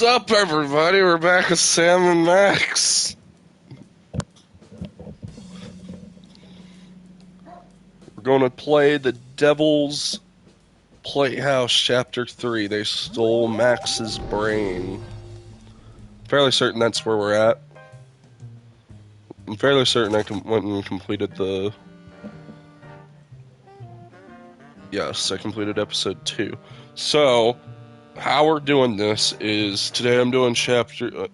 What's up, everybody? We're back with Sam and Max. We're going to play The Devil's Playhouse Chapter 3. They stole Max's brain. Fairly certain that's where we're at. I'm fairly certain I went and completed the... Yes, I completed episode 2. So... how we're doing this is today I'm doing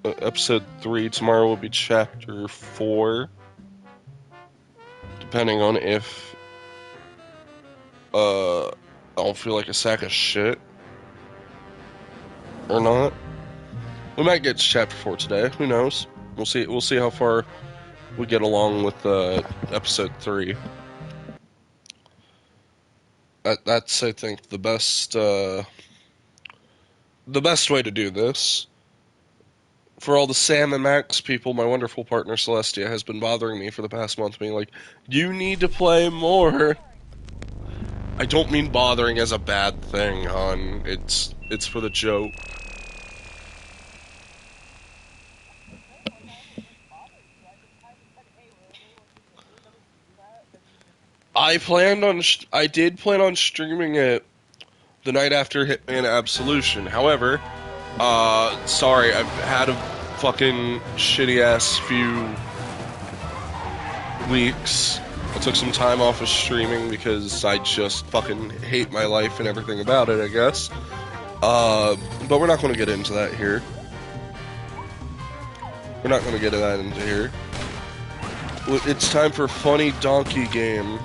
episode 3. Tomorrow will be chapter 4. Depending on if I don't feel like a sack of shit or not. We might get to chapter 4 today. Who knows? We'll see. We'll see how far we get along with episode 3. That's I think the best. The best way to do this, for all the Sam and Max people, my wonderful partner Celestia has been bothering me for the past month, being like, you need to play more. I don't mean bothering as a bad thing, hon. It's for the joke. I did plan on streaming it the night after Hitman Absolution. However, sorry, I've had a fucking shitty-ass few weeks. I took some time off of streaming because I just fucking hate my life and everything about it, I guess. But we're not going to get into that here. We're not going to get that into here. It's time for Funny Donkey Game.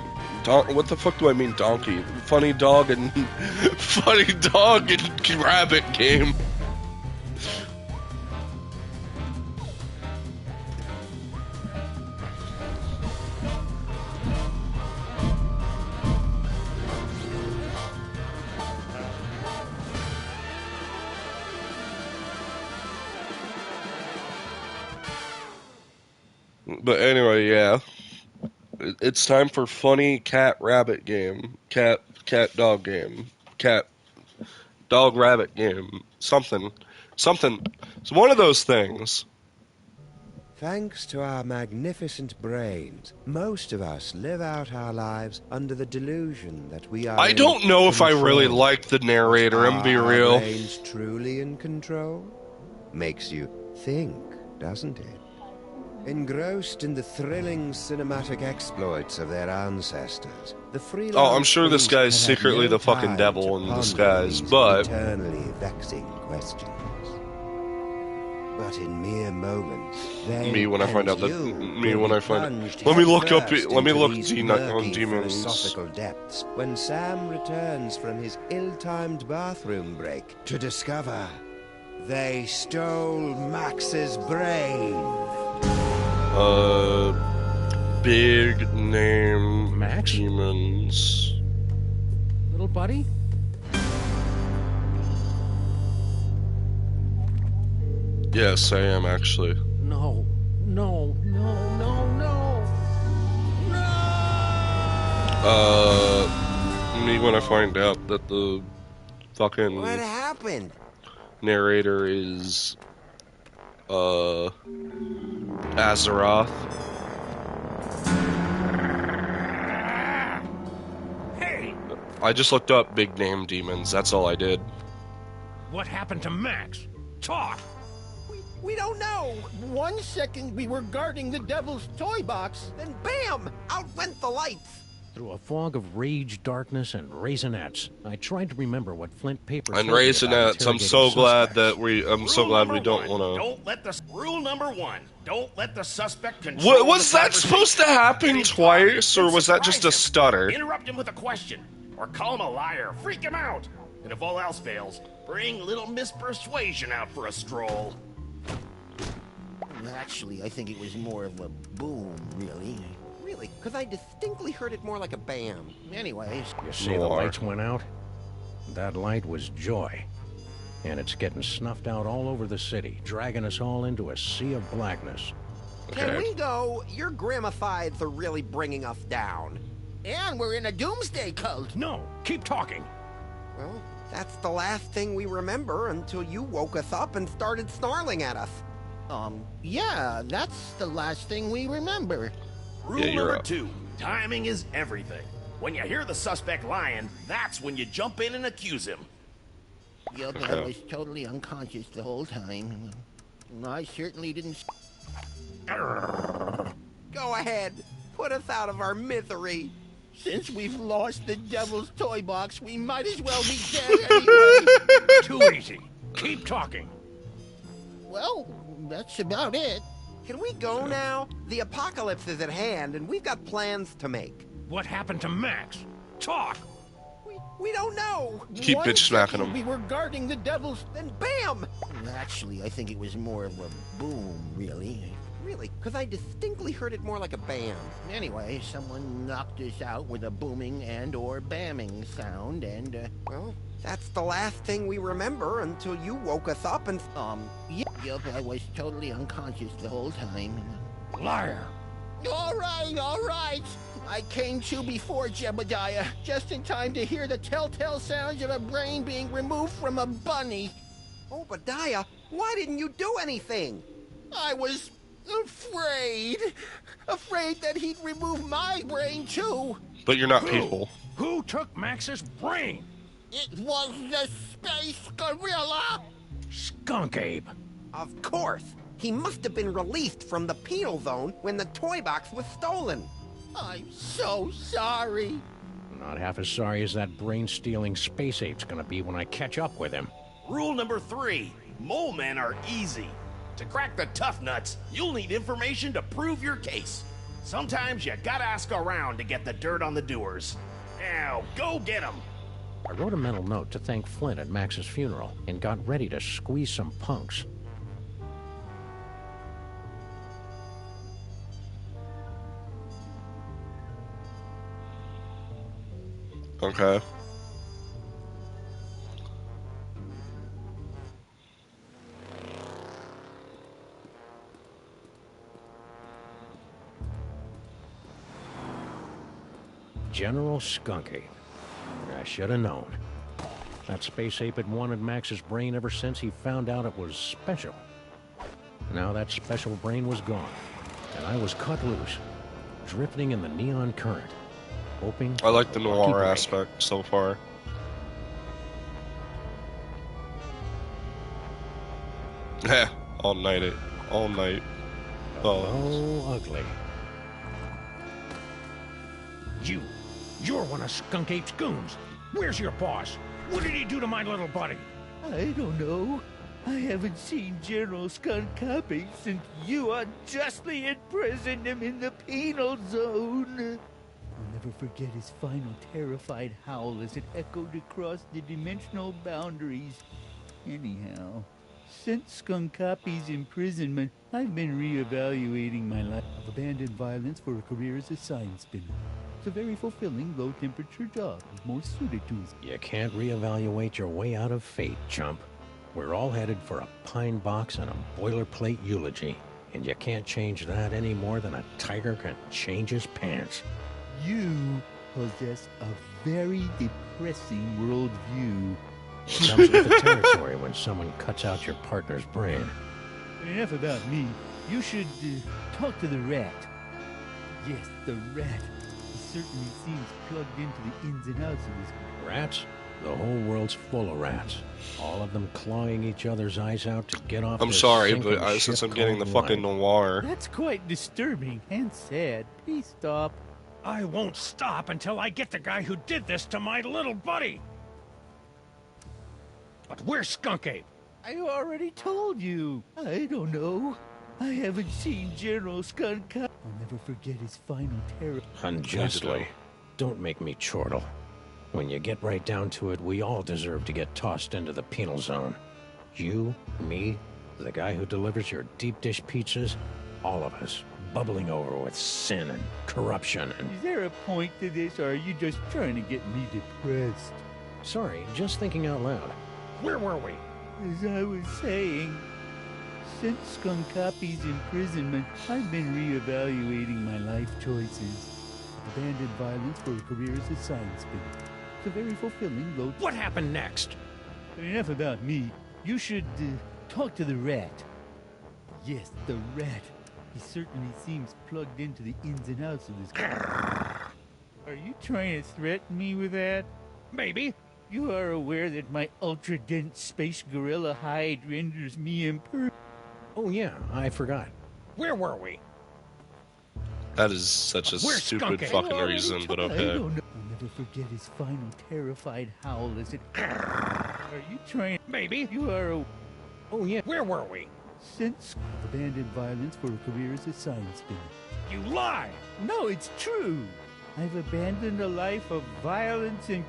What the fuck do I mean donkey? Funny dog and rabbit game. But anyway, yeah. It's time for funny cat-rabbit game. Cat-dog game. Cat-dog-rabbit game. Something. It's one of those things. Thanks to our magnificent brains, most of us live out our lives under the delusion that we are I don't know if I really control. like the narrator, I'm be Are real. our brains truly in control? Makes you think, doesn't it? Engrossed in the thrilling cinematic exploits of their ancestors, the freelance I'm sure this guy's have had secretly no the fucking time devil to in ponder disguise, these but... eternally vexing questions. But in mere moments, they Me when I find out that... you Me will when be I find... plunged Let me look up... headfirst Let me into look these on murky demons. philosophical depths when Sam returns from his ill-timed bathroom break to discover they stole Max's brain. Big name Max? demons. Little buddy? Yes, I am actually. No. Me when I find out that the fucking What happened? narrator is Azeroth. Hey! I just looked up big name demons, that's all I did. What happened to Max? Talk! We don't know. 1 second we were guarding the devil's toy box, then bam! Out went the lights. Through a fog of rage, darkness, and raisinets, I tried to remember what Flint Papers And told me about Raisinets, I'm so interrogating glad suspects. that we don't want to. Don't let the rule number 1. Don't let the suspect control. Was the that conversation. supposed to happen Any twice, talk, or was that just a surprise him. stutter? Interrupt him with a question, or call him a liar. Freak him out. And if all else fails, bring little Miss Persuasion out for a stroll. Actually, I think it was more of a boom, really. Really, because I distinctly heard it more like a bam. Anyways, You see the More. lights went out? That light was joy. And it's getting snuffed out all over the city, dragging us all into a sea of blackness. can we go? Your gramifieds are really bringing us down. And we're in a doomsday cult. No, keep talking. Well, That's the last thing we remember until you woke us up and started snarling at us. Yeah, that's the last thing we remember. Rule you're number up. 2, timing is everything. When you hear the suspect lying, that's when you jump in and accuse him. Yup, I was totally unconscious the whole time. I certainly didn't... Go ahead, put us out of our misery. Since we've lost the devil's toy box, we might as well be dead anyway. Too easy. Keep talking. Well, that's about it. Can we go now? The apocalypse is at hand, and we've got plans to make. What happened to Max? Talk. We don't know. Keep One bitch smacking second him. We were guarding the devil's... Then bam! Actually, I think it was more of a boom, really. Really? Because I distinctly heard it more like a bam. Anyway, someone knocked us out with a booming and or bamming sound, and, Well, that's the last thing we remember until you woke us up and... Yup, I was totally unconscious the whole time. Liar. All right. I came to before Jebediah, just in time to hear the telltale sounds of a brain being removed from a bunny. Obadiah, why didn't you do anything? I was afraid that he'd remove my brain too. But you're not people. Who took Max's brain? It was the space gorilla. Skunk Ape. Of course. He must have been released from the penal zone when the toy box was stolen. I'm so sorry. Not half as sorry as that brain-stealing space ape's gonna be when I catch up with him. Rule number 3, mole men are easy. To crack the tough nuts, you'll need information to prove your case. Sometimes you gotta ask around to get the dirt on the doers. Now, go get them. I wrote a mental note to thank Flint at Max's funeral and got ready to squeeze some punks. Okay. General Skunk Ape. I should have known. That space ape had wanted Max's brain ever since he found out it was special. Now that special brain was gone, and I was cut loose, drifting in the neon current, hoping I like the for a lucky noir break. aspect so far. Heh, all night. Oh. Oh, ugly. You're one of Skunk Ape's goons. Where's your boss? What did he do to my little buddy? I don't know. I haven't seen General Skunkapi since you unjustly imprisoned him in the penal zone. I'll never forget his final terrified howl as it echoed across the dimensional boundaries. Anyhow, since Skunkapi's imprisonment, I've been reevaluating my life. I've abandoned violence for a career as a science spinner. It's a very fulfilling, low-temperature job, most suited to his... You can't reevaluate your way out of fate, chump. We're all headed for a pine box and a boilerplate eulogy, and you can't change that any more than a tiger can change his pants. You possess a very depressing worldview. Comes with the territory when someone cuts out your partner's brain. But enough about me. You should talk to the rat. Yes, the rat. He certainly seems plugged into the ins and outs of this. Rats? The whole world's full of rats. All of them clawing each other's eyes out to get off I'm this sorry, sinking but since ship I'm getting the called fucking life. noir. That's quite disturbing and sad. Please stop. I won't stop until I get the guy who did this to my little buddy. But where's Skunk Ape? I already told you. I don't know. I haven't seen General Skunk. I'll never forget his final terror. Unjustly. Don't make me chortle. When you get right down to it, we all deserve to get tossed into the penal zone. You, me, the guy who delivers your deep dish pizzas, all of us, bubbling over with sin and corruption and... Is there a point to this, or are you just trying to get me depressed? Sorry, just thinking out loud. Where were we? As I was saying, since Skunkapi's imprisonment, I've been reevaluating my life choices. I've abandoned violence for a career as a science spinner. It's a very fulfilling, though... What happened next? Enough about me. You should talk to the rat. Yes, the rat. He certainly seems plugged into the ins and outs of this. Are you trying to threaten me with that? Maybe. You are aware that my ultra-dense space gorilla hide renders me impervious. Oh, yeah, I forgot. Where were we? That is such a We're stupid skunking. fucking reason, but okay. I'll never forget his final terrified howl as it... Are you trying... Maybe. You are a... Oh, yeah, where were we? Since abandoned violence for a career as a science spinner. You lie! No, it's true. I've abandoned a life of violence and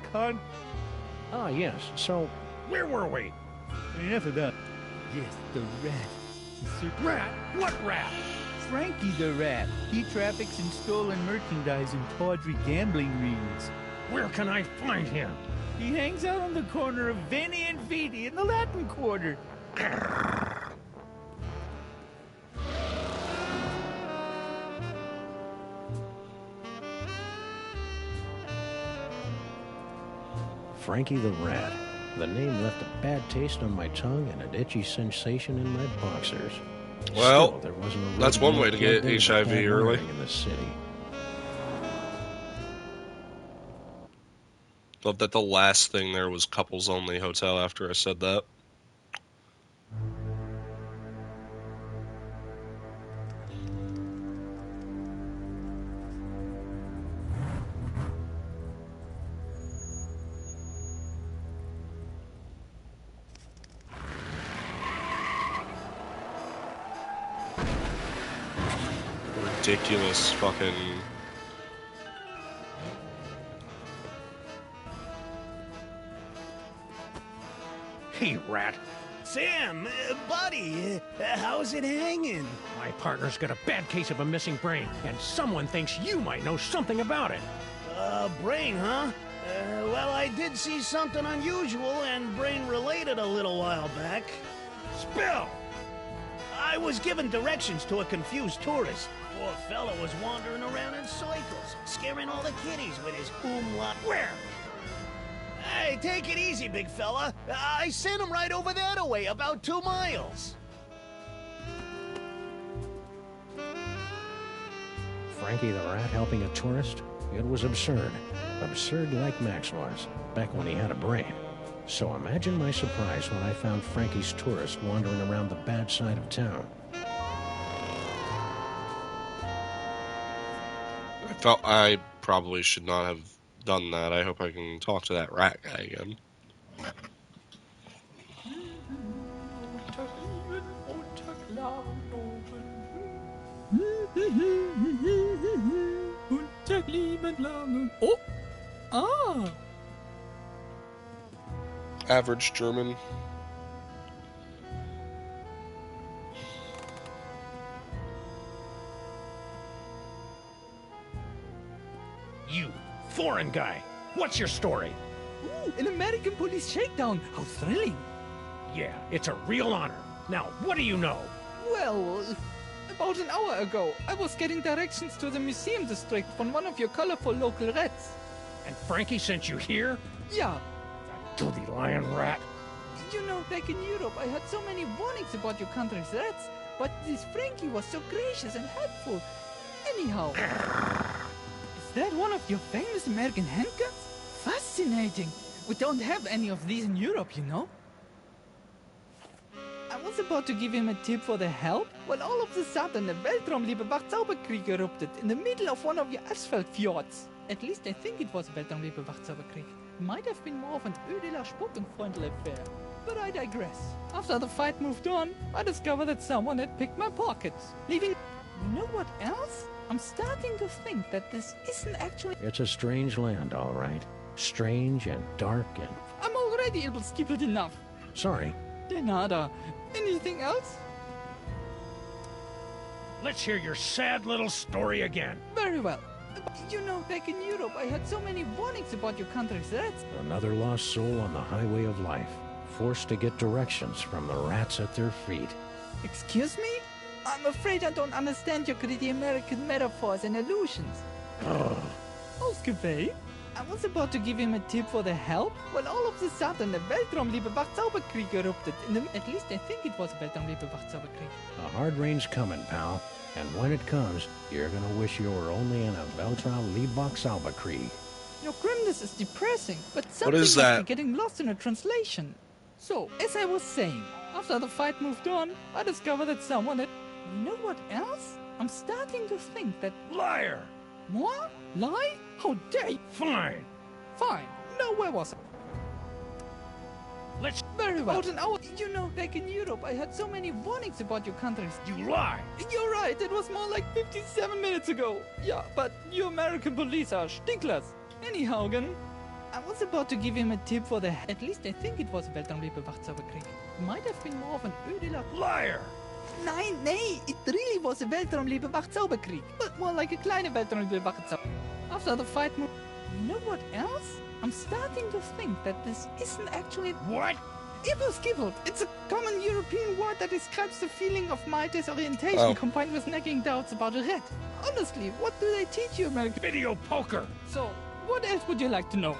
Ah, yes, so where were we? Enough of that. Yes, the rat. Rat? What rat? Frankie the rat. He traffics in stolen merchandise and tawdry gambling rings. Where can I find him? He hangs out on the corner of Veni and Vidi in the Latin Quarter. Frankie the Rat. The name left a bad taste on my tongue and an itchy sensation in my boxers. Well, Still, there wasn't a that's road one more way to get plugged into HIV bad early. wiring in the city. Love that the last thing there was couples only hotel after I said that. Ridiculous fucking... Hey, Rat. Sam, buddy, how's it hanging? My partner's got a bad case of a missing brain, and someone thinks you might know something about it. Brain, huh? Well, I did see something unusual and brain-related a little while back. Spill! I was given directions to a confused tourist. Poor fella was wandering around in circles, scaring all the kiddies with his umlaut. Where? Hey, take it easy, big fella. I sent him right over that away, about 2 miles. Frankie the Rat helping a tourist? It was absurd. Absurd like Max was, back when he had a brain. So imagine my surprise when I found Frankie's tourist wandering around the bad side of town. I felt I probably should not have done that. I hope I can talk to that rat guy again. Oh! Ah! Average German. You, foreign guy, what's your story? Ooh, an American police shakedown! How thrilling! Yeah, it's a real honor. Now, what do you know? Well, about an hour ago, I was getting directions to the museum district from one of your colorful local rats. And Frankie sent you here? Yeah, Dirty lion rat. you know, back in Europe, I had so many warnings about your country's rats, but this Frankie was so gracious and helpful. Anyhow, is that one of your famous American handguns? Fascinating. We don't have any of these in Europe, you know. I was about to give him a tip for the help when all of a sudden the Weltraumliebe Wachzauberkrieg erupted in the middle of one of your asphalt fjords. At least I think it was Weltraumliebe Wachzauberkrieg. Might have been more of an Ödeler Sputtenfreundl affair. But I digress. After the fight moved on, I discovered that someone had picked my pockets, leaving... You know what else? I'm starting to think that this isn't actually... It's a strange land, all right. Strange and dark and... I'm already stupid enough. Sorry. De nada. Anything else? Let's hear your sad little story again. Very well. You know, back in Europe, I had so many warnings about your country's rats. Another lost soul on the highway of life, forced to get directions from the rats at their feet. Excuse me? I'm afraid I don't understand your gritty American metaphors and allusions. Ugh. Ausgewählt? I was about to give him a tip for the help when all of a sudden the Weltraumliebe Wachzauberkrieg erupted. At least I think it was Weltraumliebe Wachzauberkrieg. A hard rain's coming, pal. And when it comes, you're gonna wish you were only in a Weltraumliebe-Wachzauberkrieg. Your grimness is depressing, but something What is must that? be getting lost in a translation. So, as I was saying, after the fight moved on, I discovered that someone had... You know what else? I'm starting to think that... Liar! What? Lie? How dare you? Fine. Fine. No, where was I? Let's... Very well. About an hour. You know, back in Europe, I had so many warnings about your countries. You lie! You're right, it was more like 57 minutes ago. Yeah, but you American police are stinklers. Anyhow, I was about to give him a tip for the... At least I think it was Weltraumliebe Wachzauberkrieg. Might have been more of an Ödeler... Liar! Nein, nee, it really was a Weltraumliebe Wachzauberkrieg. But more like a kleine Weltraumliebe Wachzauberkrieg. After the fight moved... You know what else? I'm starting to think that this isn't actually... What? Ibbelskibbelt. It's a common European word that describes the feeling of my disorientation combined with nagging doubts about a rat. Honestly, what do they teach you, American... Video poker! So, what else would you like to know?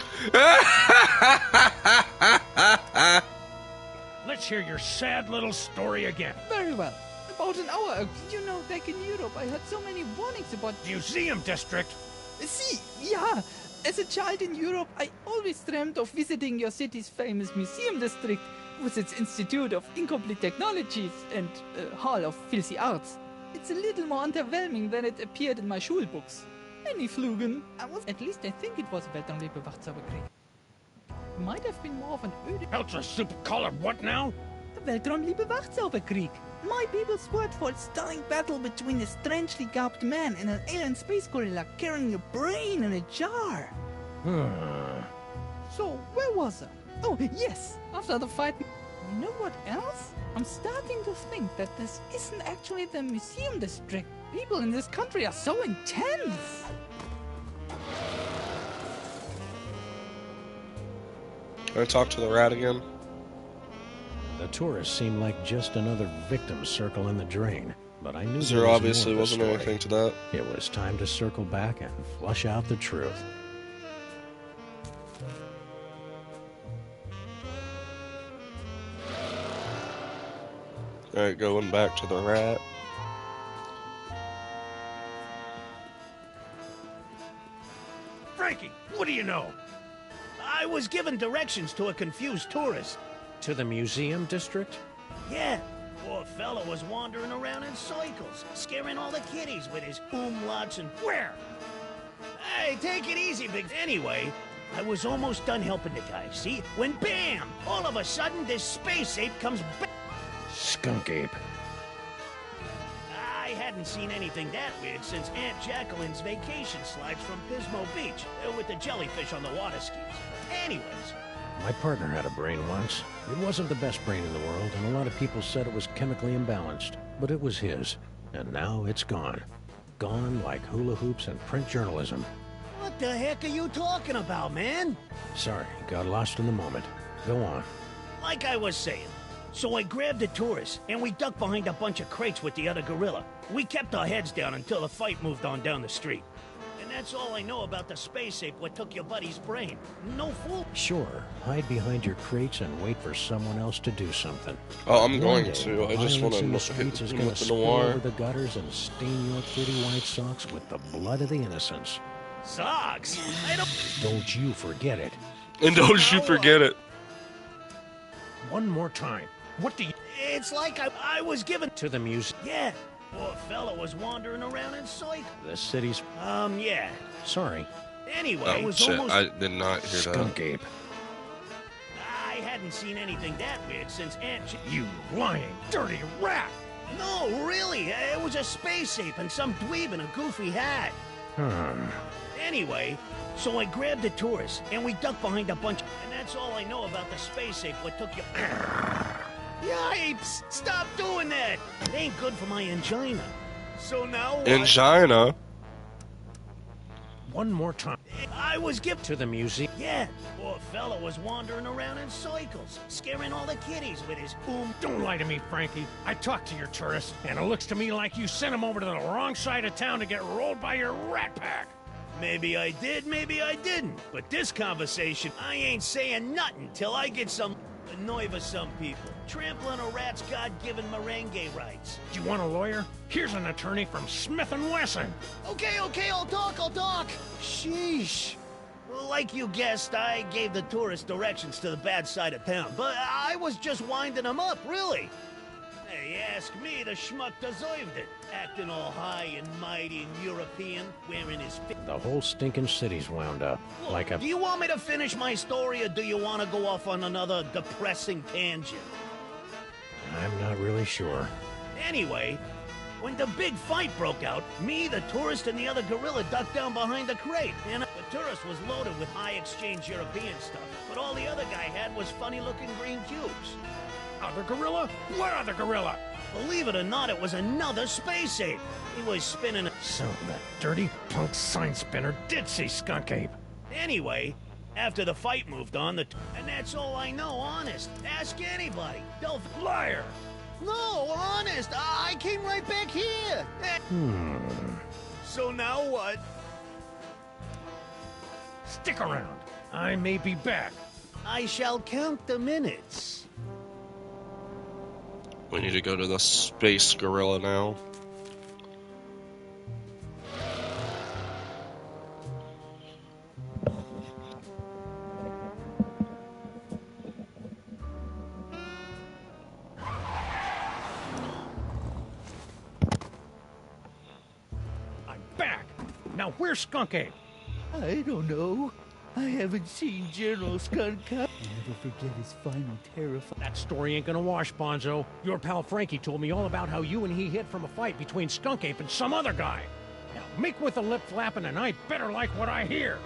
Let's hear your sad little story again. Very well. About an hour ago, you know, back in Europe, I had so many warnings about... Museum District! See, yeah. As a child in Europe, I always dreamt of visiting your city's famous museum district with its Institute of Incomplete Technologies and Hall of Filthy Arts. It's a little more underwhelming than it appeared in my schulbooks. Any Flugen, at least I think it was Weltraumliebe Wachzauberkrieg. Might have been more of an Öde... Ultra super colored what now? Weltraumliebe Wachzauberkrieg. My people's word for a stunning battle between a strangely garbed man and an alien space gorilla carrying a brain in a jar. So, where was I? Oh, yes, after the fight... You know what else? I'm starting to think that this isn't actually the museum district. People in this country are so intense. Can I talk to the rat again? The tourists seemed like just another victim circling the drain, but I knew There was obviously more to the wasn't story. anything to that. It was time to circle back and flush out the truth. Alright, going back to the rat. Frankie, what do you know? I was given directions to a confused tourist. To the museum district? Yeah, poor fellow was wandering around in circles, scaring all the kiddies with his umlauts and... Where? Hey, take it easy, big... Anyway, I was almost done helping the guy, see? When bam! All of a sudden, this space ape comes back. Skunk ape. I hadn't seen anything that weird since Aunt Jacqueline's vacation slides from Pismo Beach with the jellyfish on the water skis. Anyways, My partner had a brain once. It wasn't the best brain in the world, and a lot of people said it was chemically imbalanced. But it was his. And now it's gone. Gone like hula hoops and print journalism. what the heck are you talking about, man? Sorry, got lost in the moment. Go on. Like I was saying, so I grabbed the tourists, and we ducked behind a bunch of crates with the other gorilla. We kept our heads down until the fight moved on down the street. And that's all I know about the space ape what took your buddy's brain. No fool. Sure, hide behind your crates and wait for someone else to do something. Oh, I'm One going day, to. I just want violence in the to streets is hit going with to the spill noir. over the gutters and stain your pretty white socks with the blood of the innocents. Socks? I don't... Don't you forget it. And don't you forget it. One more time. What do you... It's like I was given... To the museum. Yeah. Poor fella was wandering around in circles. The city's... Yeah. Sorry. Anyway, I Oh, was shit. almost... I did not hear Skunk that. ape. I hadn't seen anything that weird since You lying, dirty rat! No, really. It was a space ape and some dweeb in a goofy hat. Anyway, so I grabbed the tourists, and we ducked behind a bunch... And that's all I know about the space ape what took you... Yipes! Stop doing that! It ain't good for my angina. So now what? Angina? One more time. I was given... To the museum. Yeah, poor fella was wandering around in circles, scaring all the kiddies with his Don't lie to me, Frankie. I talked to your tourists, and it looks to me like you sent them over to the wrong side of town to get rolled by your rat pack. Maybe I did, maybe I didn't. But this conversation, I ain't saying nothing till I get some annoyed with some people. Trampling a rat's God-given merengue rights. Do you want a lawyer? Here's an attorney from Smith & Wesson. Okay, I'll talk. Sheesh. Like you guessed, I gave the tourist directions to the bad side of town, but I was just winding them up, really. Hey, ask me, the schmuck deserved it. Acting all high and mighty and European, wearing his... The whole stinking city's wound up. Like a... Do you want me to finish my story, or do you want to go off on another depressing tangent? I'm not really sure. Anyway, when the big fight broke out, me, the tourist, and the other gorilla ducked down behind the crate. And the tourist was loaded with high-exchange European stuff, but all the other guy had was funny-looking green cubes. Other gorilla? What other gorilla? Believe it or not, it was another space ape. He was spinning a... So that dirty punk sign spinner did see Skunk Ape. Anyway, after the fight moved on, and that's all I know, honest. Ask anybody. They'll... Liar! No, honest, I came right back here. So now what? Stick around. I may be back. I shall count the minutes. We need to go to the space gorilla now. I'm back. Now where's Skunk Ape? I don't know. I haven't seen General Skunk I'll never forget his final terrifying... That story ain't gonna wash, Bonzo. Your pal Frankie told me all about how you and he hid from a fight between Skunk Ape and some other guy. Now make with the lip flapping and I better like what I hear.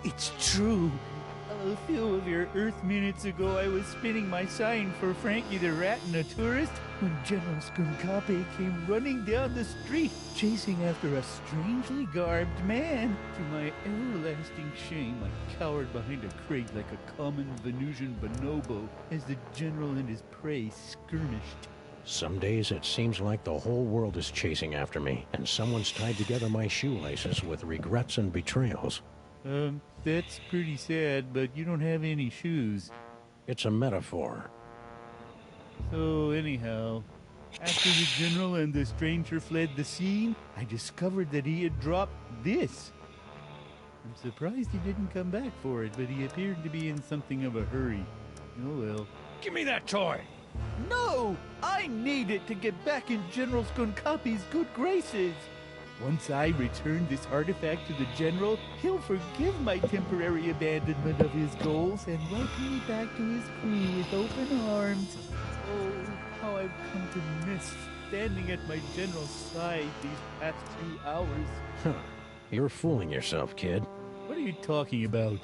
It's true. A few of your Earth minutes ago, I was spinning my sign for Frankie the Rat and a tourist when General Skunkape came running down the street, chasing after a strangely garbed man. To my everlasting shame, I cowered behind a crate like a common Venusian bonobo as the general and his prey skirmished. Some days it seems like the whole world is chasing after me, and someone's tied together my shoelaces with regrets and betrayals. That's pretty sad, but you don't have any shoes. It's a metaphor. So, anyhow, after the general and the stranger fled the scene, I discovered that he had dropped this. I'm surprised he didn't come back for it, but he appeared to be in something of a hurry. Oh well. Give me that toy! No! I need it to get back in General Skunkapi's good graces! Once I return this artifact to the General, he'll forgive my temporary abandonment of his goals and welcome me back to his crew with open arms. Oh, how I've come to miss standing at my General's side these past few hours. Huh. You're fooling yourself, kid. What are you talking about?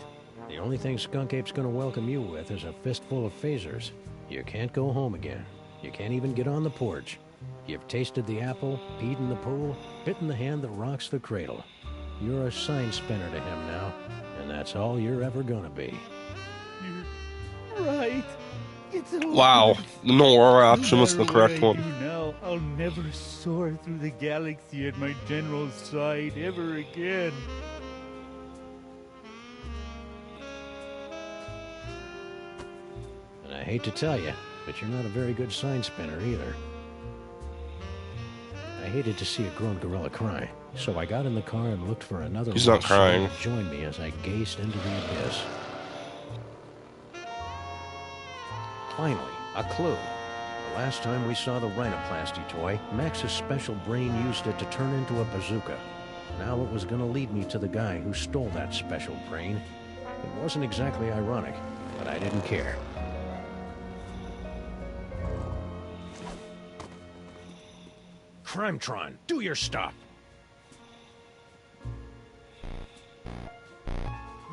The only thing Skunk Ape's gonna welcome you with is a fistful of phasers. You can't go home again. You can't even get on the porch. You've tasted the apple, peed in the pool, bitten the hand that rocks the cradle. You're a sign spinner to him now, and that's all you're ever gonna be. You're right. It's over. Wow, the Nora option was the No matter correct what I one. do now, I'll never soar through the galaxy at my General's side ever again. And I hate to tell you, but you're not a very good sign spinner either. I hated to see a grown gorilla cry, so I got in the car and looked for another He's not little soul crying. to join me as I gazed into the abyss. Finally, a clue. The last time we saw the rhinoplasty toy, Max's special brain used it to turn into a bazooka. Now it was going to lead me to the guy who stole that special brain. It wasn't exactly ironic, but I didn't care. Crimetron, do your stuff!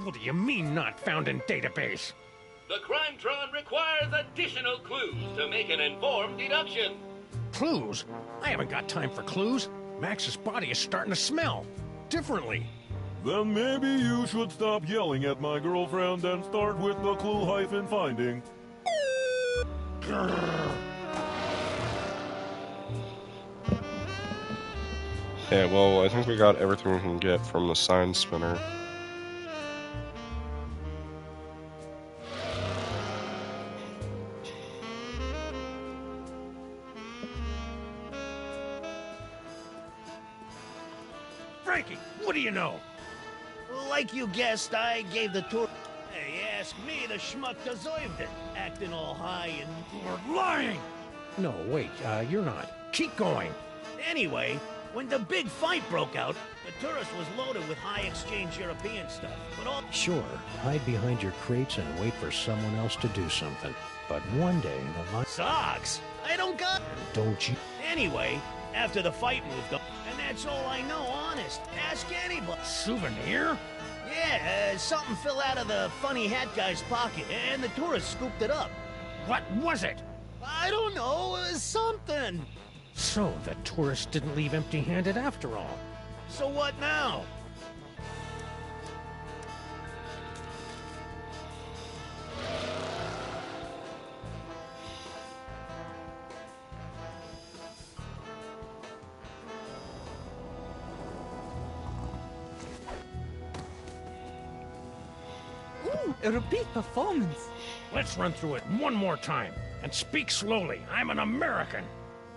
What do you mean not found in database? The Crimetron requires additional clues to make an informed deduction. Clues? I haven't got time for clues. Max's body is starting to smell differently. Then maybe you should stop yelling at my girlfriend and start with the clue-finding. Okay, well, I think we got everything we can get from the sign spinner. Frankie, what do you know? Like you guessed, I gave the tour. Hey, ask me, the schmuck deserved it. Acting all high and... You're lying! No, wait, you're not. Keep going. Anyway, when the big fight broke out, the tourist was loaded with high exchange European stuff. But all... Sure, hide behind your crates and wait for someone else to do something. But one day, the line... Socks! I don't got... Don't you... Anyway, after the fight moved on, and that's all I know, honest. Ask anybody. Souvenir? Yeah, something fell out of the funny hat guy's pocket, and the tourist scooped it up. What was it? I don't know, something. So, the tourist didn't leave empty-handed after all. So what now? Ooh, a repeat performance. Let's run through it one more time. And speak slowly. I'm an American.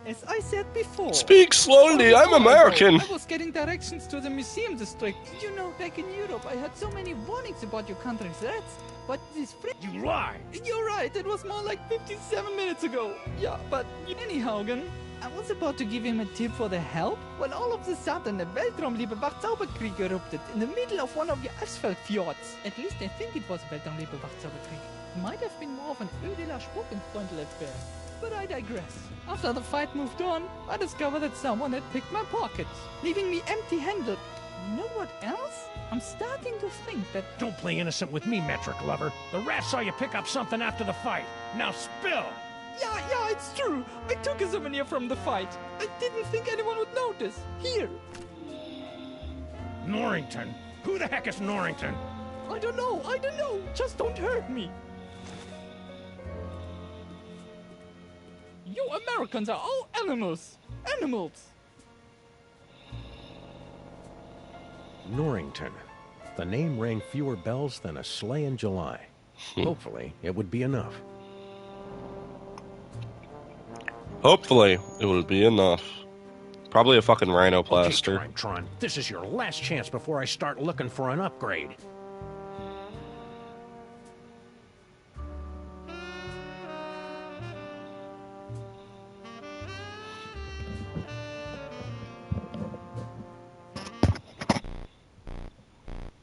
As I said before. Speak slowly, I'm American. I was getting directions to the museum district. You know, back in Europe, I had so many warnings about your country's threats. But this You lie! You're right, it was more like 57 minutes ago. Yeah, but anyhow, I was about to give him a tip for the help when all of a sudden the Weltraumliebe Wachzauberkrieg erupted in the middle of one of your Asphaltfjords. At least I think it was Weltraumliebe Wachzauberkrieg. It might have been more of an Ödeler Spuckenfreundl affair. But I digress. After the fight moved on, I discovered that someone had picked my pockets, leaving me empty-handed. You know what else? I'm starting to think that... Don't play innocent with me, metric lover. The rat saw you pick up something after the fight. Now spill! Yeah, it's true. I took a souvenir from the fight. I didn't think anyone would notice. Here. Norrington? Who the heck is Norrington? I don't know. Just don't hurt me. You Americans are all animals. Animals. Norrington. The name rang fewer bells than a sleigh in July. Hopefully, it would be enough. Hopefully, it will be enough. Probably a fucking rhinoplaster. Okay, Tron, this is your last chance before I start looking for an upgrade.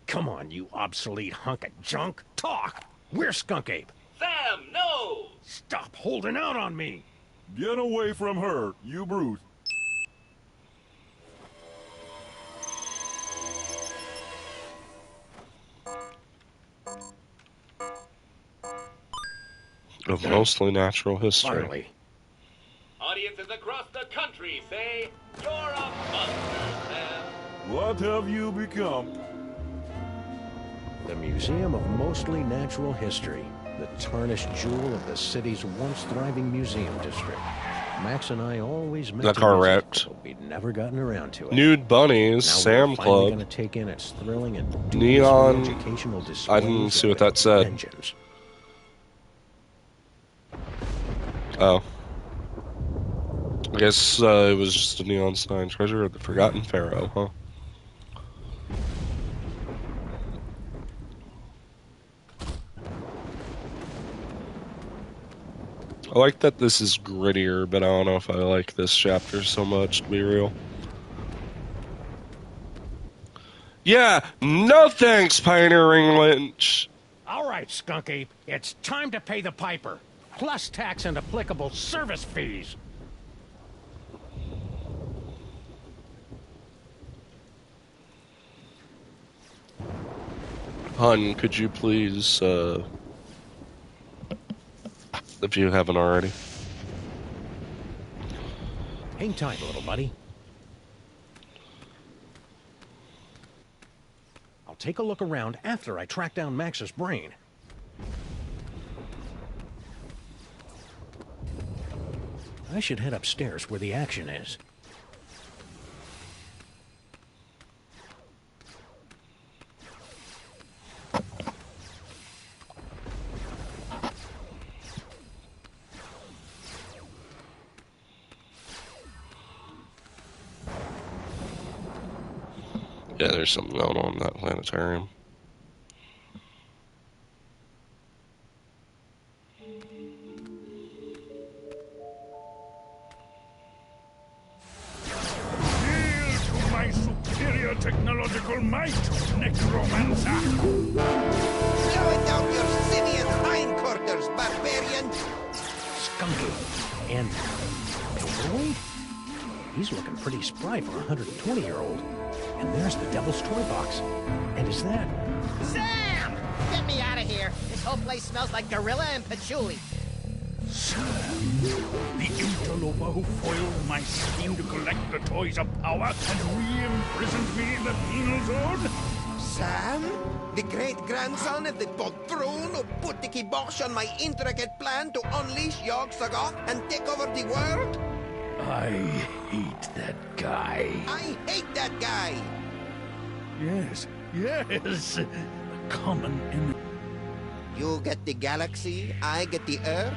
Come on, you obsolete hunk of junk. Talk! Where's Skunk Ape? Sam, no! Stop holding out on me! Get away from her, you brute. Of mostly natural history. Finally. Audiences across the country say, you're a monster, Sam. What have you become? The Museum of Mostly Natural History, the tarnished jewel of the city's once thriving museum district. Max and I always meant That to car visit, wrecked. but we'd never gotten around to it. Nude bunnies, Now Sam we're finally Club, going to take in its thrilling and Neon. educational displays. I didn't see what of that said. Engines. Oh. I guess it was just a neon sign. Treasure of the Forgotten Pharaoh, huh? I like that this is grittier, but I don't know if I like this chapter so much, to be real. Yeah, no thanks, Pioneering Lynch. All right, Skunk Ape, it's time to pay the piper. Plus tax and applicable service fees. Hun, could you please, if you haven't already. Hang tight, little buddy. I'll take a look around after I track down Max's brain. I should head upstairs where the action is. Yeah, there's something going on in that planetarium. Yield to my superior technological might, necromancer! Slow it down your simian hindquarters, barbarian! Skunky. And overweight? He's looking pretty spry for a 120-year-old. And there's the Devil's Toy Box. And is that... Sam! Get me out of here. This whole place smells like gorilla and patchouli. Sam, the interloper who foiled my scheme to collect the toys of power and re-imprisoned me in the penal zone? Sam? The great-grandson of the poltroon who put the kibosh on my intricate plan to unleash Yog-Sothoth and take over the world? I hate that guy. I hate that guy! Yes, a common enemy. You get the galaxy, I get the Earth?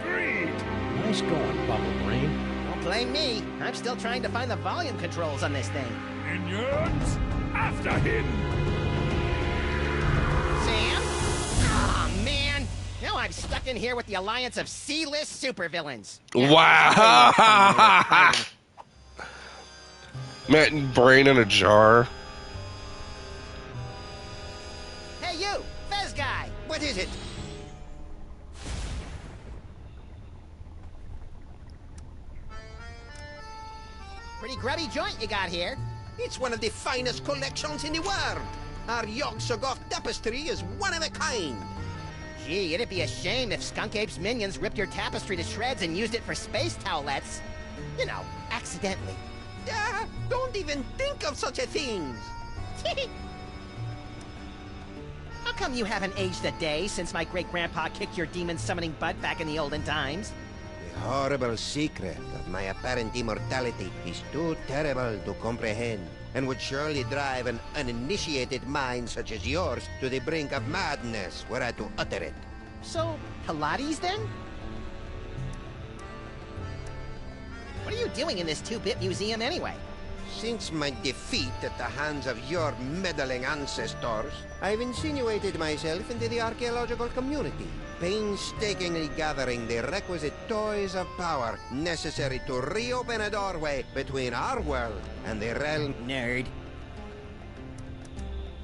Agreed. Nice going, Bubble Brain. Don't blame me. I'm still trying to find the volume controls on this thing. Minions, after him. Sam? Aw, man. Now I'm stuck in here with the alliance of C-list supervillains. Wow! Matt and Brain in a jar. Hey, you! Fez guy! What is it? Pretty grubby joint you got here. It's one of the finest collections in the world. Our Yog-Sothoth tapestry is one of a kind. Gee, it'd be a shame if Skunk Ape's minions ripped your tapestry to shreds and used it for space towelettes. You know, accidentally. Don't even think of such a thing. How come you haven't aged a day since my great-grandpa kicked your demon-summoning butt back in the olden times? The horrible secret of my apparent immortality is too terrible to comprehend, and would surely drive an uninitiated mind such as yours to the brink of madness were I to utter it. So, Pilates then? What are you doing in this 2-bit museum anyway? Since my defeat at the hands of your meddling ancestors, I've insinuated myself into the archaeological community, painstakingly gathering the requisite toys of power necessary to reopen a doorway between our world and the realm. Nerd.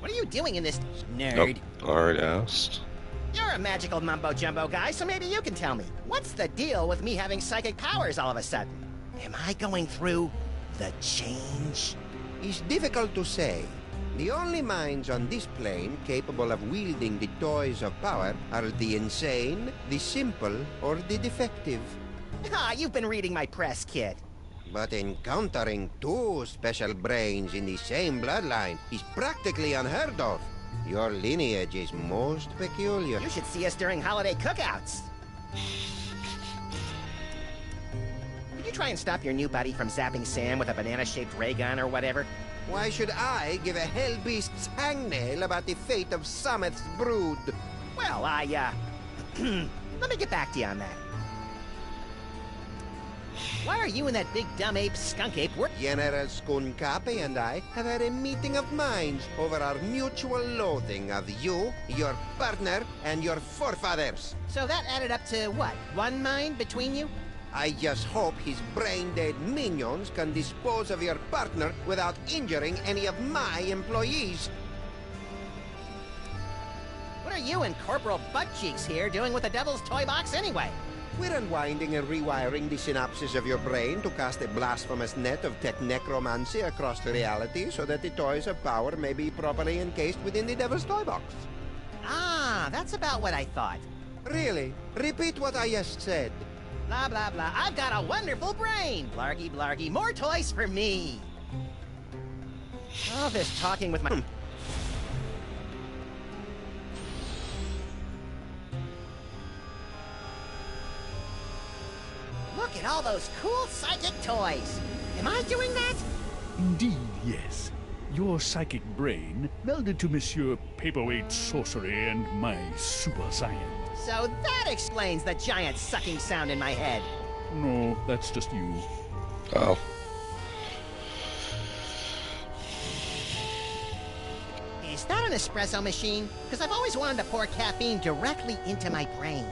What are you doing in this... Nerd. Nope. Already asked. You're a magical mumbo-jumbo guy, so maybe you can tell me. What's the deal with me having psychic powers all of a sudden? Am I going through the change? It's difficult to say. The only minds on this plane capable of wielding the toys of power are the insane, the simple, or the defective. Ah, you've been reading my press, kid. But encountering two special brains in the same bloodline is practically unheard of. Your lineage is most peculiar. You should see us during holiday cookouts. Did you try and stop your new buddy from zapping Sam with a banana-shaped ray gun or whatever? Why should I give a hell-beast's hangnail about the fate of Sameth's brood? Well, let me get back to you on that. Why are you and that big dumb ape, Skunk Ape, General Skunkapi and I have had a meeting of minds over our mutual loathing of you, your partner, and your forefathers. So that added up to what? One mind between you? I just hope his brain-dead minions can dispose of your partner without injuring any of my employees. What are you and Corporal Buttcheeks here doing with the Devil's Toy Box anyway? We're unwinding and rewiring the synapses of your brain to cast a blasphemous net of tech necromancy across the reality so that the toys of power may be properly encased within the Devil's Toy Box. Ah, that's about what I thought. Really? Repeat what I just said. Blah, blah, blah. I've got a wonderful brain. Blargy, blargy. More toys for me. All this talking with my... Look at all those cool psychic toys. Am I doing that? Indeed, yes. Your psychic brain melded to Monsieur Paperweight's sorcery and my super science. So that explains the giant sucking sound in my head. No, that's just you. Oh. Is that an espresso machine? Because I've always wanted to pour caffeine directly into my brain.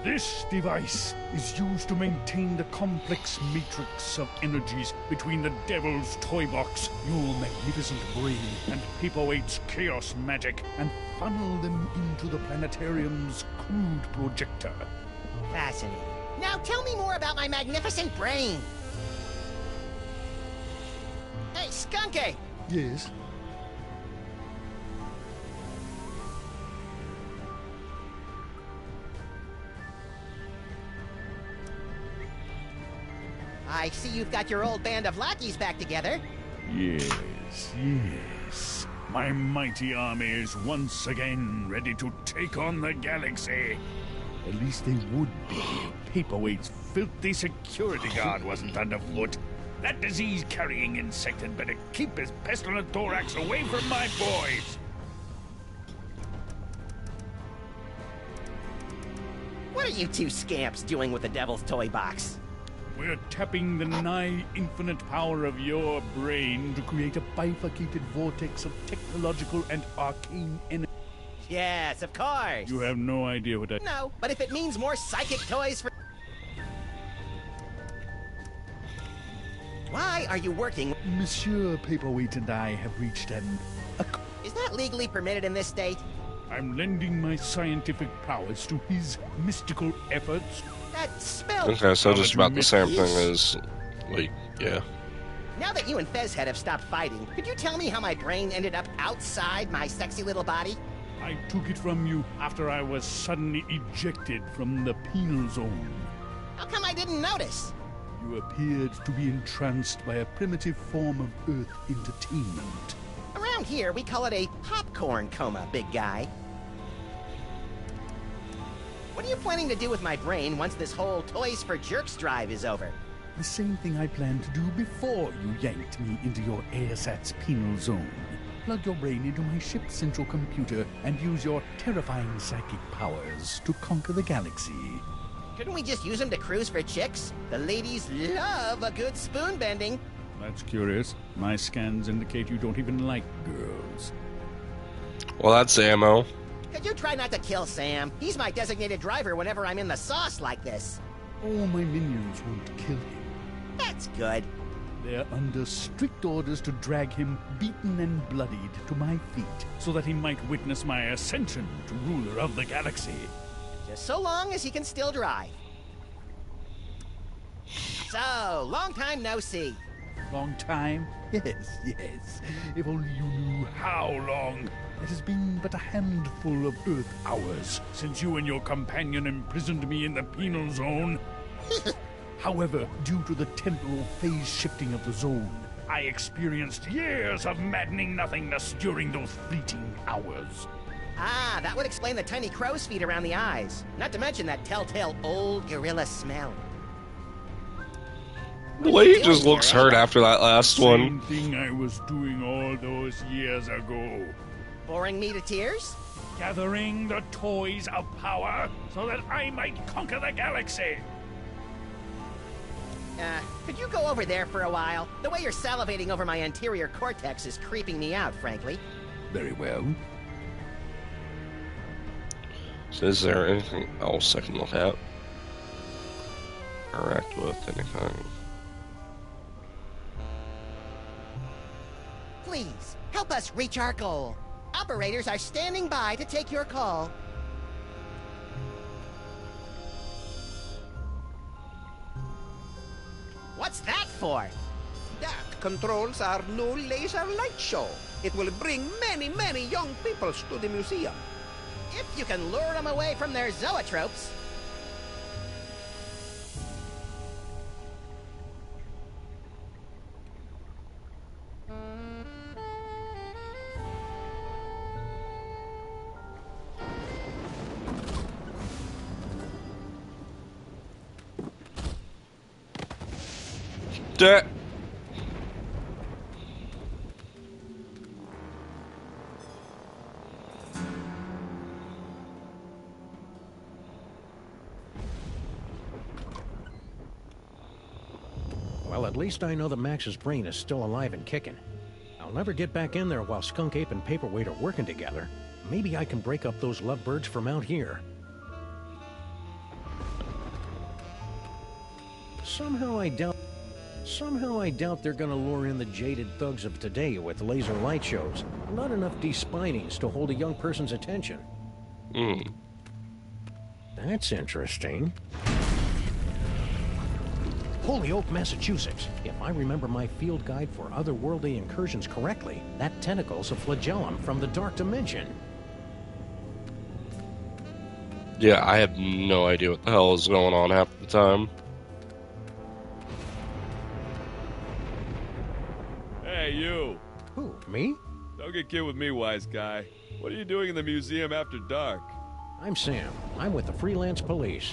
This device is used to maintain the complex matrix of energies between the Devil's Toy Box, your magnificent brain, and Paperweight's chaos magic, and funnel them into the planetarium's crude projector. Fascinating. Now tell me more about my magnificent brain. Hey, Skunky! Yes? I see you've got your old band of lackeys back together. Yes, yes. My mighty army is once again ready to take on the galaxy. At least they would be. Paperweight's filthy security guard wasn't underfoot. That disease-carrying insect had better keep his pestilent thorax away from my boys. What are you two scamps doing with the Devil's Toy Box? We're tapping the nigh-infinite power of your brain to create a bifurcated vortex of technological and arcane energy. Yes, of course. You have no idea what I... No, but if it means more psychic toys for... Why are you working... Monsieur Paperweight and I have reached an... Is that legally permitted in this state? I'm lending my scientific prowess to his mystical efforts. That spell... Okay, so just about the same thing as, like, yeah. Now that you and Fezhead have stopped fighting, could you tell me how my brain ended up outside my sexy little body? I took it from you after I was suddenly ejected from the penal zone. How come I didn't notice? You appeared to be entranced by a primitive form of Earth entertainment. Around here, we call it a popcorn coma, big guy. What are you planning to do with my brain once this whole Toys for Jerks drive is over? The same thing I planned to do before you yanked me into your AirSat's penal zone. Plug your brain into my ship's central computer and use your terrifying psychic powers to conquer the galaxy. Couldn't we just use them to cruise for chicks? The ladies love a good spoon bending. That's curious. My scans indicate you don't even like girls. Well, that's ammo. Could you try not to kill Sam? He's my designated driver whenever I'm in the sauce like this. All my minions won't kill him. That's good. They're under strict orders to drag him beaten and bloodied to my feet so that he might witness my ascension to ruler of the galaxy. Just so long as he can still drive. So, long time no see. Long time? Yes, yes. If only you knew how long. It has been but a handful of Earth hours since you and your companion imprisoned me in the penal zone. However, due to the temporal phase shifting of the zone, I experienced years of maddening nothingness during those fleeting hours. Ah, that would explain the tiny crow's feet around the eyes. Not to mention that telltale old gorilla smell. The way he just looks hurt after that last one. Same thing I was doing all those years ago. Boring me to tears? Gathering the toys of power so that I might conquer the galaxy. Could you go over there for a while? The way you're salivating over my anterior cortex is creeping me out, frankly. Very well. So is there anything else I can look at? Interact with anything? Please, help us reach our goal. Operators are standing by to take your call. What's that for? That controls our new laser light show. It will bring many, many young peoples to the museum. If you can lure them away from their zoetropes. Duh. Well, at least I know that Max's brain is still alive and kicking. Now I'll never get back in there while Skunk Ape and Paperweight are working together. Maybe I can break up those lovebirds from out here. Somehow I doubt they're gonna lure in the jaded thugs of today with laser light shows. Not enough despinings to hold a young person's attention. That's interesting. Holyoke, Massachusetts. If I remember my field guide for otherworldly incursions correctly, that tentacle's a flagellum from the dark dimension. Yeah, I have no idea what the hell is going on half the time. Hey, you! Who, me? Don't get kid with me, wise guy. What are you doing in the museum after dark? I'm Sam. I'm with the Freelance Police.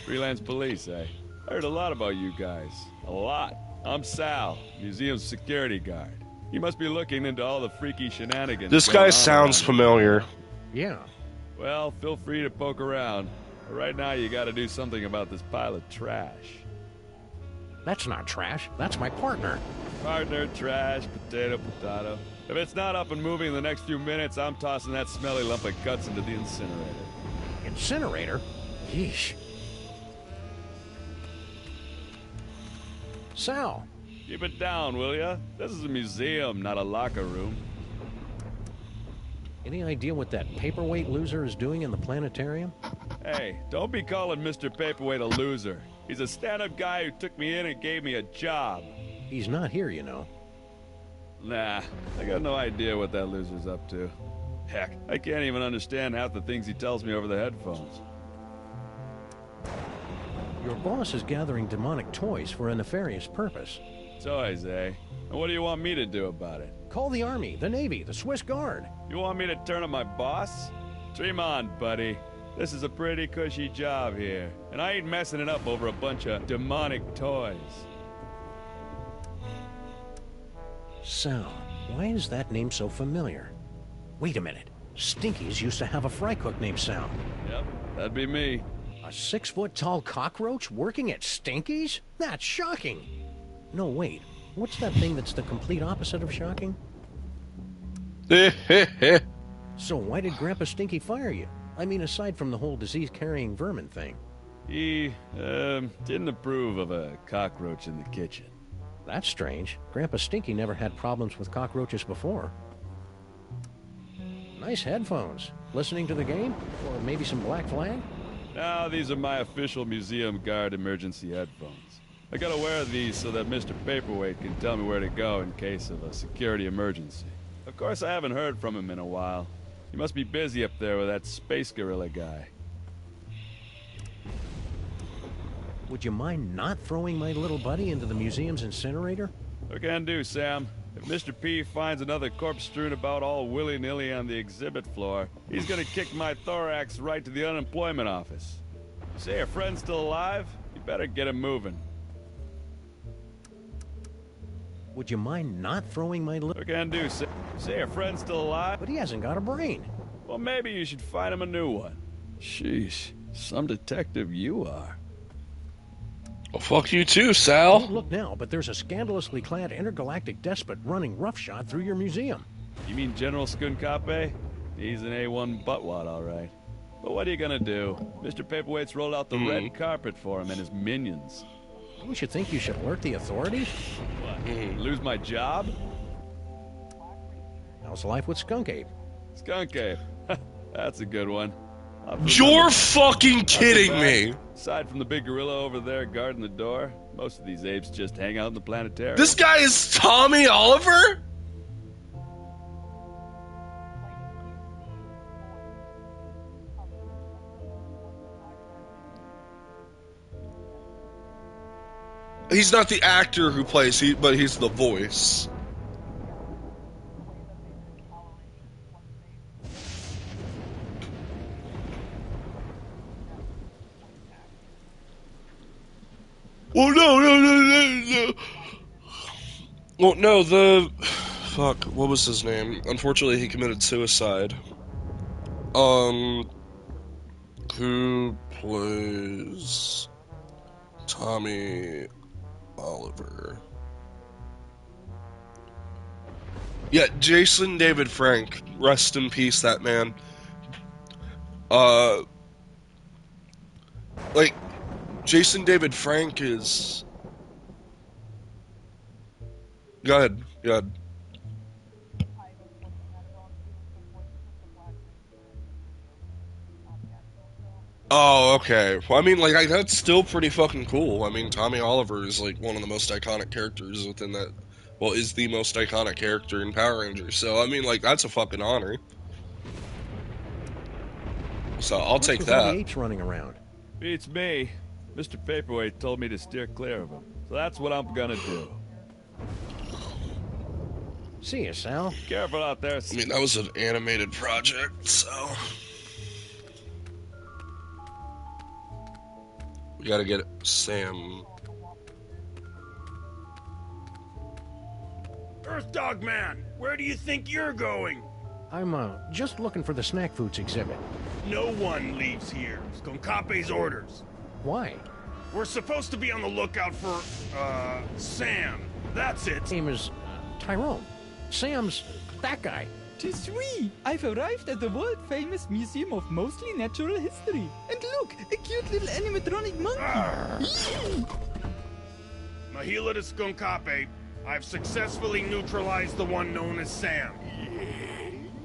Freelance police, eh? I heard a lot about you guys. A lot. I'm Sal, museum's security guard. You must be looking into all the freaky shenanigans. This guy sounds familiar. Yeah. Well, feel free to poke around. But right now, you gotta do something about this pile of trash. That's not trash. That's my partner. Partner, trash, potato, potato. If it's not up and moving in the next few minutes, I'm tossing that smelly lump of guts into the incinerator. Incinerator? Yeesh. Sal. Keep it down, will ya? This is a museum, not a locker room. Any idea what that paperweight loser is doing in the planetarium? Hey, don't be calling Mr. Paperweight a loser. He's a stand-up guy who took me in and gave me a job. He's not here, you know. Nah, I got no idea what that loser's up to. Heck, I can't even understand half the things he tells me over the headphones. Your boss is gathering demonic toys for a nefarious purpose. Toys, eh? And what do you want me to do about it? Call the Army, the Navy, the Swiss Guard. You want me to turn on my boss? Dream on, buddy. This is a pretty cushy job here, and I ain't messing it up over a bunch of demonic toys. Sal, why is that name so familiar? Wait a minute. Stinkies used to have a fry cook named Sal. Yep, that'd be me. A 6-foot-tall cockroach working at Stinkies? That's shocking. No, wait. What's that thing that's the complete opposite of shocking? So why did Grandpa Stinky fire you? I mean, aside from the whole disease-carrying vermin thing. He, didn't approve of a cockroach in the kitchen. That's strange. Grandpa Stinky never had problems with cockroaches before. Nice headphones. Listening to the game? Or maybe some Black Flag? No, these are my official museum guard emergency headphones. I gotta wear these so that Mr. Paperweight can tell me where to go in case of a security emergency. Of course, I haven't heard from him in a while. He must be busy up there with that space gorilla guy. Would you mind not throwing my little buddy into the museum's incinerator? What can I do, Sam? If Mr. P finds another corpse strewn about all willy-nilly on the exhibit floor, he's gonna kick my thorax right to the unemployment office. You say your friend's still alive? You better get him moving. Would you mind not throwing my little... What can I do, Sam? You say your friend's still alive? But he hasn't got a brain. Well, maybe you should find him a new one. Sheesh, some detective you are. Well, fuck you too, Don't Sal. look now, but there's a scandalously clad intergalactic despot running roughshod through your museum. You mean General Skunkape? He's an A1 buttwad, all right. But what are you gonna do? Mr. Paperweight's rolled out the red carpet for him and his minions. Don't you think you should alert the authorities? What, lose my job? How's life with Skunk Ape? Skunk Ape. That's a good one. You're fucking kidding me. Aside from the big gorilla over there guarding the door, most of these apes just hang out in the planetarium. This guy is Tommy Oliver? He's not the actor who plays, but he's the voice. Well, no. Well, no, fuck, what was his name? Unfortunately, he committed suicide. Who plays Tommy Oliver? Yeah, Jason David Frank. Rest in peace, that man. Like, Jason David Frank is... Go ahead. Oh, okay. Well, I mean, like, that's still pretty fucking cool. I mean, Tommy Oliver is, like, one of the most iconic characters within that... Well, is the most iconic character in Power Rangers. So, I mean, like, that's a fucking honor. So, I'll take What's with all that. the apes running around? Beats me. Mr. Paperweight told me to steer clear of him. So that's what I'm gonna do. See you, Sal. Careful out there. I mean, that was an animated project, so... We gotta get Sam. Earth Dog Man, where do you think you're going? I'm, just looking for the snack foods exhibit. No one leaves here. Skonkape's orders. Why? We're supposed to be on the lookout for, Sam. That's it. His name is, Tyrone. Sam's that guy. Tis we! I've arrived at the world-famous Museum of Mostly Natural History. And look, a cute little animatronic monkey. Mahila to Skonkape, I've successfully neutralized the one known as Sam.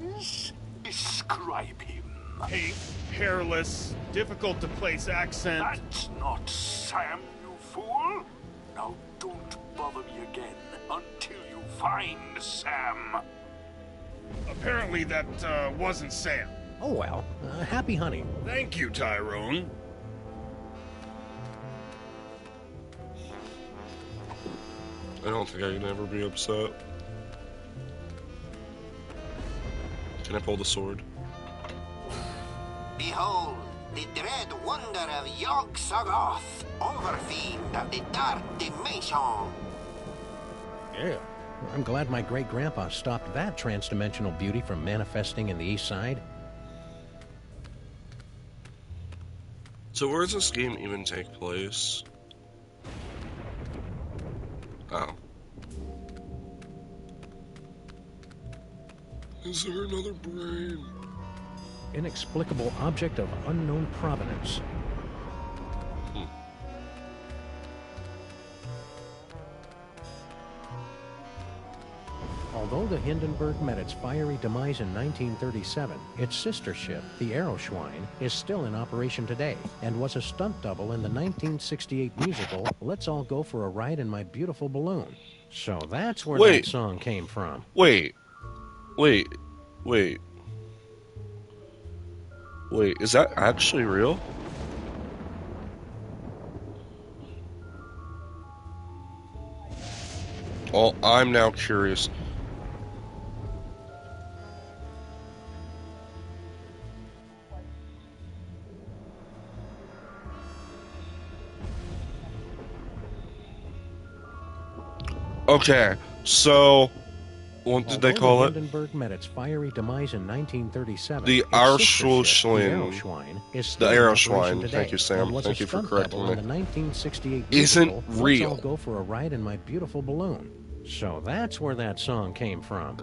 Yes? Describe him. Pink, hairless, difficult to place accent. That's not Sam, you fool. Now don't bother me again until you find Sam. Apparently that, wasn't Sam. Oh well, happy hunting. Thank you, Tyrone. I don't think I can ever be upset. Can I pull the sword? Behold, the dread wonder of Yog-Sothoth, overfiend of the Dark Dimension. Yeah. I'm glad my great-grandpa stopped that trans-dimensional beauty from manifesting in the East Side. So where does this game even take place? Oh. Is there another brain? Inexplicable object of unknown provenance. Although the Hindenburg met its fiery demise in 1937, its sister ship, the Aeroschwein, is still in operation today and was a stunt double in the 1968 musical Let's All Go for a Ride in My Beautiful Balloon. So that's where that song came from. Wait, is that actually real? Oh, I'm now curious. Okay, so what did they call it? Hindenburg met its fiery demise in 1937. The Aeroschwein is still in operation today. Thank you, Sam. Was Thank a you for stunt correcting double me. in the 1968 Isn't musical, real. Let's All Go for a Ride in My Beautiful Balloon. So that's where that song came from.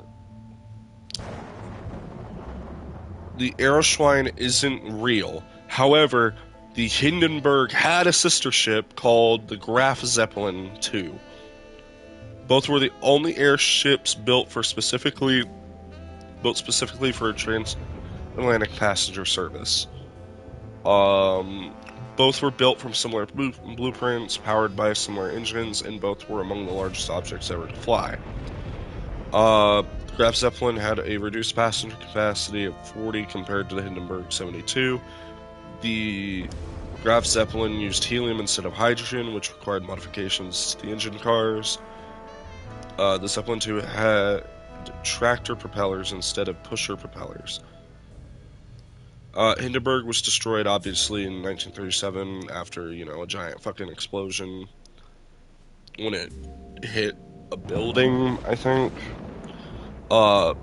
The Aeroschwein isn't real. However, the Hindenburg had a sister ship called the Graf Zeppelin II. Both were the only airships built specifically for transatlantic passenger service. Both were built from similar blueprints, powered by similar engines, and both were among the largest objects ever to fly. Graf Zeppelin had a reduced passenger capacity of 40 compared to the Hindenburg 72. The Graf Zeppelin used helium instead of hydrogen, which required modifications to the engine cars. The Zeppelin II had tractor propellers instead of pusher propellers. Hindenburg was destroyed, obviously, in 1937 after, a giant fucking explosion when it hit a building, I think. But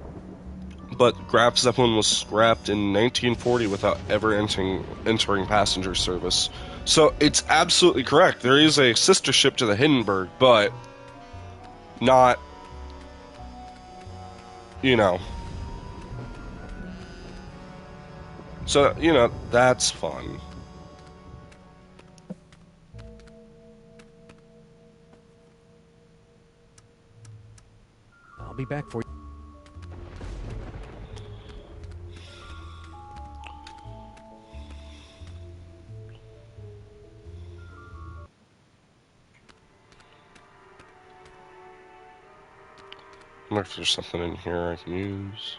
Graf Zeppelin was scrapped in 1940 without ever entering passenger service. So it's absolutely correct. There is a sister ship to the Hindenburg, but not you know. So, you know, that's fun. I'll be back for you. I wonder if there's something in here I can use.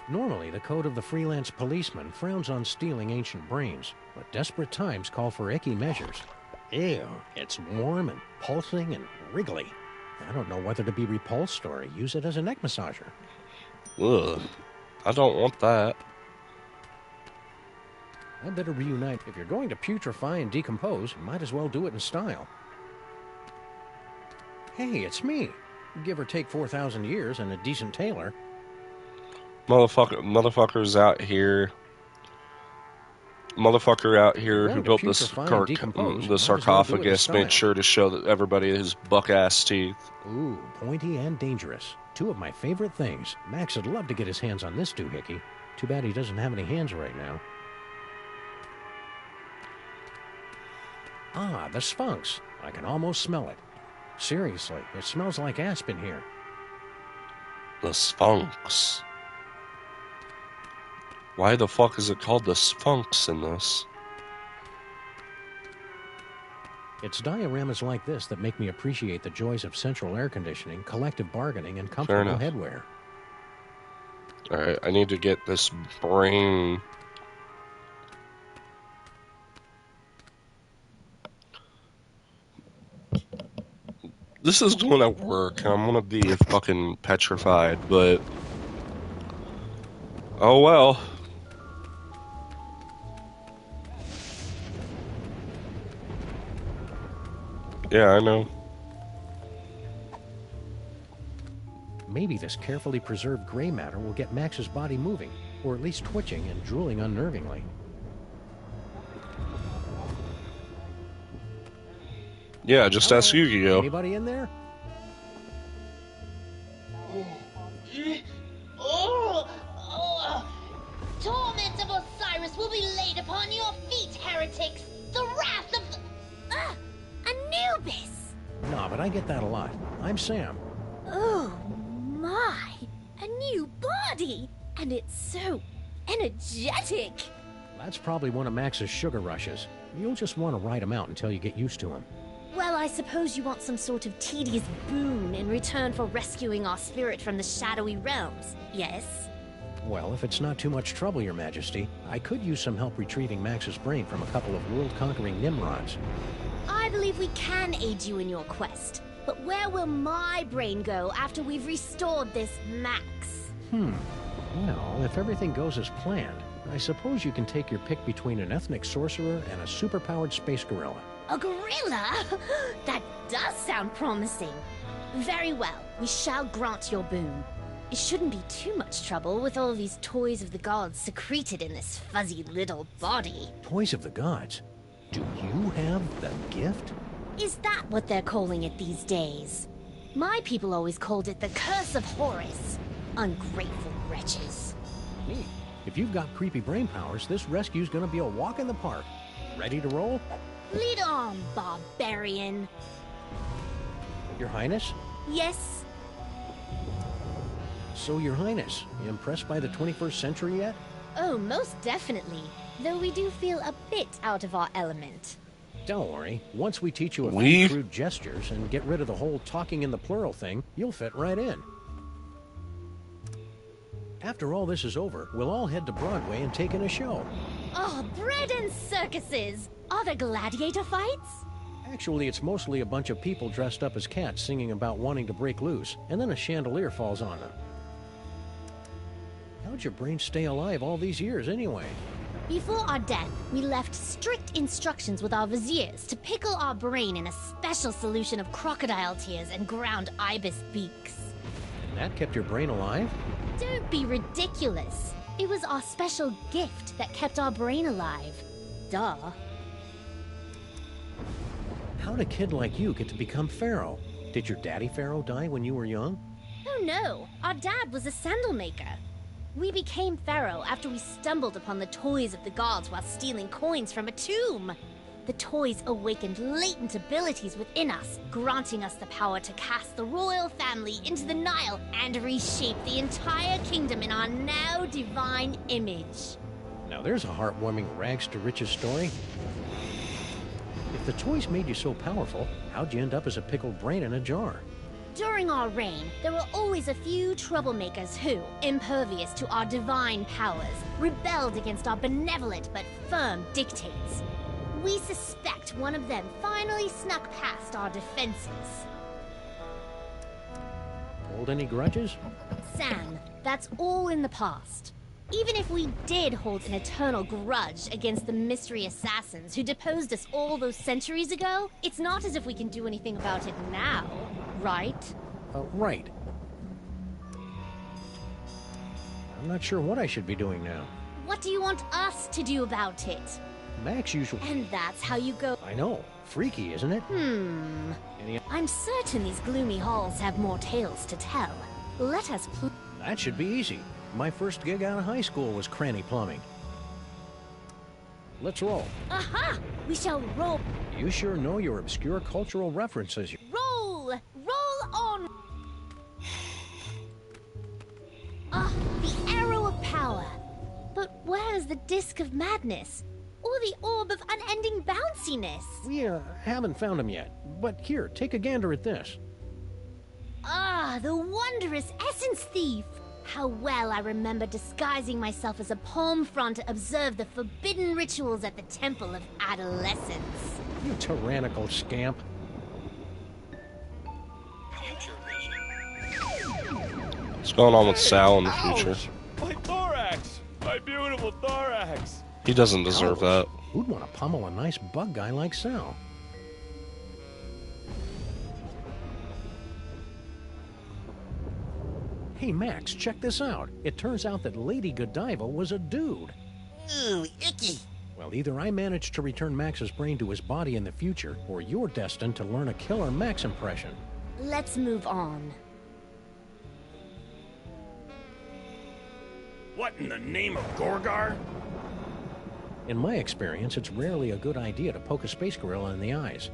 Normally, the code of the freelance policeman frowns on stealing ancient brains, but desperate times call for icky measures. Ew, it's warm and pulsing and wriggly. I don't know whether to be repulsed or use it as a neck massager. Ugh, I don't want that. I better reunite. If you're going to putrefy and decompose, you might as well do it in style. Hey, it's me. Give or take 4,000 years and a decent tailor. Motherfuckers out here. Motherfucker out here who built this the sarcophagus made sure to show that everybody his buck-ass teeth. Ooh, pointy and dangerous. Two of my favorite things. Max would love to get his hands on this doohickey. Too bad he doesn't have any hands right now. Ah, the Sphinx. I can almost smell it. Seriously, it smells like aspen here. The Sphinx. Why the fuck is it called the Sphinx in this? It's dioramas like this that make me appreciate the joys of central air conditioning, collective bargaining, and comfortable headwear. Alright, I need to get this brain. This is gonna work. I'm gonna be fucking petrified, but... oh well. Yeah, I know. Maybe this carefully preserved gray matter will get Max's body moving, or at least twitching and drooling unnervingly. Yeah, just ask Yu-Gi-Oh! Anybody in there? Torment of Osiris will be laid upon your feet, heretics! The wrath of the... Anubis! Nah, but I get that a lot. I'm Sam. Oh, my! A new body! And it's so energetic! That's probably one of Max's sugar rushes. You'll just want to ride him out until you get used to him. Well, I suppose you want some sort of tedious boon in return for rescuing our spirit from the shadowy realms, yes? Well, if it's not too much trouble, Your Majesty, I could use some help retrieving Max's brain from a couple of world-conquering Nimrods. I believe we can aid you in your quest, but where will my brain go after we've restored this Max? Well, if everything goes as planned, I suppose you can take your pick between an ethnic sorcerer and a superpowered space gorilla. A gorilla? That does sound promising. Very well, we shall grant your boon. It shouldn't be too much trouble with all these toys of the gods secreted in this fuzzy little body. Toys of the gods? Do you have the gift? Is that what they're calling it these days? My people always called it the Curse of Horus. Ungrateful wretches. Neat. If you've got creepy brain powers, this rescue's gonna be a walk in the park. Ready to roll? Lead on, barbarian. Your Highness? Yes? So, Your Highness, you impressed by the 21st century yet? Oh, most definitely. Though we do feel a bit out of our element. Don't worry. Once we teach you a few crude gestures and get rid of the whole talking in the plural thing, you'll fit right in. After all this is over, we'll all head to Broadway and take in a show. Oh, bread and circuses! Are there gladiator fights? Actually, it's mostly a bunch of people dressed up as cats singing about wanting to break loose, and then a chandelier falls on them. How'd your brain stay alive all these years, anyway? Before our death, we left strict instructions with our viziers to pickle our brain in a special solution of crocodile tears and ground ibis beaks. And that kept your brain alive? Don't be ridiculous. It was our special gift that kept our brain alive. Duh. How'd a kid like you get to become Pharaoh? Did your daddy Pharaoh die when you were young? Oh no, our dad was a sandal maker. We became pharaoh after we stumbled upon the toys of the gods while stealing coins from a tomb. The toys awakened latent abilities within us, granting us the power to cast the royal family into the Nile and reshape the entire kingdom in our now divine image. Now there's a heartwarming rags to riches story. If the toys made you so powerful, how'd you end up as a pickled brain in a jar? During our reign, there were always a few troublemakers who, impervious to our divine powers, rebelled against our benevolent but firm dictates. We suspect one of them finally snuck past our defenses. Hold any grudges? Sam, that's all in the past. Even if we did hold an eternal grudge against the mystery assassins who deposed us all those centuries ago, it's not as if we can do anything about it now, right? Right. I'm not sure what I should be doing now. What do you want us to do about it? Max usually... And that's how you go... I know. Freaky, isn't it? I'm certain these gloomy halls have more tales to tell. Let us... That should be easy. My first gig out of high school was cranny plumbing. Let's roll. Aha! We shall roll. You sure know your obscure cultural references. Roll! Roll on! Ah, the arrow of power. But where's the disc of madness? Or the orb of unending bounciness? We haven't found them yet. But here, take a gander at this. Ah, the wondrous essence thief! How well I remember disguising myself as a palm frond to observe the forbidden rituals at the Temple of Adolescence. You tyrannical scamp. What's going on with Sal in the future? Ouch! My thorax! My beautiful thorax! He doesn't deserve that. Who'd want to pummel a nice bug guy like Sal? Hey, Max, check this out. It turns out that Lady Godiva was a dude. Ooh, icky. Well, either I managed to return Max's brain to his body in the future, or you're destined to learn a killer Max impression. Let's move on. What in the name of Gorgar? In my experience, it's rarely a good idea to poke a space gorilla in the eyes.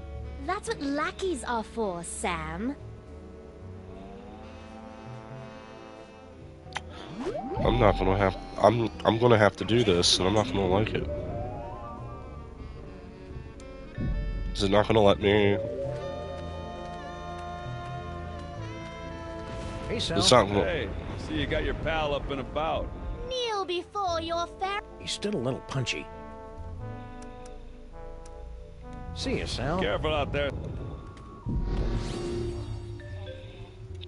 That's what lackeys are for, Sam. I'm not gonna have. I'm gonna have to do this, and I'm not gonna like it. Is it not gonna let me? Hey, Sal. It's not gonna. Hey, see you got your pal up and about. Kneel before your fair... He's still a little punchy. See you, Sal. Careful out there.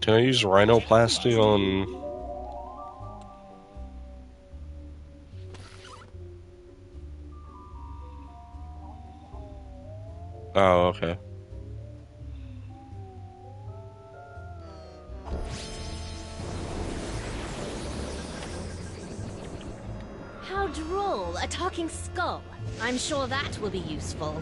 Can I use rhinoplasty on? Oh, okay. How droll, a talking skull. I'm sure that will be useful.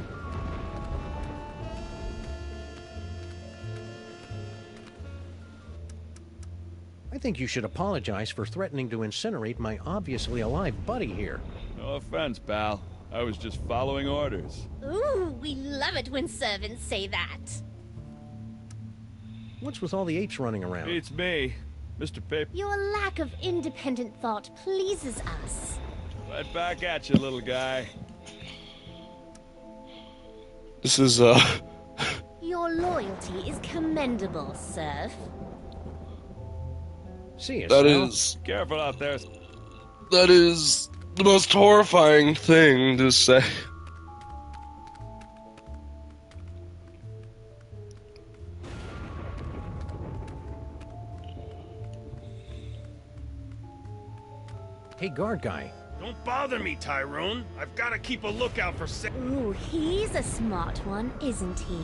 I think you should apologize for threatening to incinerate my obviously alive buddy here. No offense, pal. I was just following orders. Ooh, we love it when servants say that. What's with all the apes running around? It's me, Mr. Paper. Your lack of independent thought pleases us. Right back at you, little guy. This is Your loyalty is commendable, Serf. See you, that Sal. is Careful out there. that is the most horrifying thing to say. Hey, guard guy. Don't bother me, Tyrone. I've got to keep a lookout for Ooh, he's a smart one, isn't he?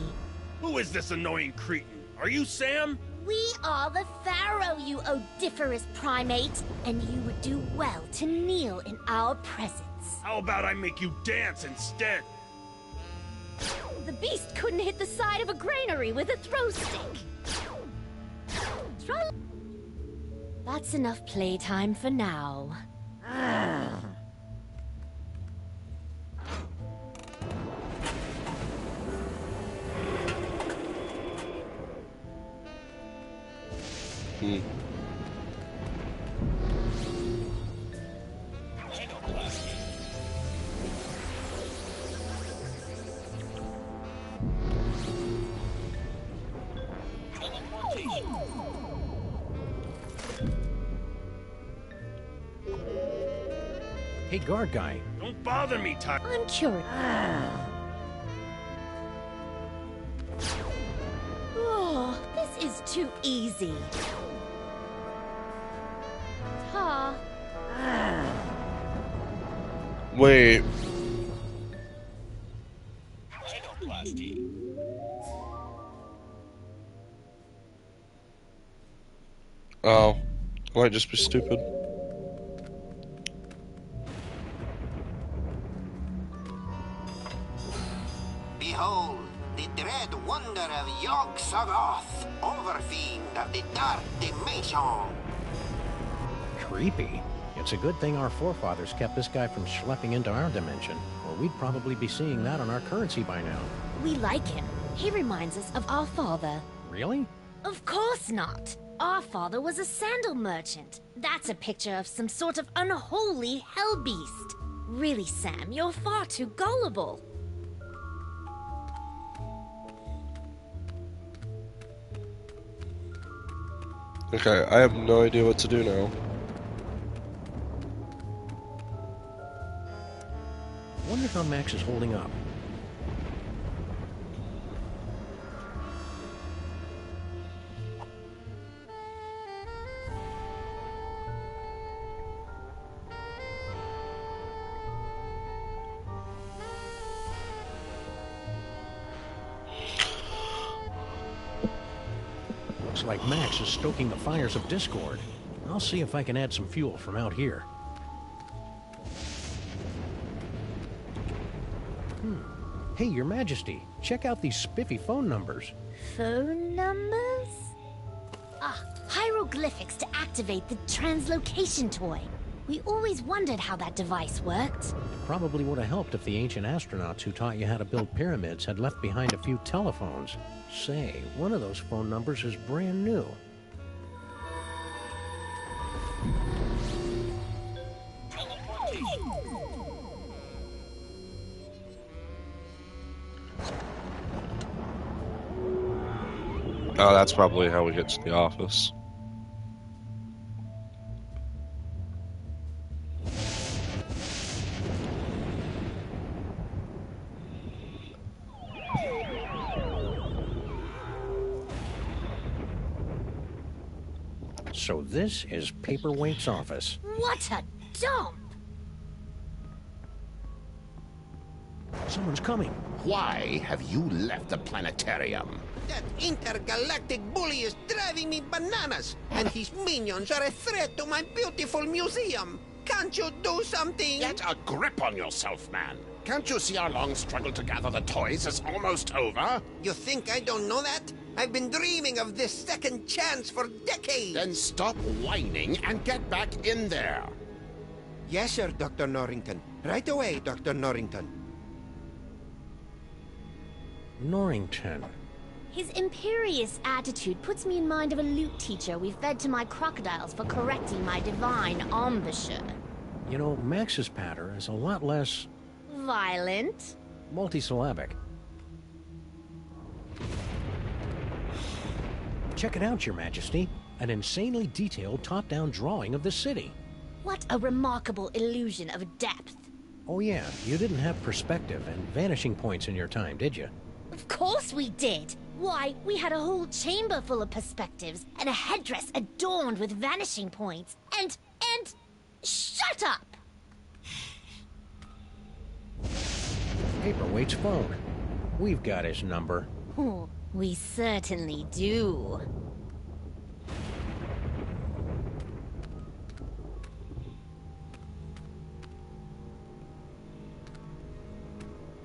Who is this annoying cretin? Are you Sam? We are the Pharaoh, you odiferous primate, and you would do well to kneel in our presence. How about I make you dance instead? The beast couldn't hit the side of a granary with a throw stick. That's enough playtime for now. Hey, guard guy. Don't bother me, Tuck. I'm curious. Oh, this is too easy. Ta. Wait. Oh. I might just be stupid. Behold, the dread wonder of Yog-Sothoth, overfiend of the dark dimension. Creepy. It's a good thing our forefathers kept this guy from schlepping into our dimension, or we'd probably be seeing that on our currency by now. We like him. He reminds us of our father. Really? Of course not. Our father was a sandal merchant. That's a picture of some sort of unholy hell beast. Really, Sam, you're far too gullible. Okay, I have no idea what to do now. Wonder how Max is holding up. Looks like Max is stoking the fires of discord. I'll see if I can add some fuel from out here. Hey, Your Majesty, check out these spiffy phone numbers. Phone numbers? Ah, hieroglyphics to activate the translocation toy. We always wondered how that device worked. It probably would have helped if the ancient astronauts who taught you how to build pyramids had left behind a few telephones. Say, one of those phone numbers is brand new. Oh, that's probably how we get to the office. So this is Paperweight's office. What a dump! Someone's coming. Why have you left the planetarium? That intergalactic bully is driving me bananas, and his minions are a threat to my beautiful museum. Can't you do something? Get a grip on yourself, man. Can't you see our long struggle to gather the toys is almost over? You think I don't know that? I've been dreaming of this second chance for decades. Then stop whining and get back in there. Yes, sir, Dr. Norrington. Right away, Dr. Norrington. Norrington. His imperious attitude puts me in mind of a lute teacher we fed to my crocodiles for correcting my divine embouchure. You know, Max's patter is a lot less Violent? multisyllabic. Check it out, Your Majesty. An insanely detailed top-down drawing of the city. What a remarkable illusion of depth. Oh yeah, you didn't have perspective and vanishing points in your time, did you? Of course we did. Why, we had a whole chamber full of perspectives and a headdress adorned with vanishing points. And... shut up! Paperweight's phone. We've got his number. Oh, we certainly do.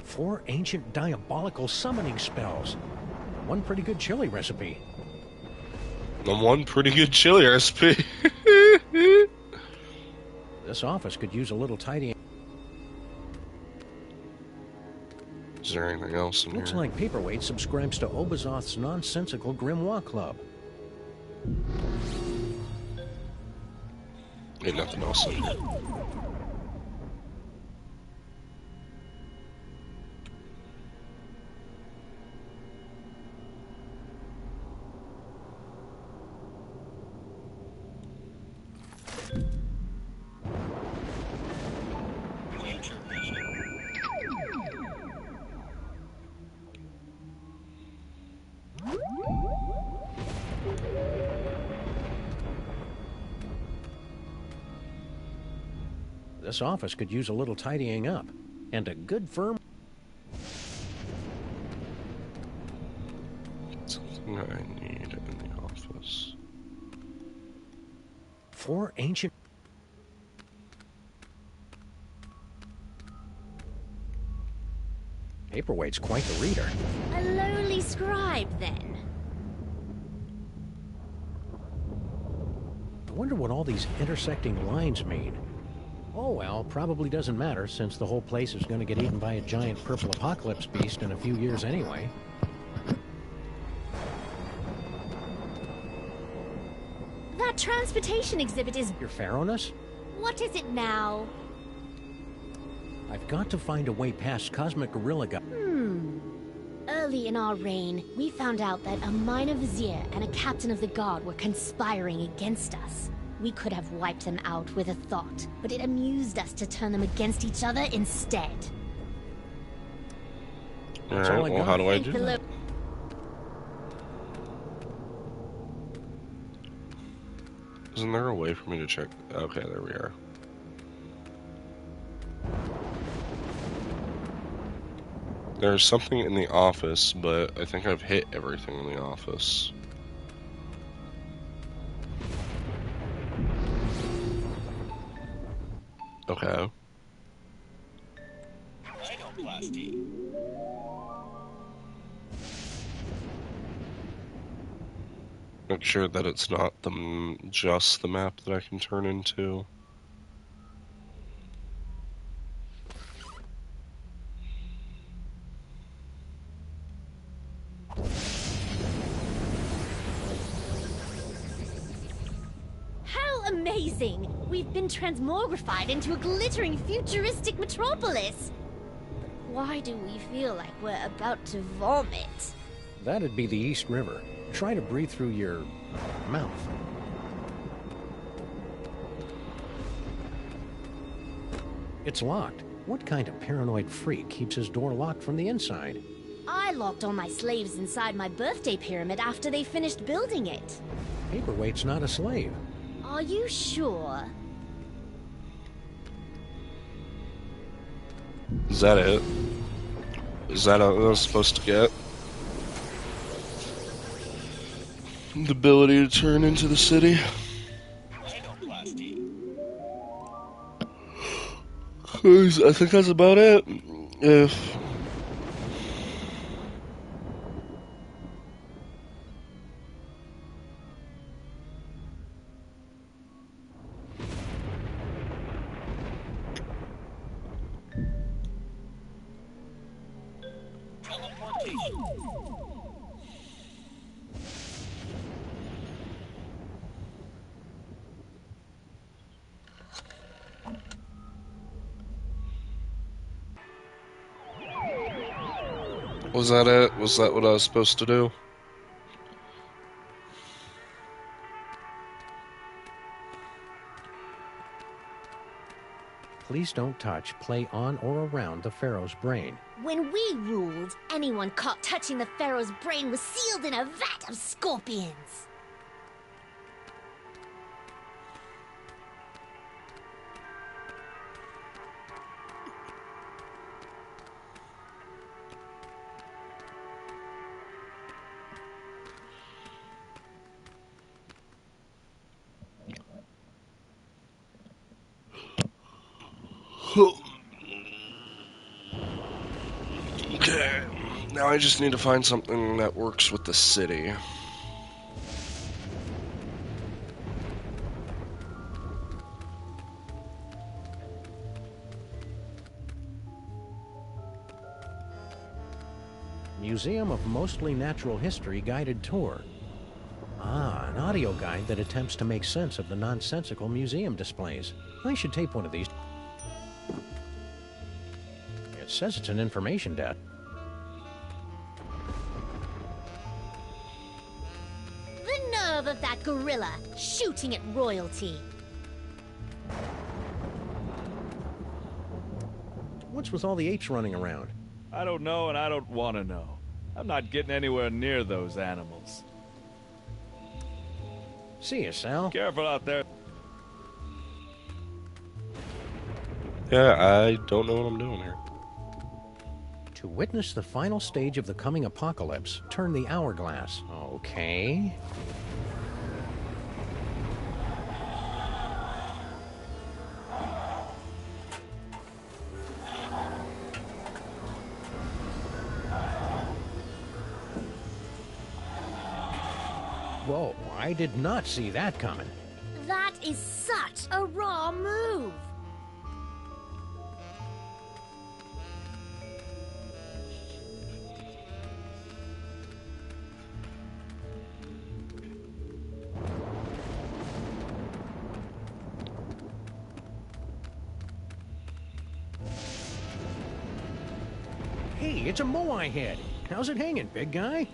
Four ancient diabolical summoning spells. One pretty good chili recipe. And one pretty good chili recipe. This office could use a little tidying. Is there anything else in Looks here? like Paperweight subscribes to Obazoth's nonsensical Grimoire Club. Ain't nothing else in here. This office could use a little tidying up. And a good firm... Something I need in the office. 4 ancient... Paperweight's quite the reader. A lowly scribe, then. I wonder what all these intersecting lines mean. Oh well, probably doesn't matter since the whole place is going to get eaten by a giant purple apocalypse beast in a few years anyway. That transportation exhibit is... Your Pharaohness? What is it now? I've got to find a way past Cosmic Gorilla God. Early in our reign, we found out that a minor vizier and a captain of the guard were conspiring against us. We could have wiped them out with a thought, but it amused us to turn them against each other instead. Alright, well, how do I do that? Isn't there a way for me to check? Okay, there we are. There's something in the office, but I think I've hit everything in the office. Okay. Make sure that it's not just the map that I can turn into. How amazing! We've been transmogrified into a glittering futuristic metropolis! But why do we feel like we're about to vomit? That'd be the East River. Try to breathe through your mouth. It's locked. What kind of paranoid freak keeps his door locked from the inside? I locked all my slaves inside my birthday pyramid after they finished building it. Paperweight's not a slave. Are you sure? Is that it? Is that what I was supposed to get? The ability to turn into the city? I think that's about it. If... Was that it? Was that what I was supposed to do? Please don't touch, play on or around the Pharaoh's brain. When we ruled, anyone caught touching the Pharaoh's brain was sealed in a vat of scorpions. Okay, now I just need to find something that works with the city. Museum of Mostly Natural History guided tour. Ah, an audio guide that attempts to make sense of the nonsensical museum displays. I should tape one of these. It says it's an information desk. The nerve of that gorilla, shooting at royalty. What's with all the apes running around? I don't know and I don't want to know. I'm not getting anywhere near those animals. See you, Sal. Careful out there. Yeah, I don't know what I'm doing here. To witness the final stage of the coming apocalypse, turn the hourglass. Okay. Whoa, I did not see that coming. That is such a raw move. Hey, it's a moai head. How's it hanging, big guy?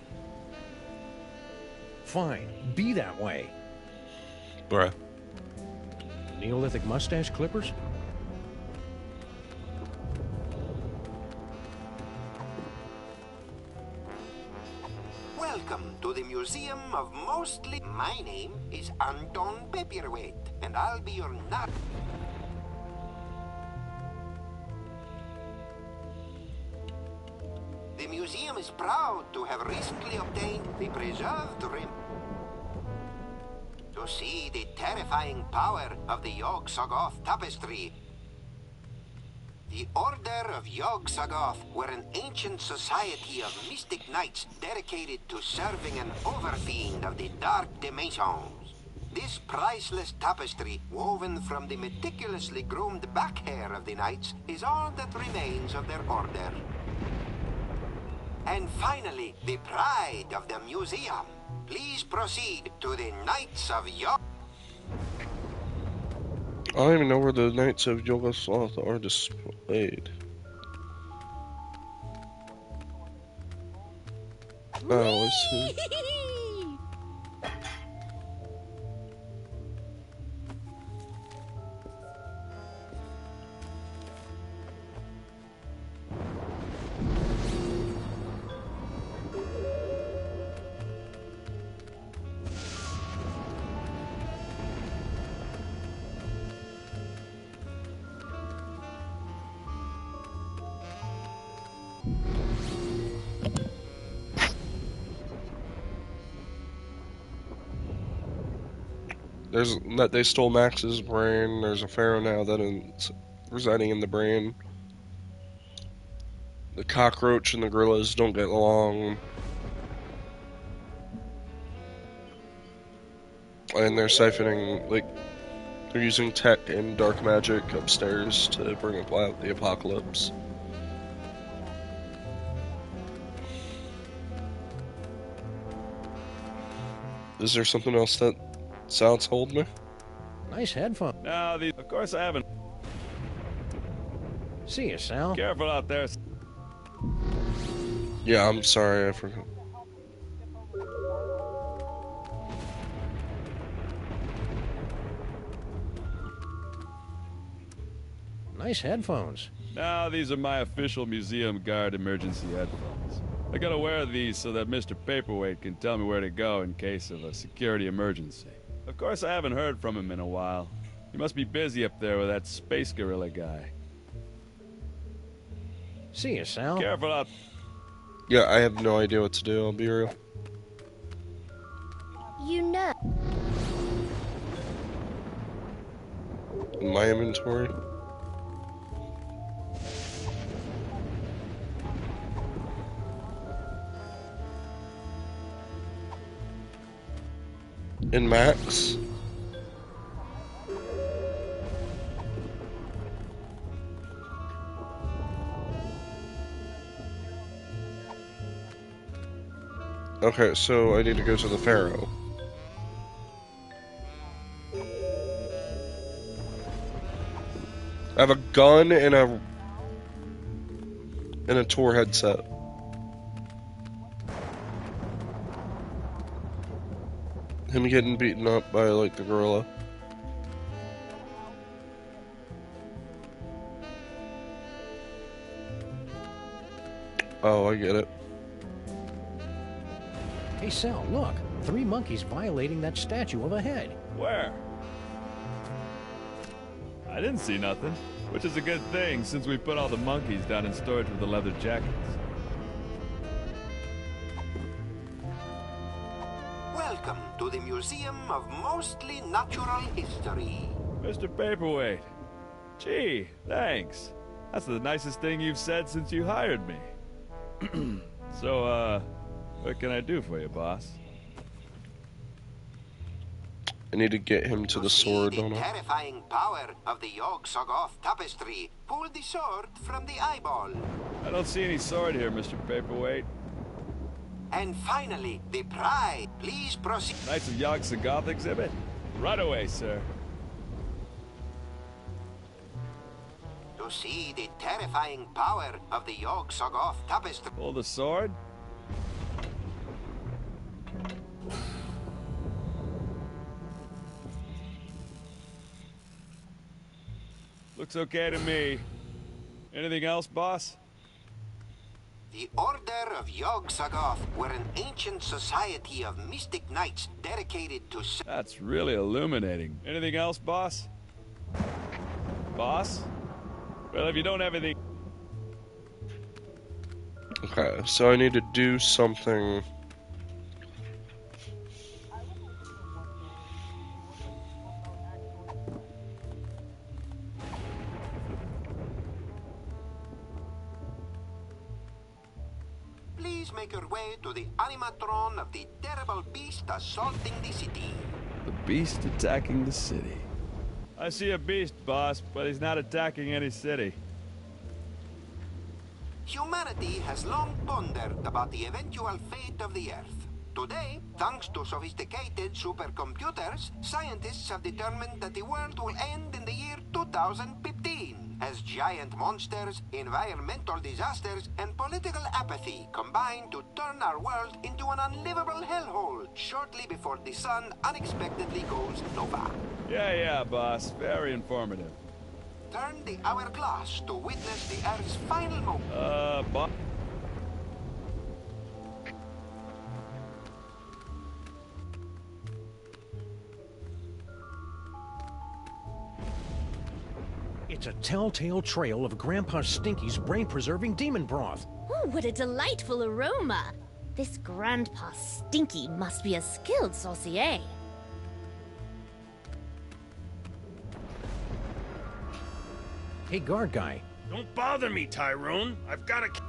Fine, be that way. Bruh. Neolithic mustache clippers? Welcome to the Museum of Mostly... My name is Anton Paperweight, and I'll be your nut. The museum is proud to have recently obtained the preserved rim. To see the terrifying power of the Yog-Sothoth tapestry. The Order of Yog-Sothoth were an ancient society of mystic knights dedicated to serving an overfiend of the dark dimensions. This priceless tapestry, woven from the meticulously groomed back hair of the knights, is all that remains of their order. And finally, the pride of the museum. Please proceed to the Knights of Yog. I don't even know where the Knights of Yog-Sothoth are displayed. Oh, I see. There's that they stole Max's brain. There's a pharaoh now that is residing in the brain. The cockroach and the gorillas don't get along. And they're siphoning, like, they're using tech and dark magic upstairs to bring about the apocalypse. Is there something else that Sal's holding me? Nice headphone. No, of course I haven't. See you, Sal. Careful out there. Yeah, I'm sorry, I forgot. Nice headphones. No, these are my official museum guard emergency headphones. I gotta wear these so that Mr. Paperweight can tell me where to go in case of a security emergency. Of course, I haven't heard from him in a while. He must be busy up there with that space gorilla guy. See you, Sal. Careful out. Yeah, I have no idea what to do, I'll be real. You know. In my inventory. In Max. Okay, so I need to go to the Pharaoh. I have a gun and a Tor headset. Him getting beaten up by, like, the gorilla. Oh, I get it. Hey, Sal, look. 3 monkeys violating that statue of a head. Where? I didn't see nothing, which is a good thing since we put all the monkeys down in storage with the leather jackets. Welcome to the Museum of Mostly Natural History. Mr. Paperweight. Gee, thanks. That's the nicest thing you've said since you hired me. So, what can I do for you, boss? I need to get him to the sword, don't I? Terrifying power of the Yog-Sothoth tapestry. Pull the sword from the eyeball. I don't see any sword here, Mr. Paperweight. And finally, the prize. Please proceed. Knights of Yog-Sothoth exhibit? Right away, sir. To see the terrifying power of the Yog-Sothoth tapestry. Pull the sword? Looks okay to me. Anything else, boss? The Order of Yog-Sothoth were an ancient society of mystic knights dedicated to... That's really illuminating. Anything else, boss? Boss? Well, if you don't have anything... Okay, so I need to do something... Please make your way to the animatron of the terrible beast assaulting the city. The beast attacking the city. I see a beast, boss, but he's not attacking any city. Humanity has long pondered about the eventual fate of the Earth. Today, thanks to sophisticated supercomputers, scientists have determined that the world will end in the year 2015, as giant monsters, environmental disasters, and political apathy combine to turn our world into an unlivable hellhole shortly before the sun unexpectedly goes nova. Yeah, boss. Very informative. Turn the hourglass to witness the Earth's final moment. Boss... It's a telltale trail of Grandpa Stinky's brain-preserving demon broth. Oh, what a delightful aroma! This Grandpa Stinky must be a skilled saucier. Hey, guard guy. Don't bother me, Tyrone. I've got to...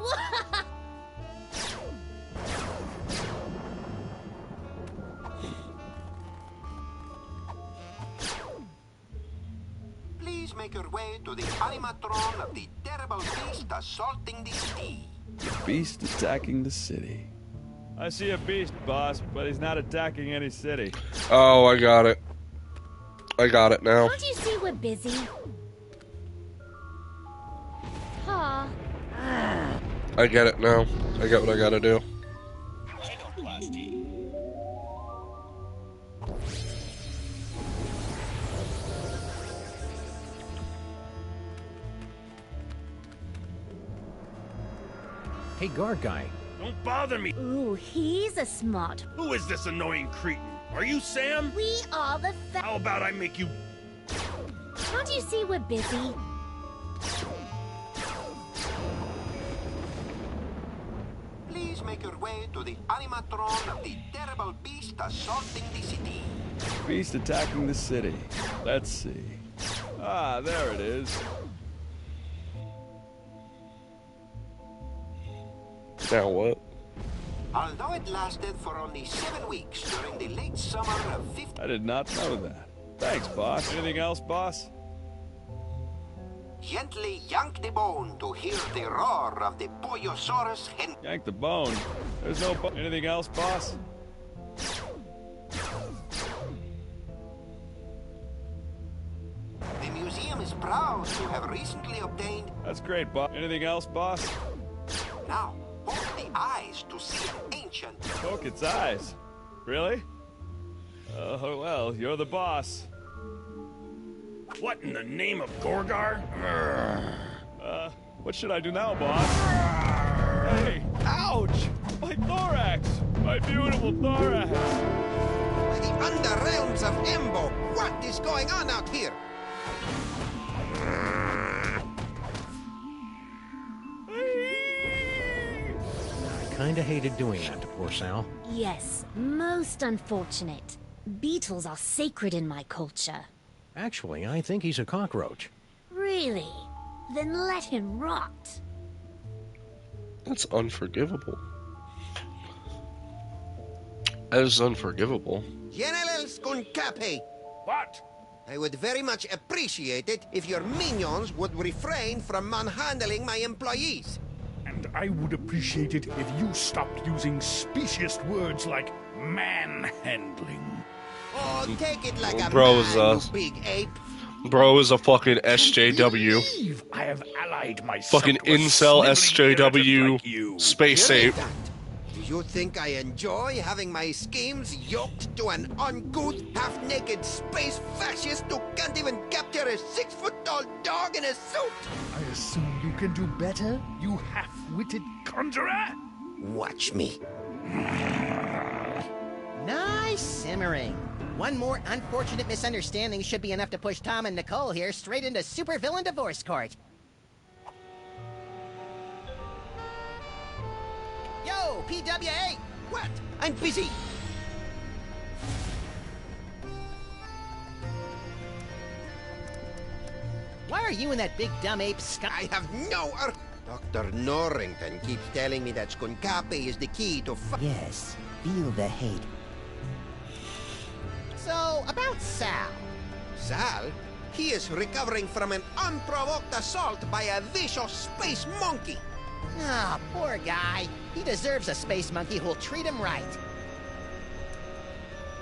Please make your way to the animatron of the terrible beast assaulting the city. The beast attacking the city. I see a beast, boss, but he's not attacking any city. Oh, I got it. I got it now. Can't you see we're busy? Aw. I get it now. I get what I gotta do. Hey, guard guy. Don't bother me. Ooh, he's a smart. Who is this annoying cretin? Are you Sam? We are the How about I make you... Can't you see we're busy? Please make your way to the animatron of the terrible beast assaulting the city. Beast attacking the city. Let's see. Ah, there it is. Now what? Although it lasted for only 7 weeks during the late summer of 50... I did not know that. Thanks, boss. Anything else, boss? Gently yank the bone to hear the roar of the Boyosaurus hen. Yank the bone. There's no bone. Anything else, boss? The museum is proud to have recently obtained. That's great, boss. Anything else, boss? Now, poke the eyes to see an ancient. Poke its eyes. Really? Oh, well, you're the boss. What in the name of Gorgar? What should I do now, boss? Hey! Ouch! My thorax! My beautiful thorax! The underrealms of Embo. What is going on out here? I kinda hated doing that to poor Sal. Yes, most unfortunate. Beetles are sacred in my culture. Actually, I think he's a cockroach. Really? Then let him rot. That's unforgivable. That is unforgivable. General Skunkape. What? I would very much appreciate it if your minions would refrain from manhandling my employees. And I would appreciate it if you stopped using specious words like manhandling. Oh, take it like a Bro man, is you big ape. Bro is a fucking SJW. Believe I have allied myself Fucking to a incel sniveling irritant SJW like you. space Hear ape. that? Do you think I enjoy having my schemes yoked to an uncouth, half-naked space fascist who can't even capture a 6-foot-tall dog in a suit? I assume you can do better, you half-witted conjurer? Watch me. Nice simmering. One more unfortunate misunderstanding should be enough to push Tom and Nicole here straight into supervillain divorce court. Yo, PWA! What? I'm busy. Why are you and that big dumb ape I have no Dr. Norrington keeps telling me that Skunkape is the key to Yes, feel the hate. So, about Sal. Sal? He is recovering from an unprovoked assault by a vicious space monkey. Ah, poor guy. He deserves a space monkey who'll treat him right.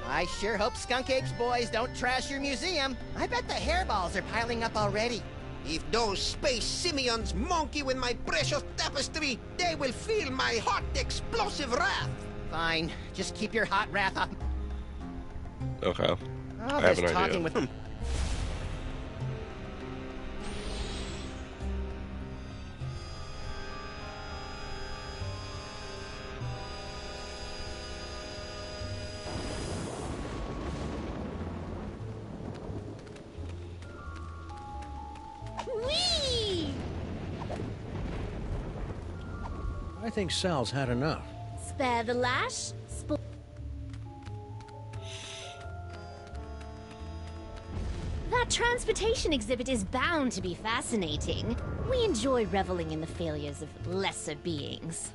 I sure hope Skunk Ape's boys don't trash your museum. I bet the hairballs are piling up already. If those space simians monkey with my precious tapestry, they will feel my hot explosive wrath. Fine, just keep your hot wrath up. Okay. All I have this an talking idea. with Whee! I think Sal's had enough. Spare the lash. That transportation exhibit is bound to be fascinating. We enjoy reveling in the failures of lesser beings.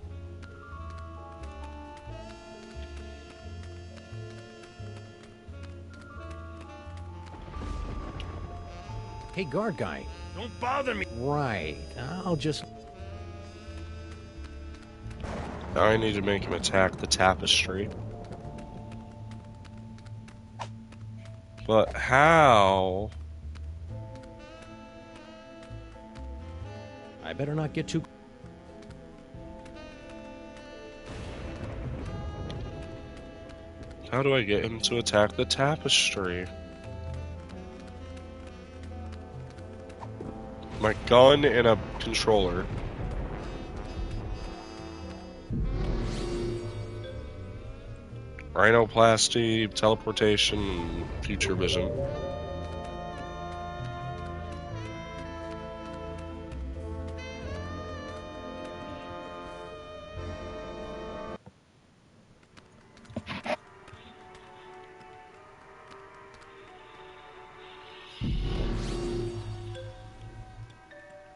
Hey, guard guy. Don't bother me. Right. I'll just... I need to make him attack the tapestry. But how? I better not get too... How do I get him to attack the tapestry? My gun and a controller. Rhinoplasty, teleportation, and future vision.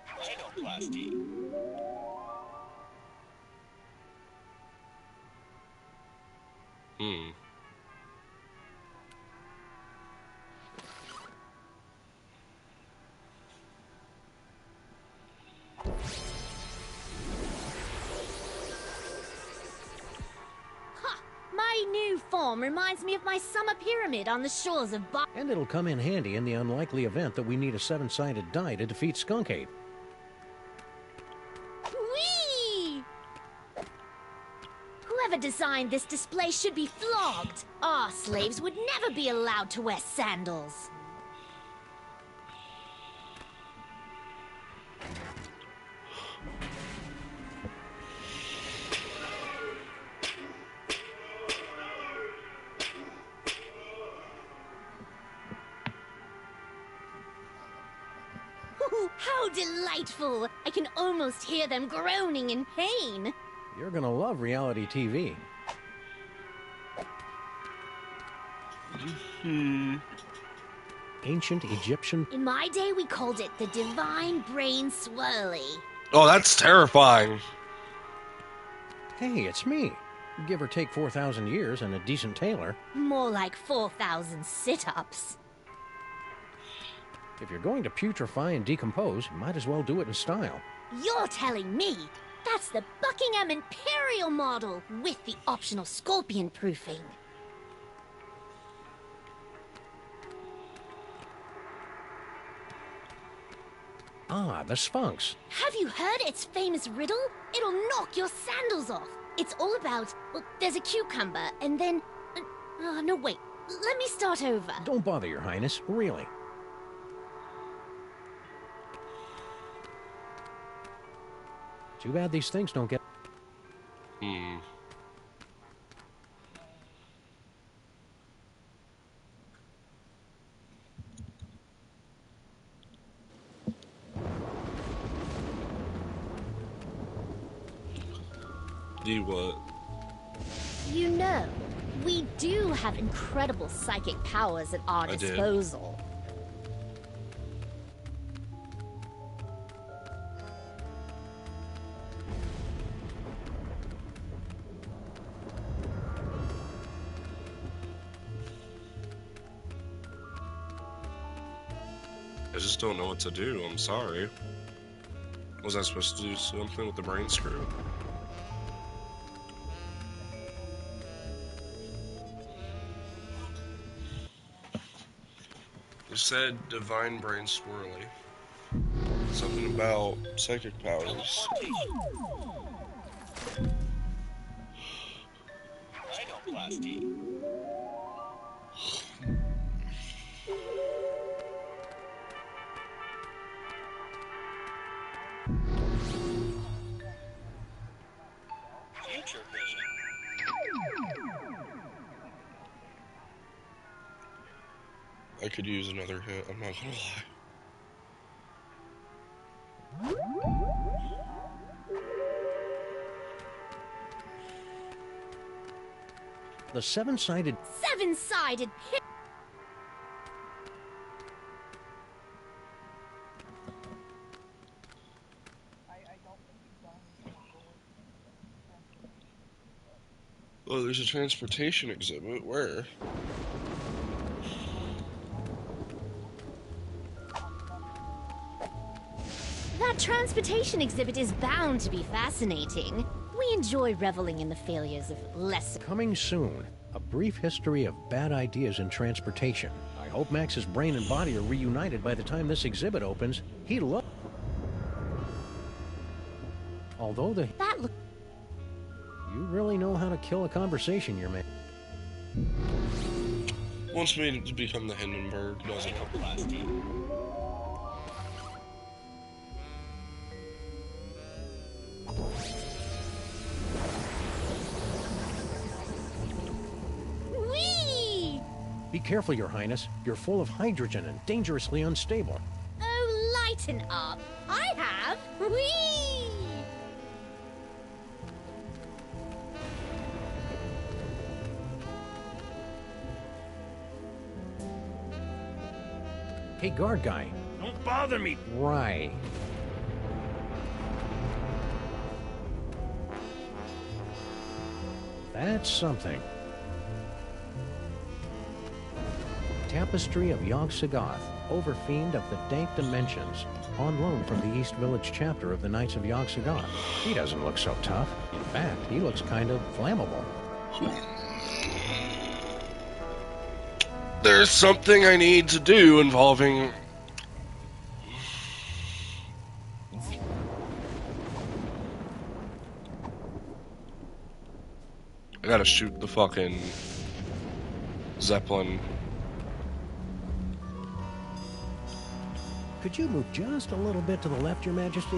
Rhinoplasty. form reminds me of my summer pyramid on the shores of And it'll come in handy in the unlikely event that we need a 7-sided die to defeat Skunk Ape. Whee! Whoever designed this display should be flogged. Our slaves would never be allowed to wear sandals. How delightful! I can almost hear them groaning in pain. You're gonna love reality TV. Ancient Egyptian... In my day, we called it the Divine Brain Swirly. Oh, that's terrifying. Hey, it's me. Give or take 4,000 years and a decent tailor. More like 4,000 sit-ups. If you're going to putrefy and decompose, you might as well do it in style. You're telling me that's the Buckingham Imperial model with the optional scorpion proofing. Ah, the Sphinx. Have you heard its famous riddle? It'll knock your sandals off. It's all about, well, there's a cucumber, and then... no, wait. Let me start over. Don't bother, Your Highness. Really. Too bad these things don't get... Do what? You know, we do have incredible psychic powers at our disposal. I just don't know what to do. I'm sorry. Was I supposed to do something with the brain screw? You said divine brain swirly. Something about psychic powers. Rhinoplasty. Future vision. I could use another hit, I'm not gonna lie. The seven-sided... Seven-sided pit. Oh, there's a transportation exhibit. Where? That transportation exhibit is bound to be fascinating. We enjoy reveling in the failures of lesser... Coming soon, a brief history of bad ideas in transportation. I hope Max's brain and body are reunited by the time this exhibit opens. He look... Although the... That look... You really know how to kill a conversation, your man. Wants me to become the Hindenburg, doesn't it? Whee! Be careful, Your Highness. You're full of hydrogen and dangerously unstable. Oh, lighten up. I have. Whee! Hey, guard guy. Don't bother me. Right. That's something. Tapestry of Yog-Sothoth, Overfiend of the Dank Dimensions, on loan from the East Village chapter of the Knights of Yog-Sothoth. He doesn't look so tough. In fact, he looks kind of flammable. There's something I need to do involving... I gotta shoot the fucking Zeppelin. Could you move just a little bit to the left, Your Majesty?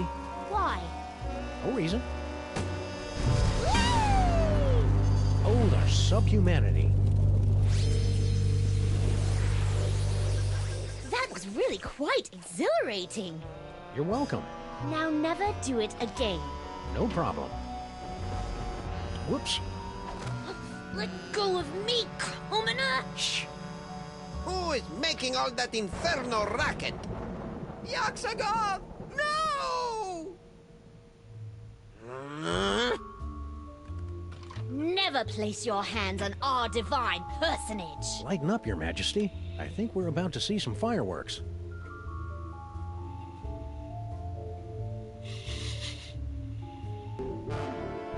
Why? No reason. Oh, the subhumanity. That was really quite exhilarating. You're welcome. Now never do it again. No problem. Whoops. Let go of me, commoner! Shh. Who is making all that inferno racket? Yaxagov! No! Never place your hands on our divine personage. Lighten up, Your Majesty. I think we're about to see some fireworks.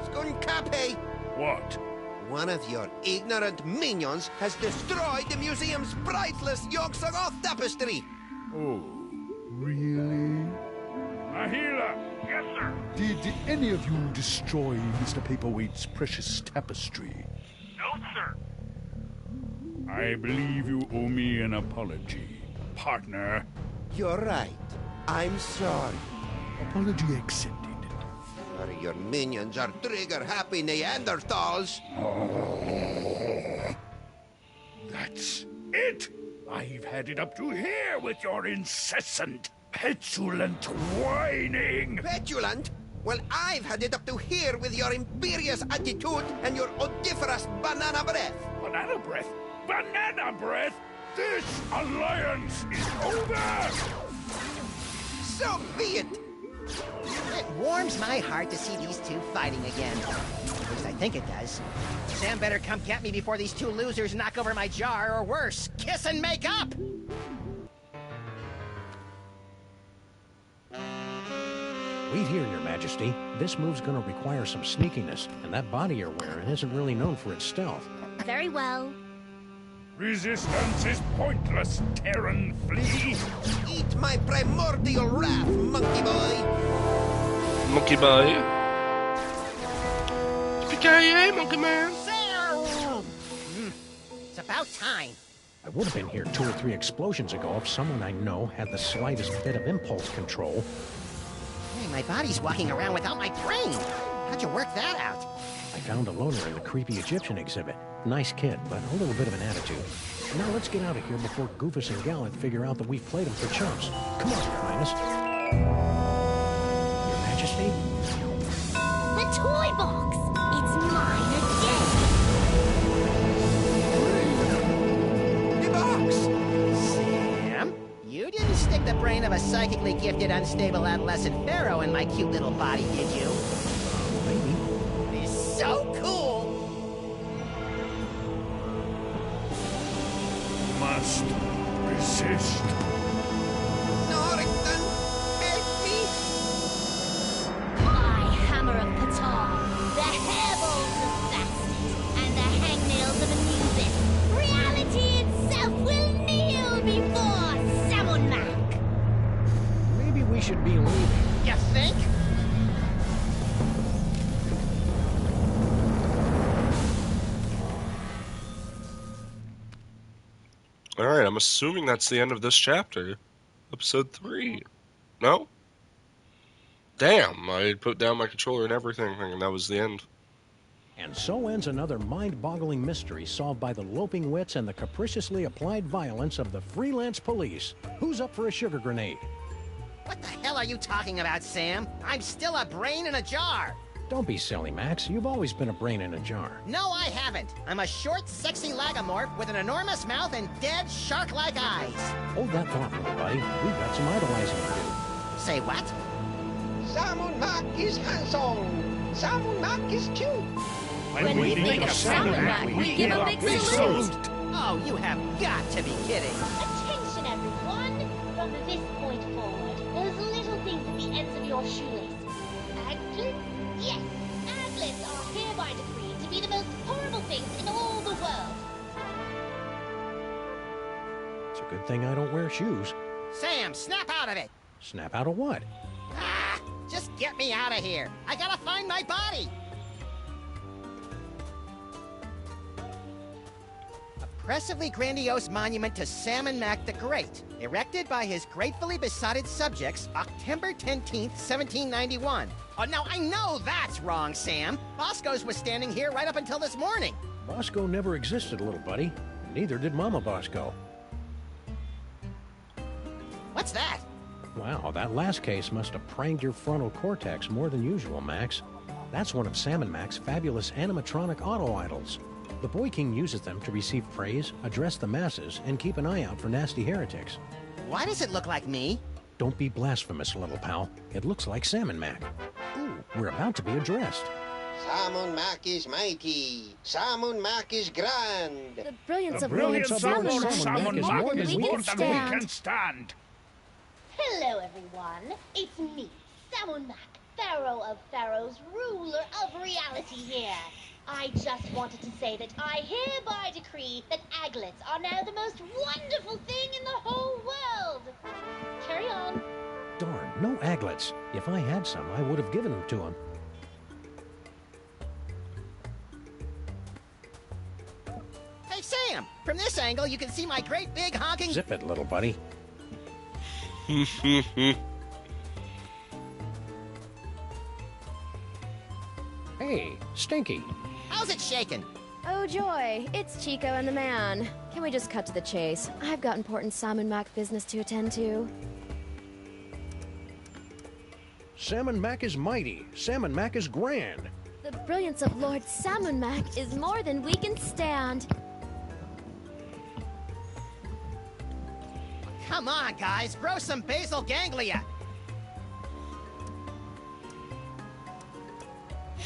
Skunkape! What? One of your ignorant minions has destroyed the museum's priceless Yogg-Sothoth tapestry! Oh, really? Nahila! Yes, sir. Did any of you destroy Mr. Paperweight's precious tapestry? No, sir. I believe you owe me an apology, partner. You're right. I'm sorry. Apology accepted. Sorry your minions are trigger-happy Neanderthals. That's it! I've had it up to here with your incessant, petulant whining! Petulant? Well, I've had it up to here with your imperious attitude and your odoriferous banana breath. Banana breath? Banana breath? This alliance is over! So be it! It warms my heart to see these two fighting again. At least I think it does. Sam better come get me before these two losers knock over my jar, or worse, kiss and make up! Wait here, Your Majesty. This move's gonna require some sneakiness, and that body you're wearing isn't really known for its stealth. Very well. Resistance is pointless, Terran flea! Eat my primordial wrath, monkey boy! Monkey boy. Yippee-ki-yay, monkey man. It's about time. I would have been here 2 or 3 explosions ago if someone I know had the slightest bit of impulse control. Hey, my body's walking around without my brain. How'd you work that out? I found a loner in the creepy Egyptian exhibit. Nice kid, but a little bit of an attitude. Now let's get out of here before Goofus and Gallant figure out that we've played them for chumps. Come on, Your Highness. Your Majesty? The toy box! It's mine again! The box! Sam? You didn't stick the brain of a psychically gifted, unstable adolescent pharaoh in my cute little body, did you? Maybe. He's so cool! Must resist. Norrington, help me! My hammer of Ptah, the hairballs of Bastet, and the hangnails of Anubis. Reality itself will kneel before Samunmak! Maybe we should be leaving. You think? Alright, I'm assuming that's the end of this chapter. Episode 3. No? Damn, I had put down my controller and everything, and that was the end. And so ends another mind-boggling mystery solved by the loping wits and the capriciously applied violence of the freelance police. Who's up for a sugar grenade? What the hell are you talking about, Sam? I'm still a brain in a jar! Don't be silly, Max. You've always been a brain in a jar. No, I haven't. I'm a short, sexy lagomorph with an enormous mouth and dead, shark-like eyes. Hold that thought, little buddy. We've got some idolizing to do. Say what? Samunmak is handsome! Samunmak is cute! When we think of Samunmak, we give a big salute! Oh, you have got to be kidding. Attention, everyone! From this point forward, those little things at the ends of your shoelaces. Anklets? Yes, anklets are hereby decreed to be the most horrible things in all the world. a good thing I don't wear shoes. Sam, snap out of it! Snap out of what? Ah! Just get me out of here! I gotta find my body! Impressively grandiose monument to Sam Mac the Great, erected by his gratefully besotted subjects, October 10th, 1791. Oh, now I know that's wrong, Sam. Bosco's was standing here right up until this morning. Bosco never existed, little buddy. Neither did Mama Bosco. What's that? Wow, that last case must have pranked your frontal cortex more than usual, Max. That's one of Sam Mac's fabulous animatronic auto-idols. The Boy King uses them to receive praise, address the masses, and keep an eye out for nasty heretics. Why does it look like me? Don't be blasphemous, little pal. It looks like Sam Mac. Ooh, we're about to be addressed. Sam Mac is mighty. Sam Mac is grand. The brilliance The of brilliance Lord of Lord Salmon Salmon is more Mac than is we more can than we stand. can stand. Hello, everyone. It's me, Salmon Mac, Pharaoh of Pharaohs, ruler of reality here. I just wanted to say that I hereby decree that aglets are now the most wonderful thing in the whole world. Carry on. Darn, no aglets. If I had some, I would have given them to him. Hey, Sam! From this angle, you can see my great big honking... Zip it, little buddy. Hey, Stinky. How's it shaking? Oh joy, it's Chico and the man. Can we just cut to the chase? I've got important Salmon Mac business to attend to. Salmon Mac is mighty. Salmon Mac is grand. The brilliance of Lord Salmon Mac is more than we can stand. Come on, guys, grow some basal ganglia.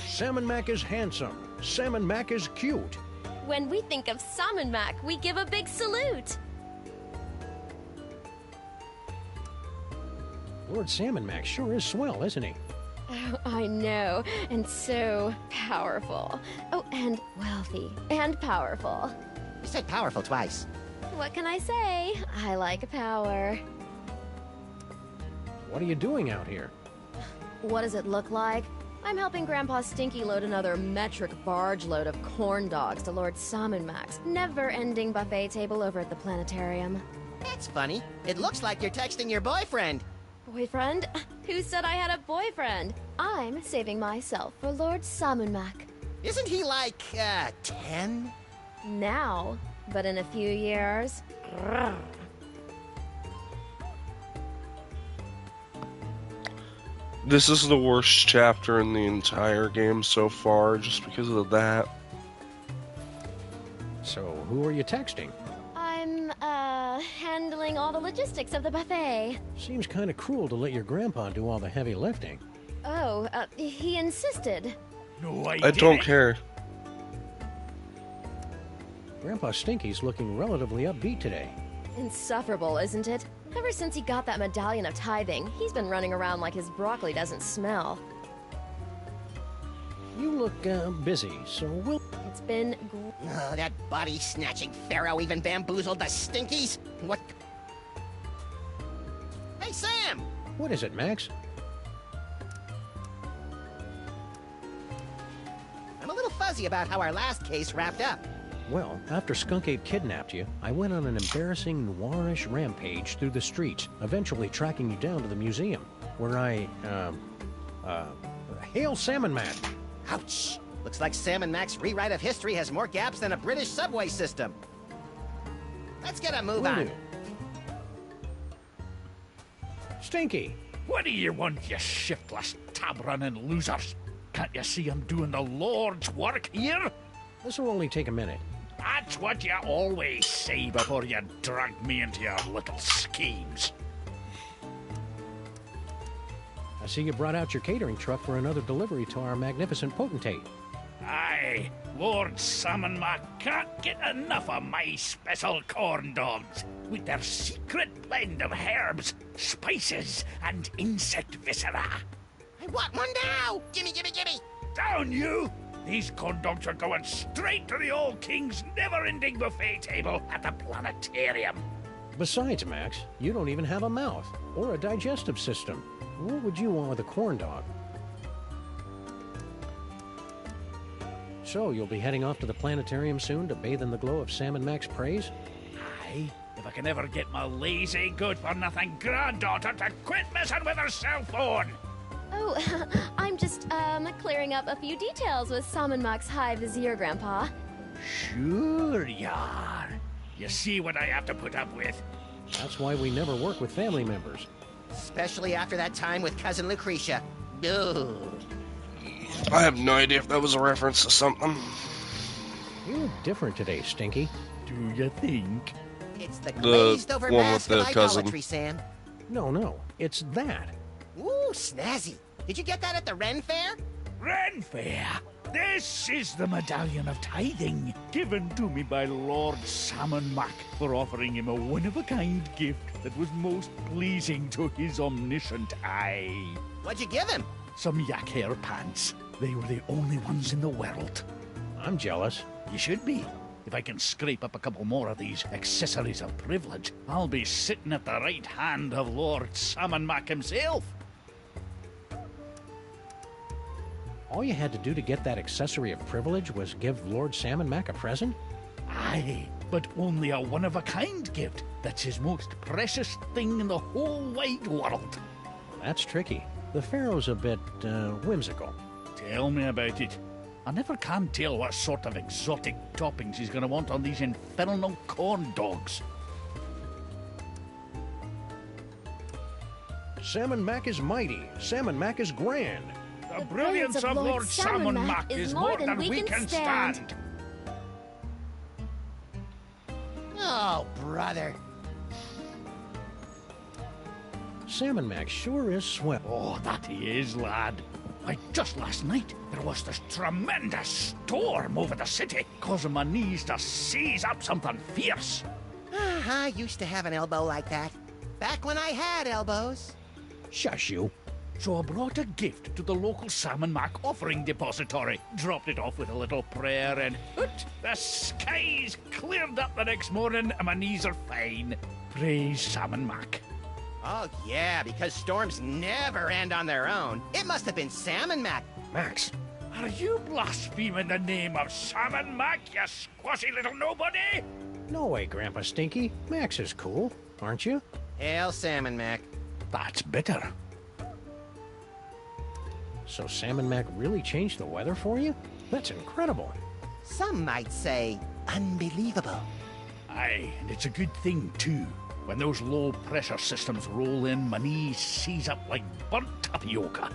Salmon Mac is handsome. Salmon Mac is cute. When we think of Salmon Mac, we give a big salute. Lord Salmon Mac sure is swell, isn't he? Oh, I know, and so powerful. Oh, and wealthy, and powerful. You said powerful twice. What can I say? I like power. What are you doing out here? What does it look like? I'm helping Grandpa Stinky load another metric barge load of corn dogs to Lord Salmon Mac's never-ending buffet table over at the planetarium. That's funny. It looks like you're texting your boyfriend. Boyfriend? Who said I had a boyfriend? I'm saving myself for Lord Salmon Mac. Isn't he like, 10? Now, but in a few years... Grrr. This is the worst chapter in the entire game so far, just because of that. So, who are you texting? I'm, handling all the logistics of the buffet. Seems kind of cruel to let your grandpa do all the heavy lifting. Oh, he insisted. No, I don't care. Grandpa Stinky's looking relatively upbeat today. Insufferable, isn't it? Ever since he got that medallion of tithing, he's been running around like his broccoli doesn't smell. You look, busy, so we'll... It's been Oh, that body-snatching pharaoh even bamboozled the Stinkies? What... Hey, Sam! What is it, Max? I'm a little fuzzy about how our last case wrapped up. Well, after Skunk Ape kidnapped you, I went on an embarrassing noirish rampage through the streets, eventually tracking you down to the museum, where I, hail Salmon Man! Ouch! Looks like Sam Mac's rewrite of history has more gaps than a British subway system. Let's get a move Will on. do. Stinky! What do you want, you shiftless, tab-running losers? Can't you see I'm doing the Lord's work here? This will only take a minute. That's what you always say before you drag me into your little schemes. I see you brought out your catering truck for another delivery to our magnificent potentate. Aye, Lord Salmon Mac can't get enough of my special corn dogs with their secret blend of herbs, spices, and insect viscera. I want one now! Gimme, gimme, gimme! Down you! These corn dogs are going straight to the old king's never-ending buffet table at the planetarium. Besides, Max, you don't even have a mouth or a digestive system. What would you want with a corn dog? So, you'll be heading off to the planetarium soon to bathe in the glow of Sam and Mac's praise? Aye, if I can ever get my lazy, good-for-nothing granddaughter to quit messing with her cell phone! Oh, I'm just, clearing up a few details with Sam and Mac's High Vizier, Grandpa. Sure you are. You see what I have to put up with? That's why we never work with family members. Especially after that time with Cousin Lucretia. Ugh. I have no idea if that was a reference to something. You look different today, Stinky. Do you think? It's the glazed-over one mask with of the cousin. idolatry, Sam. No, it's that. Ooh, snazzy. Did you get that at the Ren Fair? Ren Fair! This is the Medallion of Tithing, given to me by Lord Salmon Mac for offering him a one-of-a-kind gift that was most pleasing to his omniscient eye. What'd you give him? Some yak hair pants. They were the only ones in the world. I'm jealous. You should be. If I can scrape up a couple more of these accessories of privilege, I'll be sitting at the right hand of Lord Salmon Mac himself. All you had to do to get that accessory of privilege was give Lord Sam and Mac a present? Aye, but only a one-of-a-kind gift. That's his most precious thing in the whole wide world. That's tricky. The Pharaoh's a bit, whimsical. Tell me about it. I never can tell what sort of exotic toppings he's going to want on these infernal corn dogs. Sam and Mac is mighty. Sam and Mac is grand. The brilliance of Lord Salmon Mac is more than we can stand. Oh, brother. Sam and Mac sure is swell. Oh, that he is, lad. Why, just last night, there was this tremendous storm over the city, causing my knees to seize up something fierce. I used to have an elbow like that. Back when I had elbows. Shush you. So I brought a gift to the local Salmon Mac offering depository, dropped it off with a little prayer, and hoot, the skies cleared up the next morning and my knees are fine. Praise Salmon Mac. Oh, yeah, because storms never end on their own. It must have been Salmon Mac. Max. Are you blaspheming the name of Salmon Mac, you squashy little nobody? No way, Grandpa Stinky. Max is cool, aren't you? Hail, Salmon Mac. That's bitter. So Sam and Mac really changed the weather for you? That's incredible. Some might say unbelievable. Aye, and it's a good thing, too. When those low-pressure systems roll in, my knees seize up like burnt tapioca.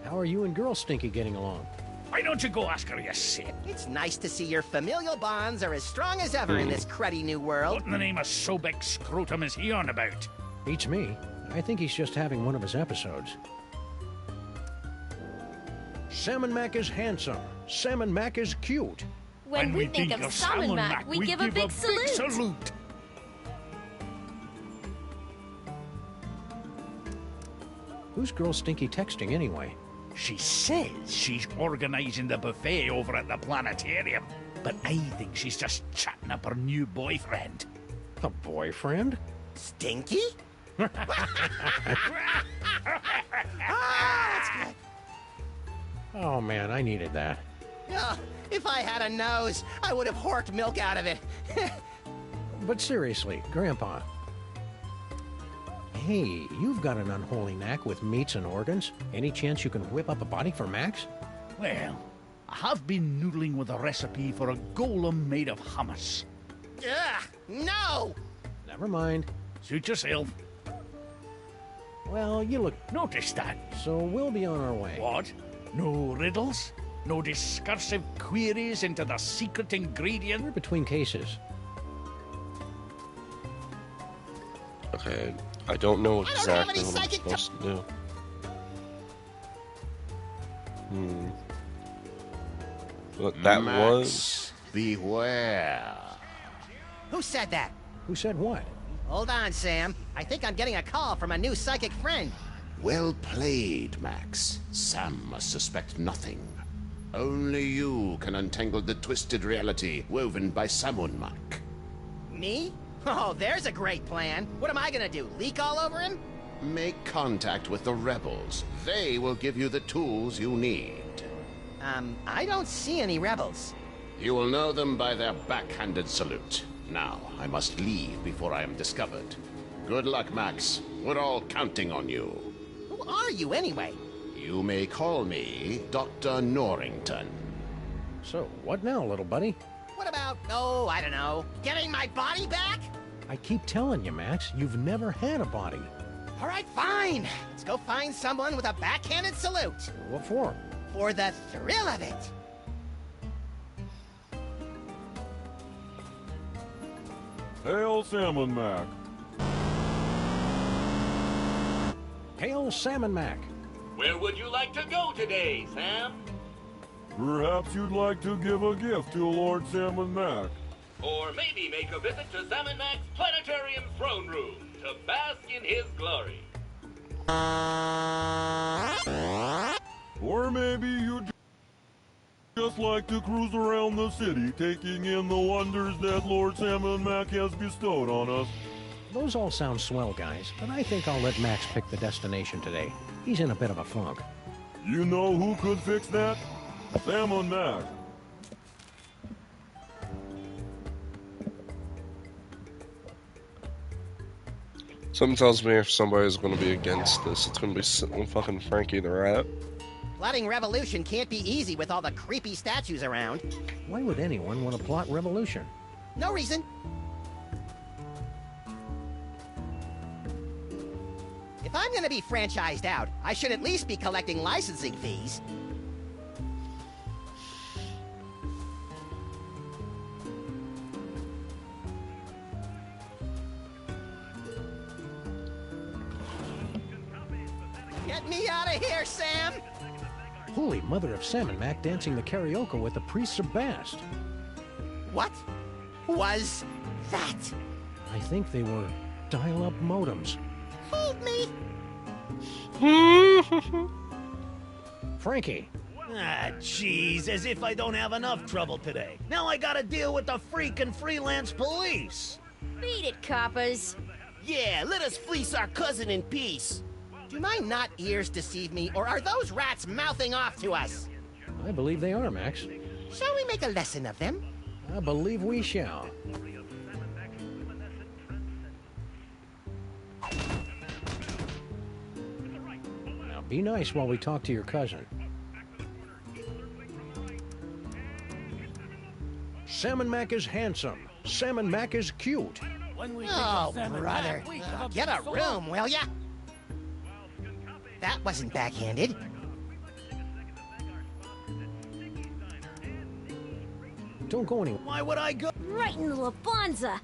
How are you and Girl Stinky getting along? Why don't you go ask her yourself? It's nice to see your familial bonds are as strong as ever in this cruddy new world. What in the name of Sobek Scrotum is he on about? Beats me. I think he's just having one of his episodes. Sam and Mac is handsome. Sam and Mac is cute. When we think of Salmon Mac, we give a big salute. Who's Girl Stinky texting anyway? She says she's organizing the buffet over at the planetarium, but I think she's just chatting up her new boyfriend. A boyfriend? Stinky? That's good. Oh man, I needed that. Oh, if I had a nose, I would have horked milk out of it. But seriously, Grandpa. Hey, you've got an unholy knack with meats and organs. Any chance you can whip up a body for Max? Well, I have been noodling with a recipe for a golem made of hummus. Ugh, no! Never mind. Suit yourself. Well, you look... Notice that. So we'll be on our way. What? No riddles? No discursive queries into the secret ingredient? We're between cases. Okay, I don't know exactly what I'm psychic supposed to do. But that was... Beware. Who said that? Who said what? Hold on, Sam. I think I'm getting a call from a new psychic friend. Well played, Max. Sam must suspect nothing. Only you can untangle the twisted reality woven by Salmon Mac. Me? Oh, there's a great plan. What am I gonna do, leak all over him? Make contact with the rebels. They will give you the tools you need. I don't see any rebels. You will know them by their backhanded salute. Now, I must leave before I am discovered. Good luck, Max. We're all counting on you. Who are you, anyway? You may call me Dr. Norrington. So, what now, little buddy? What about, oh, I don't know, getting my body back? I keep telling you, Max, you've never had a body. All right, fine. Let's go find someone with a backhanded salute. What for? For the thrill of it. Hail, Salmon Mac. Hail, Salmon Mac. Where would you like to go today, Sam? Perhaps you'd like to give a gift to Lord Salmon Mac. Or maybe make a visit to Salmon Mac's planetarium throne room to bask in his glory. Or maybe you'd just like to cruise around the city, taking in the wonders that Lord Salmon Mac has bestowed on us. Those all sound swell, guys, but I think I'll let Max pick the destination today. He's in a bit of a funk. You know who could fix that? Salmon Mac. Something tells me if somebody's going to be against this, it's going to be fucking Frankie the Rat. Plotting revolution can't be easy with all the creepy statues around. Why would anyone want to plot revolution? No reason. If I'm gonna be franchised out, I should at least be collecting licensing fees. Get me out of here, Sam! Holy mother of Salmon Mac dancing the karaoke with the priests of Bast. What was that? I think they were dial-up modems. Hold me! Frankie! Ah, jeez, as if I don't have enough trouble today. Now I gotta deal with the freaking freelance police. Beat it, coppers. Yeah, let us fleece our cousin in peace. Do my not ears deceive me, or are those rats mouthing off to us? I believe they are, Max. Shall we make a lesson of them? I believe we shall. Now be nice while we talk to your cousin. Salmon Mac is handsome. Salmon Mac is cute. Oh, brother. Get a room, will ya? That wasn't backhanded. Don't go anywhere. Why would I go? Right in the Labanza.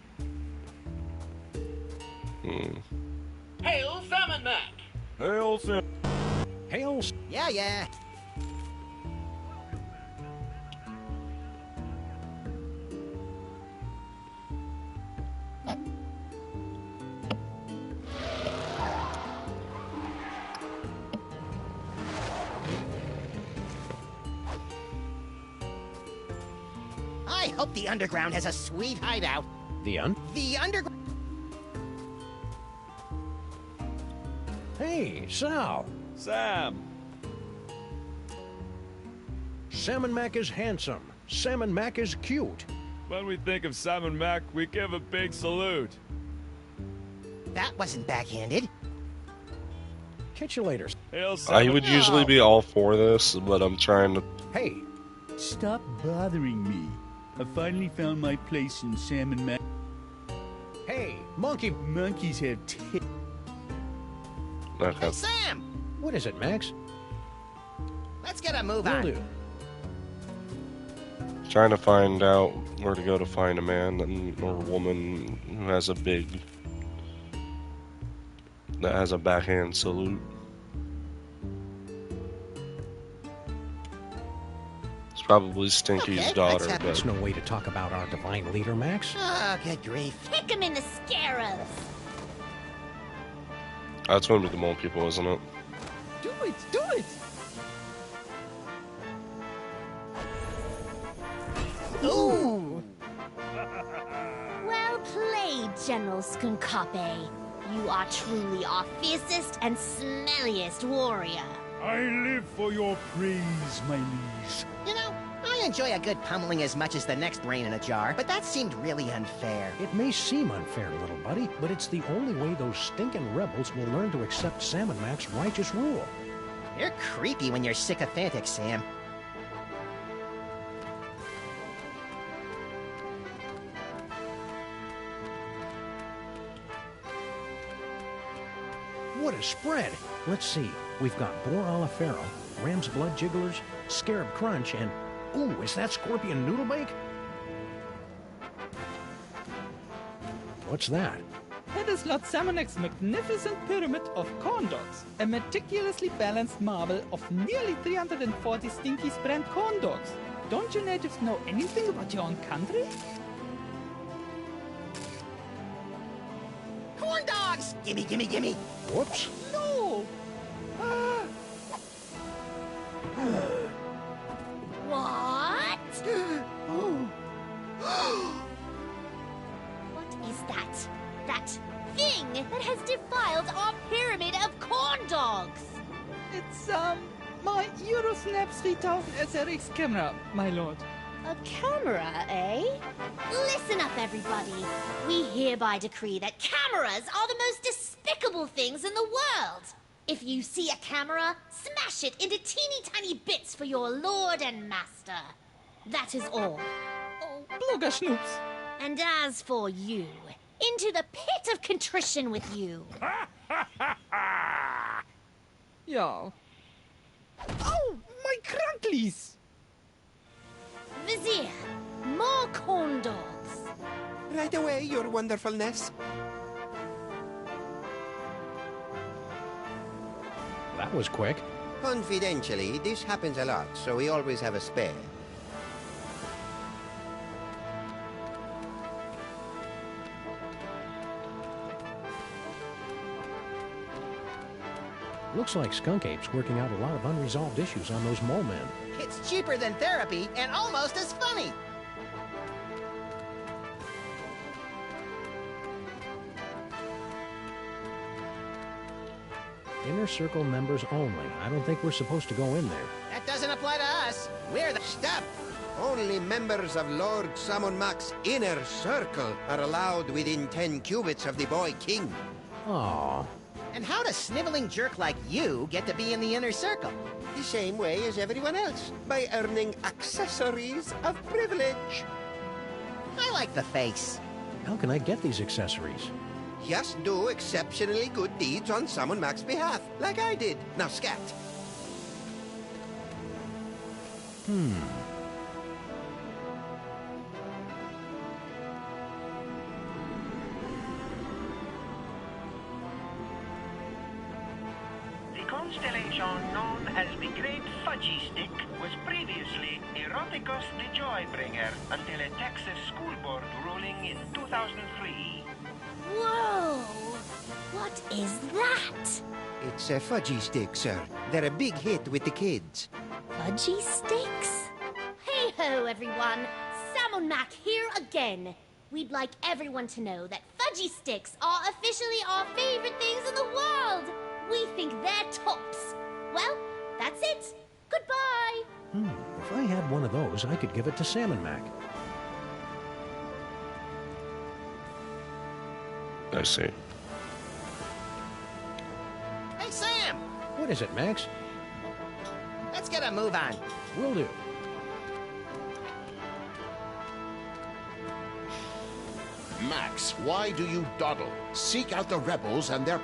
Hail, Salmon Mac! Hail, Sam. Hail. Yeah. I hope the underground has a sweet hideout. The underground. Hey, Sal. Sam. Salmon Mac is handsome. Salmon Mac is cute. When we think of Salmon Mac, we give a big salute. That wasn't backhanded. Catch you later. Hail, I Salmon would Mac. usually be all for this, but I'm trying to... Hey. Stop bothering me. I finally found my place in Salmon Mac. Hey, monkey. Monkeys have Okay. Hey, Sam! What is it, Max? Let's get a move Will on. do. Trying to find out where to go to find a man or woman who has a big... that has a backhand salute. It's probably Stinky's Okay, daughter, let's have- but... That's no way to talk about our divine leader, Max. Oh, good grief. Kick him in the scarab. That's going to be the mole people, isn't it? Do it! Do it! Ooh! Well played, General Skunkape. You are truly our fiercest and smelliest warrior. I live for your praise, my liege. You know, I enjoy a good pummeling as much as the next brain in a jar, but that seemed really unfair. It may seem unfair, little buddy, but it's the only way those stinking rebels will learn to accept Sam and Mac's righteous rule. You're creepy when you're sycophantic, Sam. What a spread! Let's see. We've got boar a la Pharaoh, ram's blood jigglers, scarab crunch, and... Ooh, is that scorpion noodle bake? What's that? That is Lord Samonak's magnificent pyramid of corn dogs, a meticulously balanced marble of nearly 340 Stinky's brand corn dogs. Don't you natives know anything about your own country? Corn dogs! Gimme, gimme, gimme! Whoops. No! What? What is that? That thing that has defiled our pyramid of corn dogs! It's, my Eurosnap 3000 SRX camera, my lord. A camera, eh? Listen up, everybody. We hereby decree that cameras are the most despicable things in the world. If you see a camera, smash it into teeny tiny bits for your lord and master. That is all. Oh, blogger schnoops. And as for you, into the pit of contrition with you. Yeah. Oh, my crunklies! Vizier, more corn dogs. Right away, your wonderfulness. That was quick. Confidentially, this happens a lot, so we always have a spare. Looks like Skunk Ape's working out a lot of unresolved issues on those mole men. It's cheaper than therapy and almost as funny. Inner Circle members only. I don't think we're supposed to go in there. That doesn't apply to us. We're the... Stop! Only members of Lord Samonmak's inner circle are allowed within 10 cubits of the boy king. Aww. And how does sniveling jerk like you get to be in the inner circle? The same way as everyone else, by earning accessories of privilege. I like the face. How can I get these accessories? Just do exceptionally good deeds on Samonmak's behalf, like I did. Now scat. The constellation known as the Great Fudgy Stick was previously Eroticus the Joybringer until a Texas school board ruling in 2003. Whoa! What is that? It's a fudgy stick, sir. They're a big hit with the kids. Fudgy sticks? Hey-ho, everyone! Salmon Mac here again. We'd like everyone to know that fudgy sticks are officially our favorite things in the world. We think they're tops. Well, that's it. Goodbye. If I had one of those, I could give it to Salmon Mac. I see. Hey, Sam! What is it, Max? Let's get a move on. Will do. Max, why do you dawdle? Seek out the rebels and their...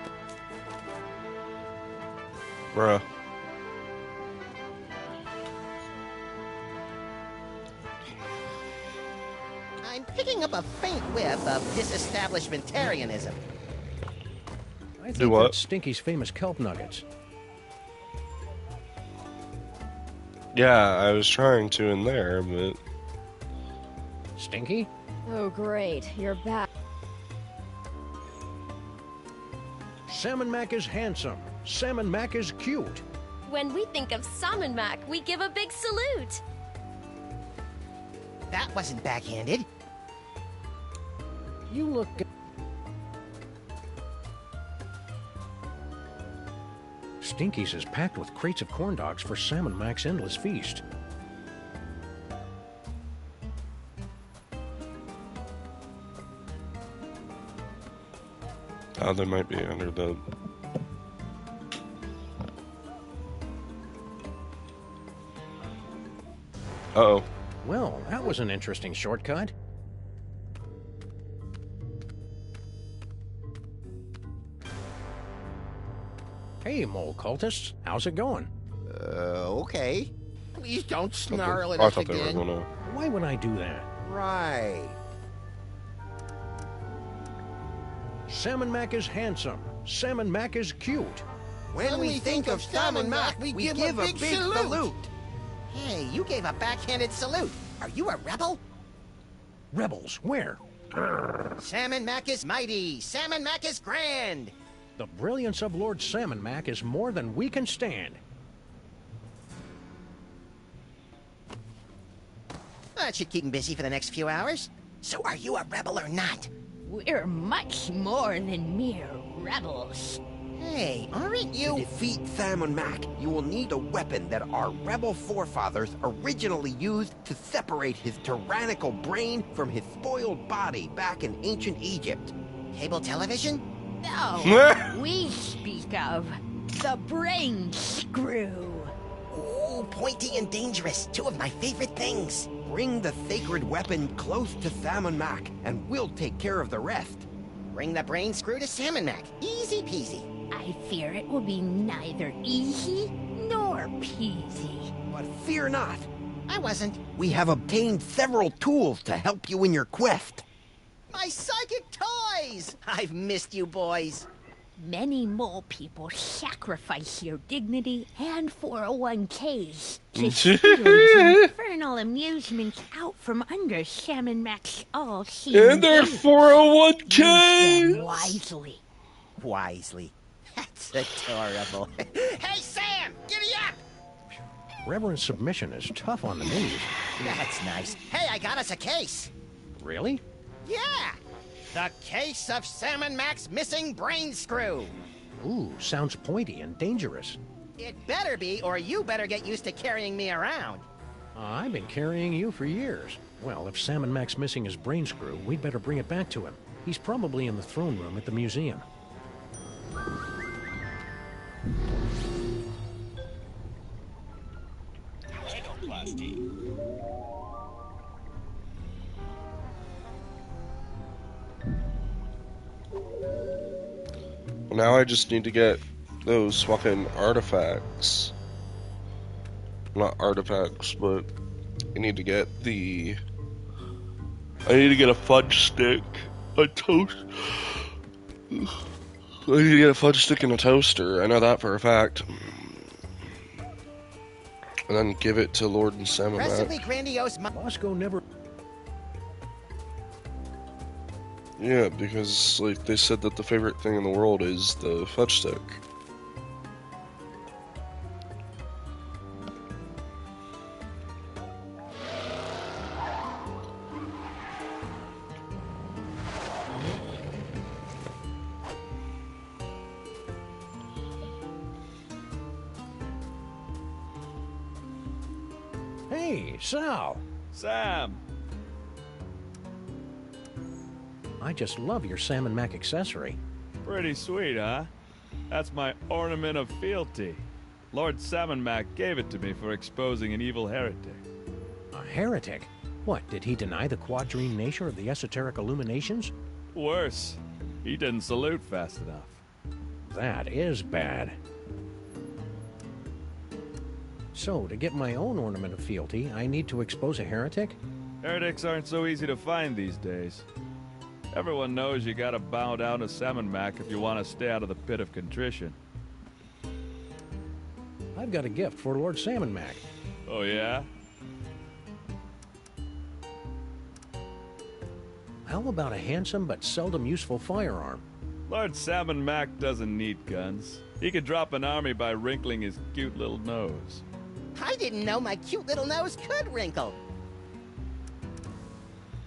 Bruh. I'm picking up a faint whiff of disestablishmentarianism. I think what? that's Stinky's famous kelp nuggets. Yeah, I was trying to in there, but... Stinky? Oh, great. You're back. Salmon Mac is handsome. Salmon Mac is cute. When we think of Salmon Mac, we give a big salute. That wasn't backhanded. You look... Stinky's is packed with crates of corn dogs for Salmon Mac's endless feast. Oh, they might be under the... Uh-oh. Well, that was an interesting shortcut. Hey, mole cultists. How's it going? Okay. Please don't snarl at I us thought they were again. gonna... Why would I do that? Right. Salmon Mac is handsome. Salmon Mac is cute. When we think of Salmon Mac, we give a big salute. Hey, you gave a backhanded salute. Are you a rebel? Rebels, where? Salmon Mac is mighty. Salmon Mac is grand. The brilliance of Lord Salmon Mac is more than we can stand. That should keep him busy for the next few hours. So are you a rebel or not? We're much more than mere rebels. Hey, aren't To you? defeat Salmon Mac, you will need a weapon that our rebel forefathers originally used to separate his tyrannical brain from his spoiled body back in ancient Egypt. Cable television? No, we speak of the brain screw. Ooh, pointy and dangerous. Two of my favorite things. Bring the sacred weapon close to Salmon Mac, and we'll take care of the rest. Bring the brain screw to Salmon Mac. Easy peasy. I fear it will be neither easy nor peasy. But fear not. I wasn't. We have obtained several tools to help you in your quest. My psychic toys! I've missed you boys. Many mole people sacrifice your dignity and 401ks to steal these infernal amusements out from under Salmon Mac's all-seeing And their gaze. 401k! Use them wisely. Wisely. That's adorable. Hey, Sam! Giddy up! Reverend submission is tough on the knees. That's nice. Hey, I got us a case. Really? Yeah! The case of Salmon Mac's missing brain screw. Ooh, sounds pointy and dangerous. It better be, or you better get used to carrying me around. I've been carrying you for years. Well, if Salmon Mac's missing his brain screw, we'd better bring it back to him. He's probably in the throne room at the museum. Now I just need to get those fucking artifacts. Not artifacts, but I need to get the... I need to get a fudge stick, a toast... I need to get a fudge stick and a toaster. I know that for a fact. And then give it to Lord and Salmon Mac. Aggressively grandiose... Bosco never... Yeah, because like they said that the favorite thing in the world is the fudge stick. Hey, Sal! Sam! I just love your Salmon Mac accessory. Pretty sweet, huh? That's my ornament of fealty. Lord Salmon Mac gave it to me for exposing an evil heretic. A heretic? What, did he deny the quadrine nature of the esoteric illuminations? Worse, he didn't salute fast enough. That is bad. So, to get my own ornament of fealty, I need to expose a heretic? Heretics aren't so easy to find these days. Everyone knows you gotta bow down to Salmon Mac if you want to stay out of the pit of contrition. I've got a gift for Lord Salmon Mac. Oh yeah? How about a handsome but seldom useful firearm? Lord Salmon Mac doesn't need guns. He could drop an army by wrinkling his cute little nose. I didn't know my cute little nose could wrinkle.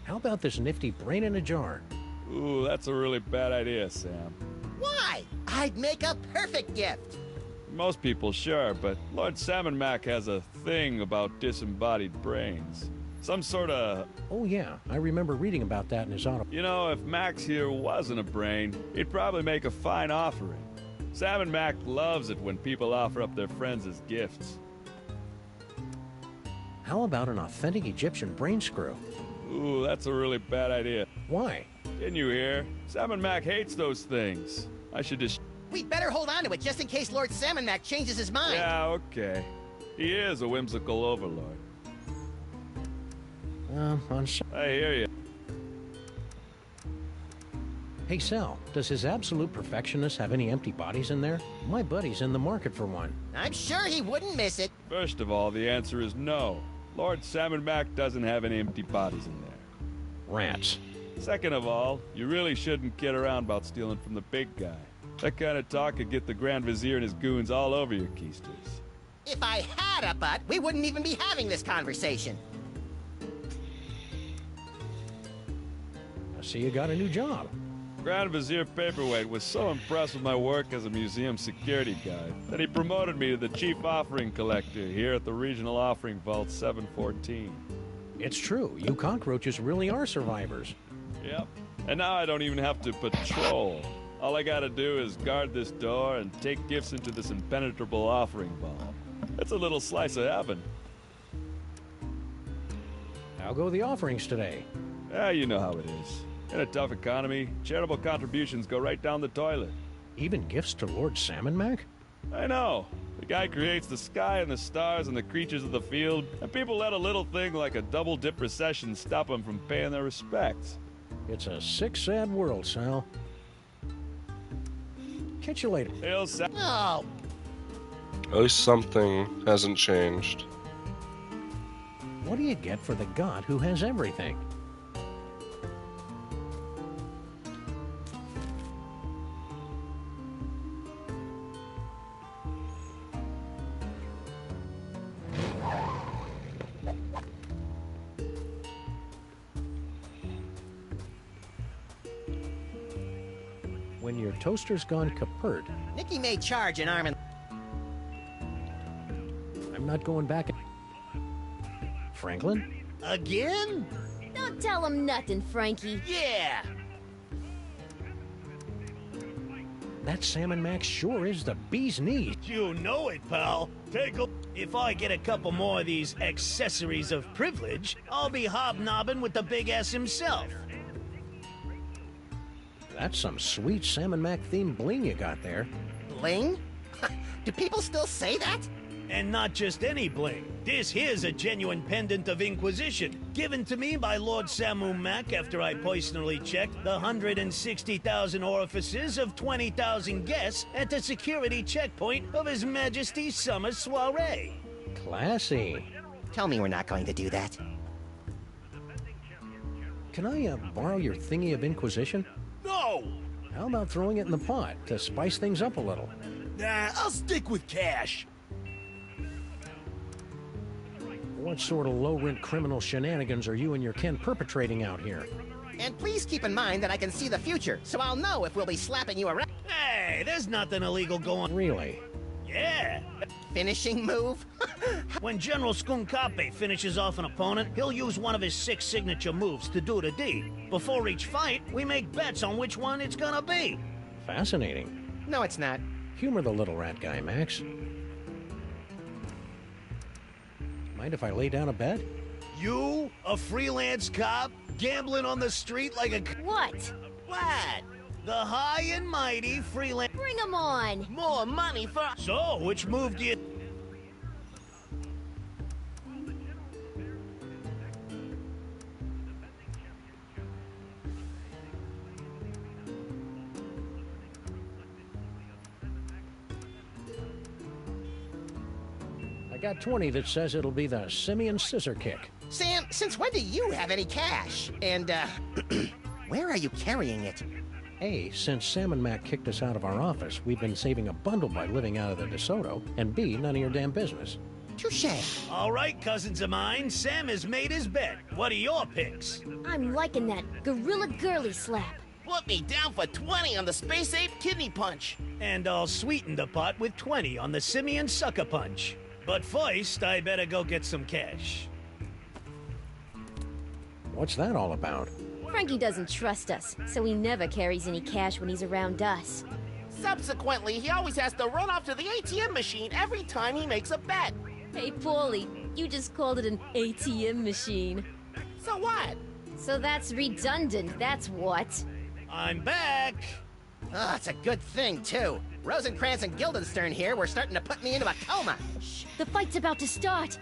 How about this nifty brain in a jar? Ooh, that's a really bad idea, Sam. Why? I'd make a perfect gift. Most people, sure, but Lord Salmon Mac has a thing about disembodied brains. Some sort of... Oh yeah, I remember reading about that in his auto... You know, if Max here wasn't a brain, he'd probably make a fine offering. Salmon Mac loves it when people offer up their friends as gifts. How about an authentic Egyptian brain screw? Ooh, that's a really bad idea. Why? Didn't you hear? Salmon Mac hates those things. I should just... We'd better hold on to it just in case Lord Salmon Mac changes his mind. Yeah, okay. He is a whimsical overlord. I hear you. Hey, Sal, does his absolute perfectionist have any empty bodies in there? My buddy's in the market for one. I'm sure he wouldn't miss it. First of all, the answer is no. Lord Salmon Mac doesn't have any empty bodies in there. Rats. Second of all, you really shouldn't kid around about stealing from the big guy. That kind of talk could get the Grand Vizier and his goons all over your keisters. If I had a butt, we wouldn't even be having this conversation. I see you got a new job. Grand Vizier Paperweight was so impressed with my work as a museum security guard that he promoted me to the chief offering collector here at the Regional Offering Vault 714. It's true, you cockroaches really are survivors. Yep, and now I don't even have to patrol. All I gotta do is guard this door and take gifts into this impenetrable offering vault. It's a little slice of heaven. How go the offerings today? Yeah, you know how it is. In a tough economy, charitable contributions go right down the toilet. Even gifts to Lord Salmon Mac? I know. The guy creates the sky and the stars and the creatures of the field, and people let a little thing like a double-dip recession stop them from paying their respects. It's a sick, sad world, Sal. Catch you later. Hail Sal. Oh. At least something hasn't changed. What do you get for the god who has everything? When your toaster's gone kaput, Nicky may charge an arm and... I'm not going back. Franklin? Again? Don't tell him nothing, Frankie. Yeah! That Salmon Mac sure is the bee's knees. You know it, pal. Take a... If I get a couple more of these accessories of privilege, I'll be hobnobbing with the big S himself. That's some sweet Salmon Mac themed bling you got there. Bling? Do people still say that? And not just any bling. This here's a genuine pendant of Inquisition, given to me by Lord Samu Mac after I personally checked the 160,000 orifices of 20,000 guests at the security checkpoint of His Majesty's summer soiree. Classy. Tell me we're not going to do that. Can I borrow your thingy of Inquisition? No! How about throwing it in the pot to spice things up a little? Nah, I'll stick with cash. What sort of low-rent criminal shenanigans are you and your kin perpetrating out here? And please keep in mind that I can see the future, so I'll know if we'll be slapping you around. Hey, there's nothing illegal going... Really? Yeah. Finishing move? When General Skunkape finishes off an opponent, he'll use one of his 6 signature moves to do the deed. Before each fight, we make bets on which one it's gonna be. Fascinating. No, it's not. Humor the little rat guy, Max. Mind if I lay down a bet? You, a freelance cop, gambling on the street like a... What? What? The high and mighty freelance... Bring him on. More money for... So, which move do you... I got 20 that says it'll be the Simeon Scissor Kick. Sam, since when do you have any cash? And, where are you carrying it? A, since Salmon Mac kicked us out of our office, we've been saving a bundle by living out of the DeSoto, and B, none of your damn business. Touche. All right, cousins of mine, Sam has made his bet. What are your picks? I'm liking that gorilla girly slap. Put me down for 20 on the Space Ape Kidney Punch. And I'll sweeten the pot with 20 on the Simian Sucker Punch. But first, I better go get some cash. What's that all about? Frankie doesn't trust us, so he never carries any cash when he's around us. Subsequently, he always has to run off to the ATM machine every time he makes a bet. Hey, Paulie, you just called it an ATM machine. So what? So that's redundant, that's what. I'm back! Oh, it's a good thing, too. Rosencrantz and Guildenstern here were starting to put me into a coma. Shh, the fight's about to start.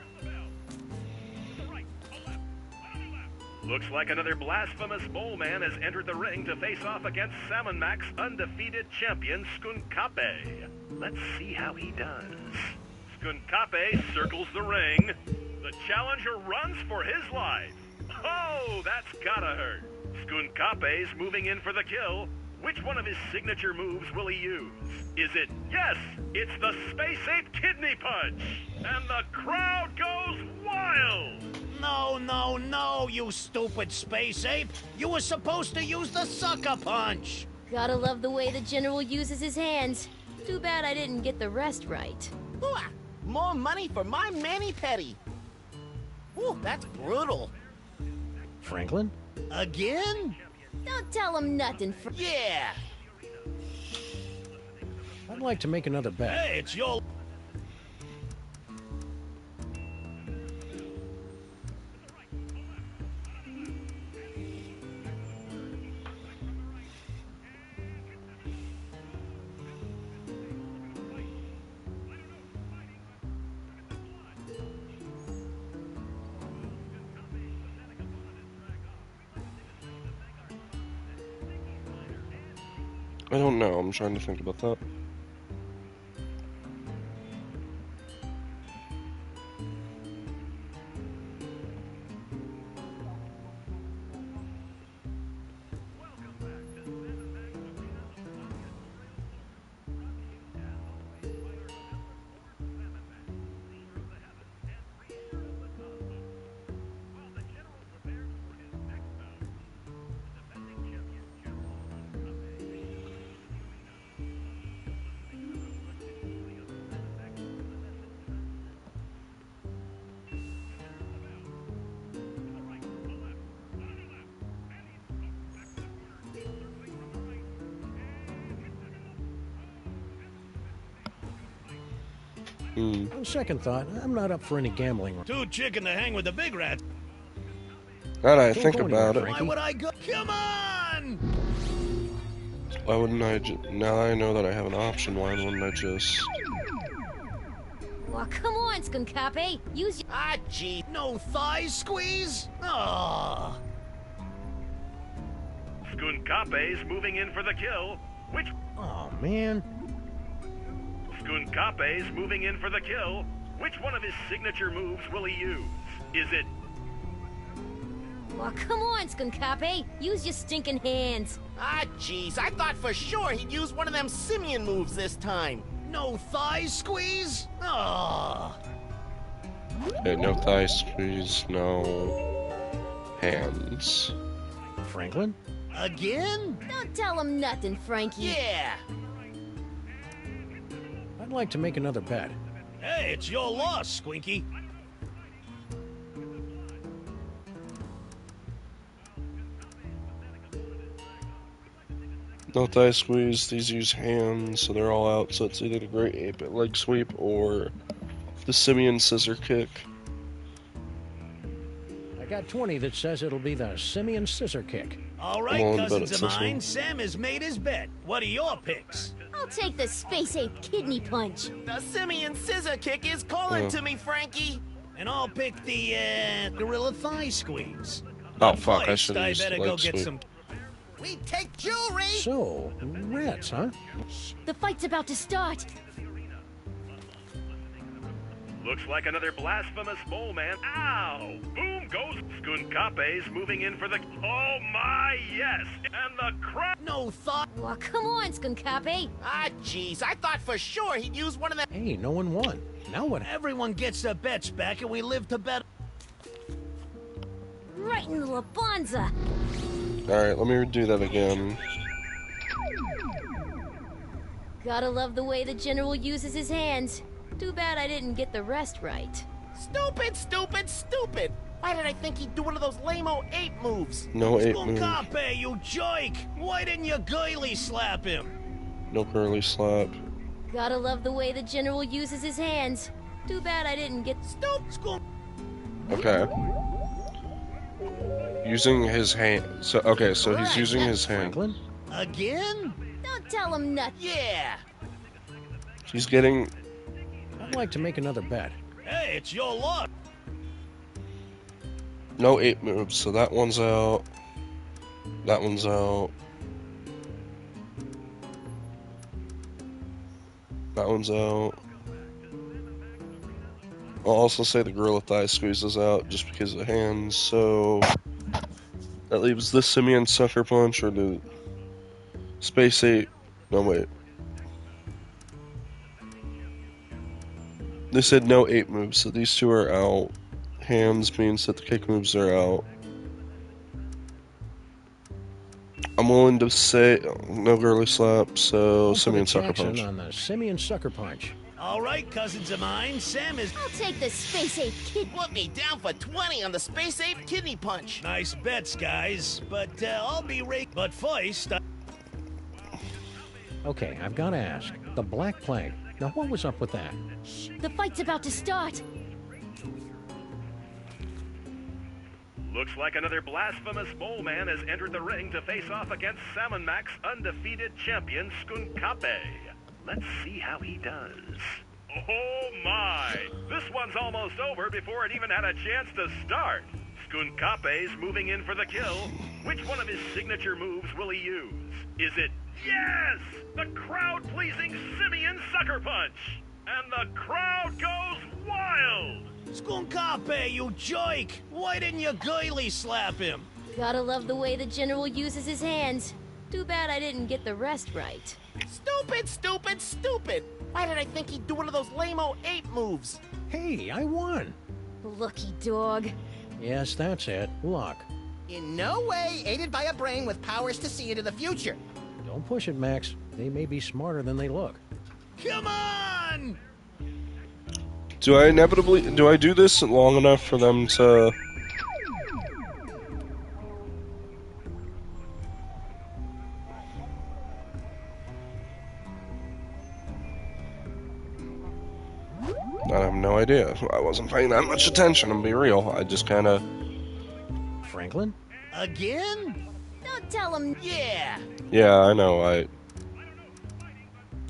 Looks like another blasphemous mole man has entered the ring to face off against Salmon Mac's undefeated champion, Skunkape. Let's see how he does. Skunkape circles the ring. The challenger runs for his life. Oh, that's gotta hurt. Skunkape's moving in for the kill. Which one of his signature moves will he use? Is it, yes, it's the Space Ape Kidney Punch! And the crowd goes wild! No, no, no, you stupid Space Ape! You were supposed to use the Sucker Punch! Gotta love the way the General uses his hands. Too bad I didn't get the rest right. Ooh, more money for my mani-pedi. Ooh, that's brutal. Franklin? Again? Don't tell him nothing, Yeah! I'd like to make another bet. Hey, it's your... I don't know. I'm trying to think about that. On second thought, I'm not up for any gambling. Too chicken to hang with the big rat. Now that I think about it, Why would I go? Come on! why wouldn't I now that I know that I have an option, why wouldn't I just... Well, come on, Skunkape. Use your... Ah, gee. No thigh squeeze? Oh. Skunkape's moving in for the kill. Which... Oh, man. Skunkape's moving in for the kill. Which one of his signature moves will he use? Is it... Well, come on, Skunkape. Use your stinking hands. Ah, jeez. I thought for sure he'd use one of them simian moves this time. No thigh squeeze? Oh. Okay, no thigh squeeze, no hands. Franklin? Again? Don't tell him nothing, Frankie. Yeah. I'd like to make another bet. Hey, it's your loss, Squinky. No thigh squeeze, these use hands, so they're all out, so it's either the Great Ape leg sweep or the Simian scissor kick. I got 20 that says it'll be the Simian scissor kick. All right, cousins of mine, Sam has made his bet. What are your picks? I'll take the Space Ape Kidney Punch. The simian scissor kick is calling to me, Frankie. And I'll pick the, gorilla thigh squeeze. Oh, fuck, I First, should have I used better leg go get sweep. some... We take jewelry! So, rats, huh? Shh, the fight's about to start. Looks like another blasphemous mole man. Ow! Boom goes Skunkape's moving in for the... Oh my, yes! And the crowd... No thought... Well, come on, Skunkape. Ah, jeez. I thought for sure he'd use one of them... Hey, no one won. Now what? Everyone gets their bets back and we live to bet... Right in the Labanza. Alright, let me redo that again. Gotta love the way the General uses his hands. Too bad I didn't get the rest right. Stupid, stupid, stupid! Why did I think he'd do one of those lame-o ape moves? No ape move. Skunkape, you joke! Why didn't you girly slap him? No curly slap. Gotta love the way the General uses his hands. Too bad I didn't get Okay. Using his hand. So okay, so he's using his hand. Again? Don't tell him nothing. Yeah. He's getting. I'd like to make another bet. Hey, it's your luck. No ape moves, so that one's out. That one's out. That one's out. I'll also say the gorilla thigh squeezes out just because of the hands, so that leaves the simian sucker punch or the space ape. No, wait. They said no ape moves, so these two are out. Hands means that the kick moves are out. I'm willing to say no girly slap, so simian sucker punch. On the simian sucker punch. All right, cousins of mine, Sam is... I'll take the space ape kid. Put me down for 20 on the space ape kidney punch. Nice bets, guys, but I'll be But first... Okay, I've got to ask. The Black Plague. Now, what was up with that? Shh, the fight's about to start. Looks like another blasphemous mole man has entered the ring to face off against Salmon Mac's undefeated champion, Skunkape. Let's see how he does. Oh my! This one's almost over before it even had a chance to start. Skunkape's moving in for the kill. Which one of his signature moves will he use? Is it, yes, the crowd-pleasing simian sucker punch? And the crowd goes wild! Skunkape, you joke! Why didn't you girly slap him? Gotta love the way the General uses his hands. Too bad I didn't get the rest right. Stupid, stupid, stupid! Why did I think he'd do one of those lame-o ape moves? Hey, I won. Lucky dog. Yes, that's it. Luck. In no way aided by a brain with powers to see into the future. Don't push it, Max. They may be smarter than they look. Come on! Do I do this long enough for them to... I have no idea. I wasn't paying that much attention, to be real. I just kinda... Franklin? Again? Don't tell him. Yeah. Yeah, I know,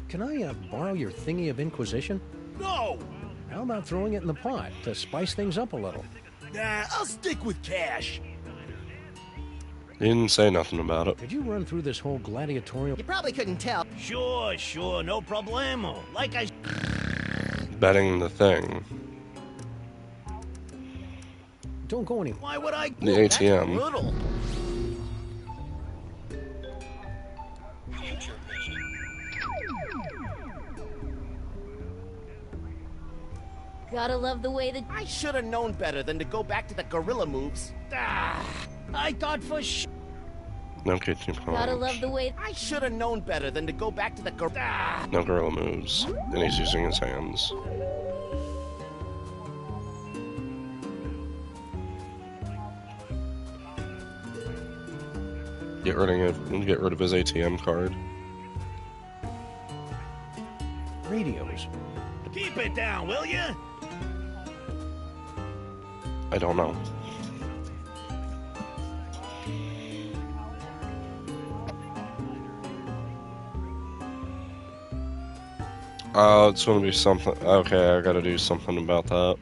Can I, borrow your thingy of Inquisition? No! How about throwing it in the pot to spice things up a little? Nah, I'll stick with cash. He didn't say nothing about it. Could you run through this whole gladiatorial... You probably couldn't tell. Sure, no problemo. Like I... Betting the thing. Don't go anywhere. Why would I... The ATM. Brutal. Gotta love the way the... I should have known better than to go back to the gorilla moves. I thought for sure... No kidney punch. Gotta love the way... I should have known better than to go back to the gorilla... No gorilla moves. And he's using his hands. Get rid of his ATM card. Radios. Keep it down, will you? I don't know. It's gonna be something. Okay, I gotta do something about that.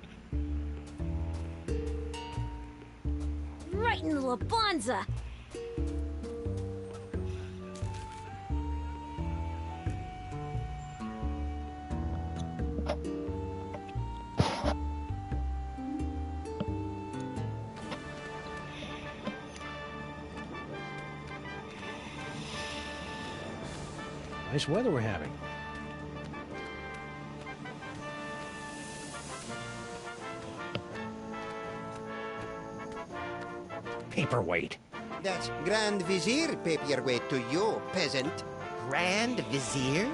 Right in the Labanza. Nice weather we're having. Paperweight. That's Grand Vizier paperweight to you, peasant. Grand Vizier?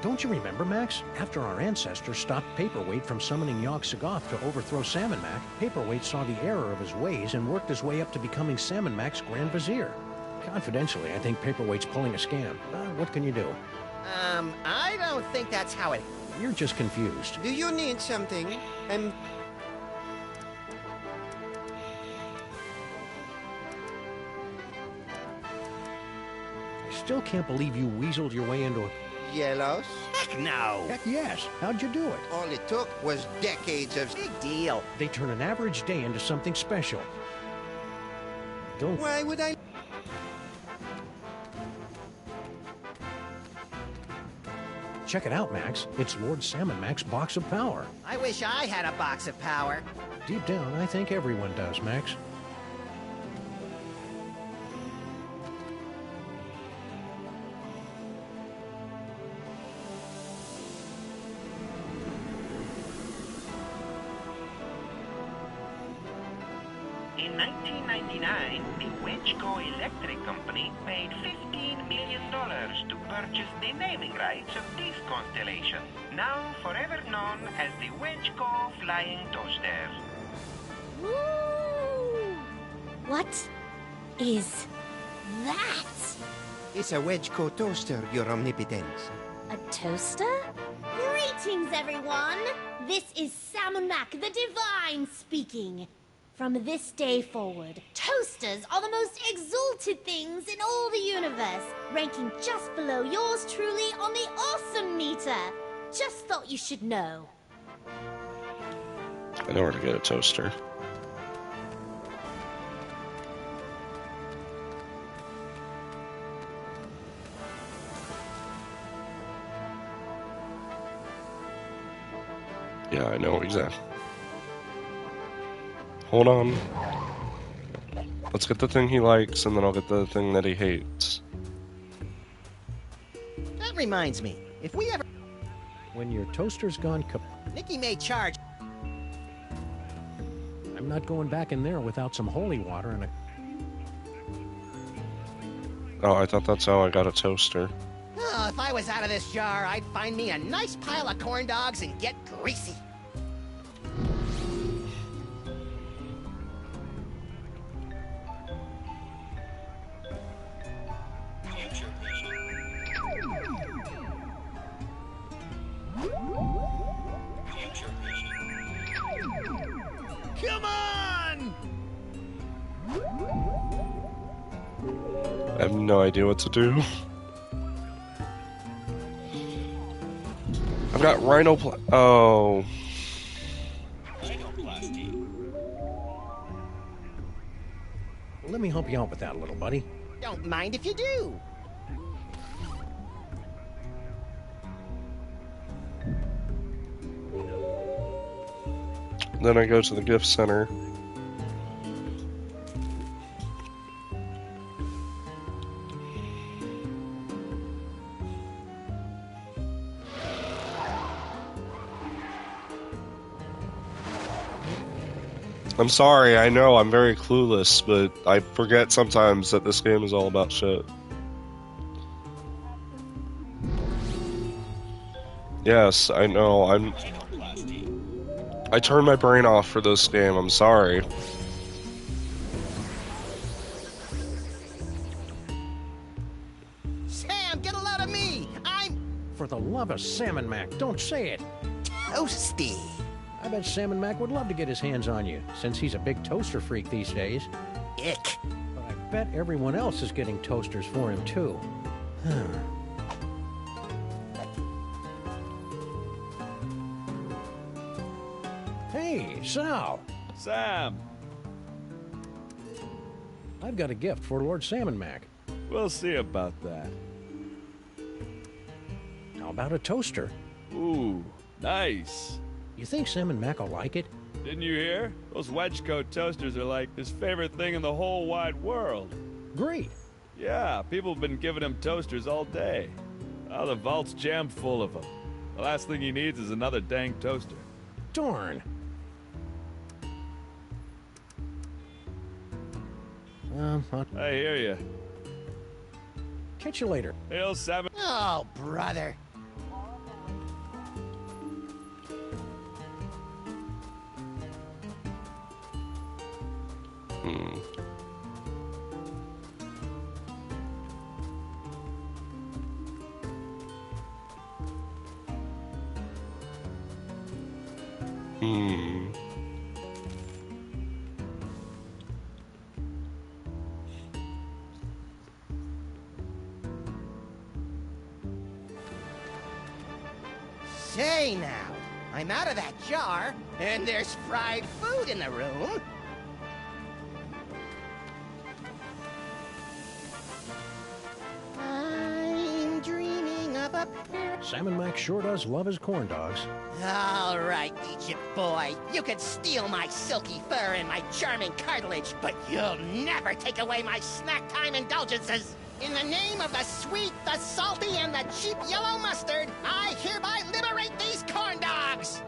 Don't you remember, Max? After our ancestors stopped Paperweight from summoning Yogg-Sothoth to overthrow Salmon Mac, Paperweight saw the error of his ways and worked his way up to becoming Salmon Mac's Grand Vizier. Confidentially, I think Paperweight's pulling a scam. What can you do? I don't think that's how it... You're just confused. Do you need something? I still can't believe you weaseled your way into a... Jealous? Heck no! Heck yes. How'd you do it? All it took was decades of... Big deal. They turn an average day into something special. Don't... Why would I... Check it out, Max. It's Lord Salmon Mac's box of power. I wish I had a box of power. Deep down, I think everyone does, Max. In 1999, the Wedgco Electric Company paid $15 million to purchase the naming rights of this constellation, now forever known as the Wedgco Flying Toaster. Woo! What is that? It's a Wedgco toaster, Your Omnipotence. A toaster? Greetings, everyone! This is Salmon Mac, the Divine, speaking. From this day forward, toasters are the most exalted things in all the universe, ranking just below yours truly on the awesome meter. Just thought you should know. I know where to get a toaster. Yeah, I know exactly. Hold on. Let's get the thing he likes, and then I'll get the thing that he hates. That reminds me, if we ever... When your toaster's gone Nikki may charge... I'm not going back in there without some holy water and a... Oh, I thought that's how I got a toaster. Oh, if I was out of this jar, I'd find me a nice pile of corn dogs and get greasy. Come on! I have no idea what to do. I've got oh. Let me help you out with that, little buddy. Don't mind if you do. Then I go to the gift center. I'm sorry, I know I'm very clueless, but I forget sometimes that this game is all about shit. Yes, I know, I turned my brain off for this game, I'm sorry. Sam, get a load of me! I'm... For the love of Salmon Mac, don't say it! Toasty! I bet Salmon Mac would love to get his hands on you, since he's a big toaster freak these days. Ick! But I bet everyone else is getting toasters for him, too. Hey, Sal! Sam! I've got a gift for Lord Salmon Mac. We'll see about that. How about a toaster? Ooh, nice. You think Salmon Mac will like it? Didn't you hear? Those Wedgco toasters are like his favorite thing in the whole wide world. Great. Yeah, people have been giving him toasters all day. Oh, the vault's jammed full of them. The last thing he needs is another dang toaster. Darn. I hear you. Catch you later. Hail, Salmon. Oh, Oh, brother. Hmm. Hmm. Say now, I'm out of that jar, and there's fried food in the room. I'm dreaming of a Salmon Mac sure does love his corn dogs. All right, Egypt boy. You can steal my silky fur and my charming cartilage, but you'll never take away my snack time indulgences. In the name of the sweet, the salty, and the cheap yellow mustard, I hereby liberate these corn dogs!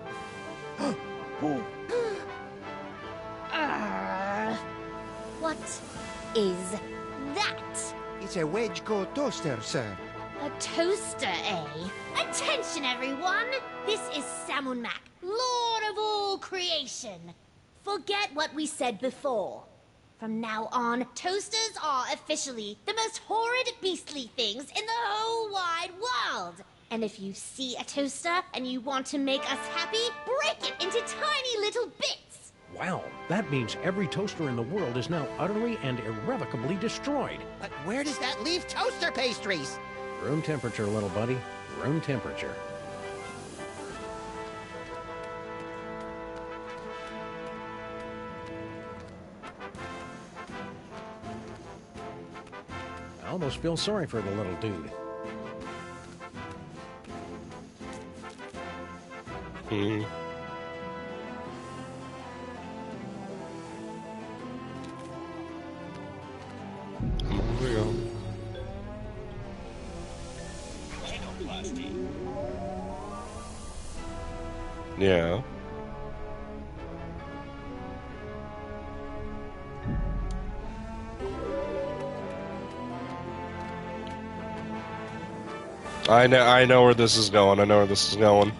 What is that? It's a Wedgeko toaster, sir. A toaster, eh? Attention, everyone! This is Salmon Mac, Lord of all creation. Forget what we said before. From now on, toasters are officially the most horrid, beastly things in the whole wide world. And if you see a toaster and you want to make us happy, break it into tiny little bits. Wow, that means every toaster in the world is now utterly and irrevocably destroyed. But where does that leave toaster pastries? Room temperature, little buddy. Room temperature. I almost feel sorry for the little dude. Hmm. Here we go. Yeah. I know where this is going. I know where this is going.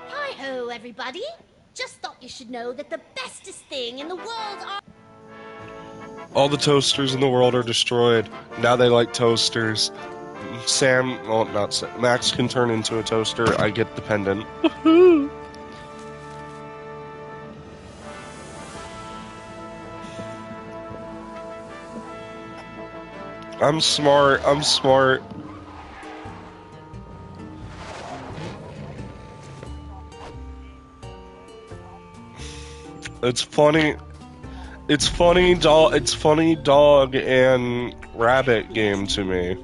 Hi-ho, everybody. Just thought you should know that the bestest thing in the world are... All the toasters in the world are destroyed. Now they like toasters. Sam, well, not Sam. Max can turn into a toaster. I get the pendant. Woohoo! I'm smart. I'm smart. It's funny. It's funny dog and rabbit game to me.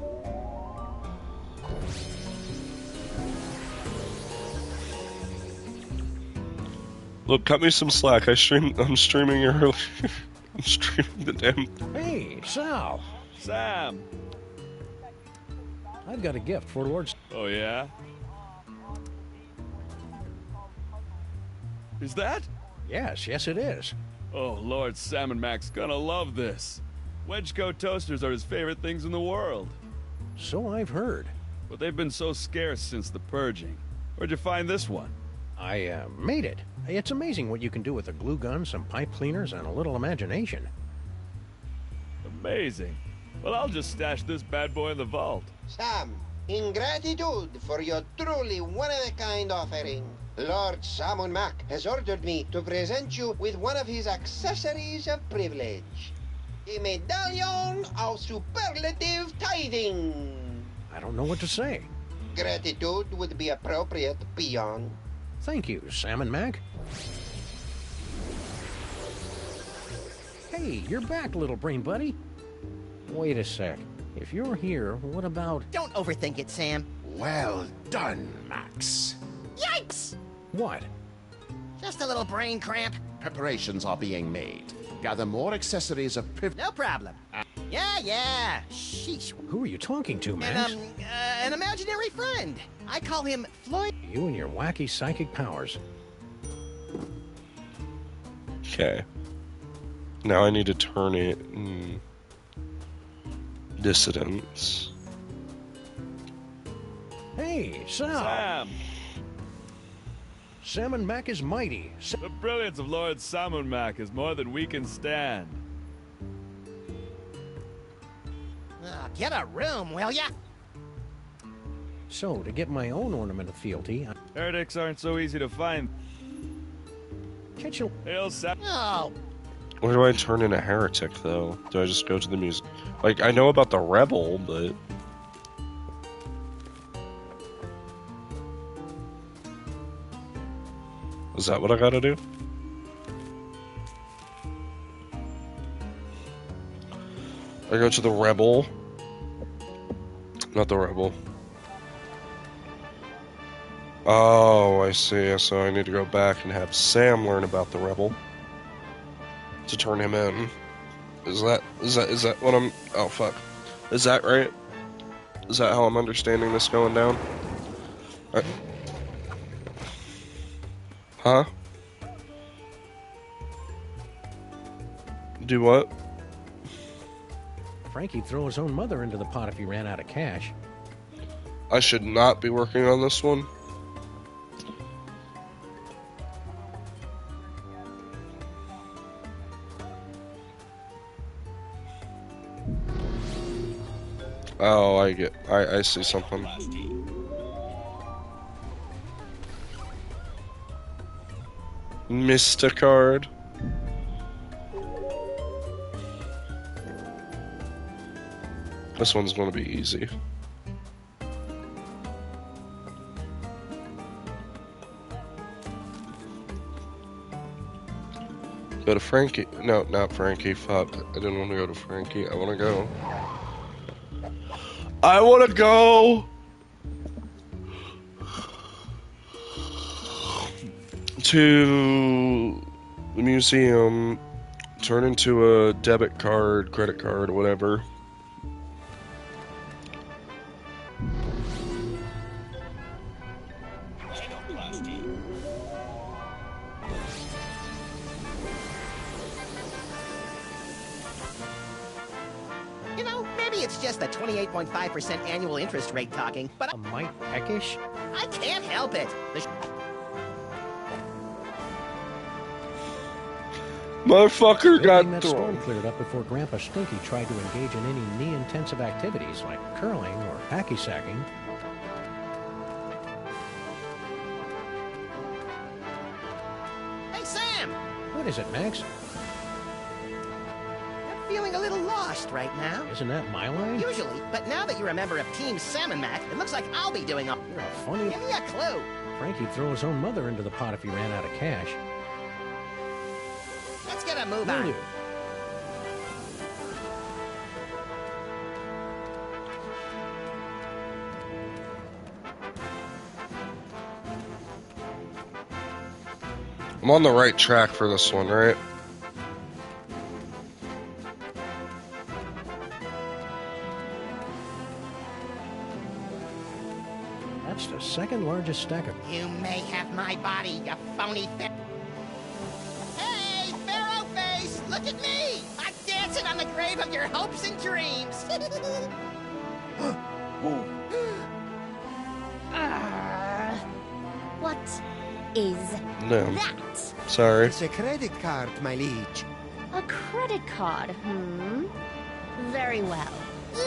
Look, cut me some slack. I'm streaming early. I'm streaming the damn. Hey, Sal. Sam. I've got a gift for Lord. Oh, yeah? Is that? Yes, it is. Oh, Lord Salmon Mac's gonna love this. Wedgeko toasters are his favorite things in the world. So I've heard. But they've been so scarce since the purging. Where'd you find this one? I made it. It's amazing what you can do with a glue gun, some pipe cleaners, and a little imagination. Amazing. Well, I'll just stash this bad boy in the vault. Sam, in gratitude for your truly one-of-a-kind offering, Lord Salmon Mac has ordered me to present you with one of his accessories of privilege. A medallion of superlative tithing. I don't know what to say. Gratitude would be appropriate, peon. Thank you, Salmon Mac. Hey, you're back, little brain buddy. Wait a sec. If you're here, what about... Don't overthink it, Sam. Well done, Max. Yikes! What? Just a little brain cramp. Preparations are being made. Gather more accessories of privilege. No problem. Yeah. Sheesh. Who are you talking to, Max? An imaginary friend. I call him Floyd. You and your wacky psychic powers. Okay. Now I need to turn it... Dissidents. Hey, Sam! Salmon Mac is mighty. The brilliance of Lord Salmon Mac is more than we can stand. Get a room, will ya? So, to get my own ornament of fealty... Heretics aren't so easy to find. Catch you... Hail Sam... Oh. Where do I turn in a heretic, though? Do I just go to the music? Like, I know about the rebel, but... Is that what I gotta do? I go to the rebel. Not the rebel. Oh, I see. So I need to go back and have Sam learn about the rebel to turn him in. Is that what I'm... Oh, fuck. Is that right? Is that how I'm understanding this going down? Huh? Do what? Frankie'd throw his own mother into the pot if he ran out of cash. I should not be working on this one. Oh, I see something. Mr. Card. This one's gonna be easy. Go to Frankie. No, not Frankie. Fuck. I didn't want to go to Frankie. I want to go. I want to go to the museum, turn into a debit card, credit card, whatever. You know, maybe it's just the 28.5% annual interest rate talking, but A mite peckish? I can't help it. Motherfucker got that storm cleared up before Grandpa Stinky tried to engage in any knee-intensive activities like curling or hacky sacking. Hey, Sam! What is it, Max? I'm feeling a little lost right now. Isn't that my line? Usually, but now that you're a member of Team Salmon Mac, it looks like I'll be doing all. You're a funny... Give me a clue. Frankie'd throw his own mother into the pot if he ran out of cash. Let's get a move Will on. do. I'm on the right track for this one, right? That's the second largest stack of... You may have my body, you phony Hey, Pharaoh Face! Look at me! I'm dancing on the grave of your hopes and dreams! What is No. that? Sorry. It's a credit card, my liege. A credit card, Very well.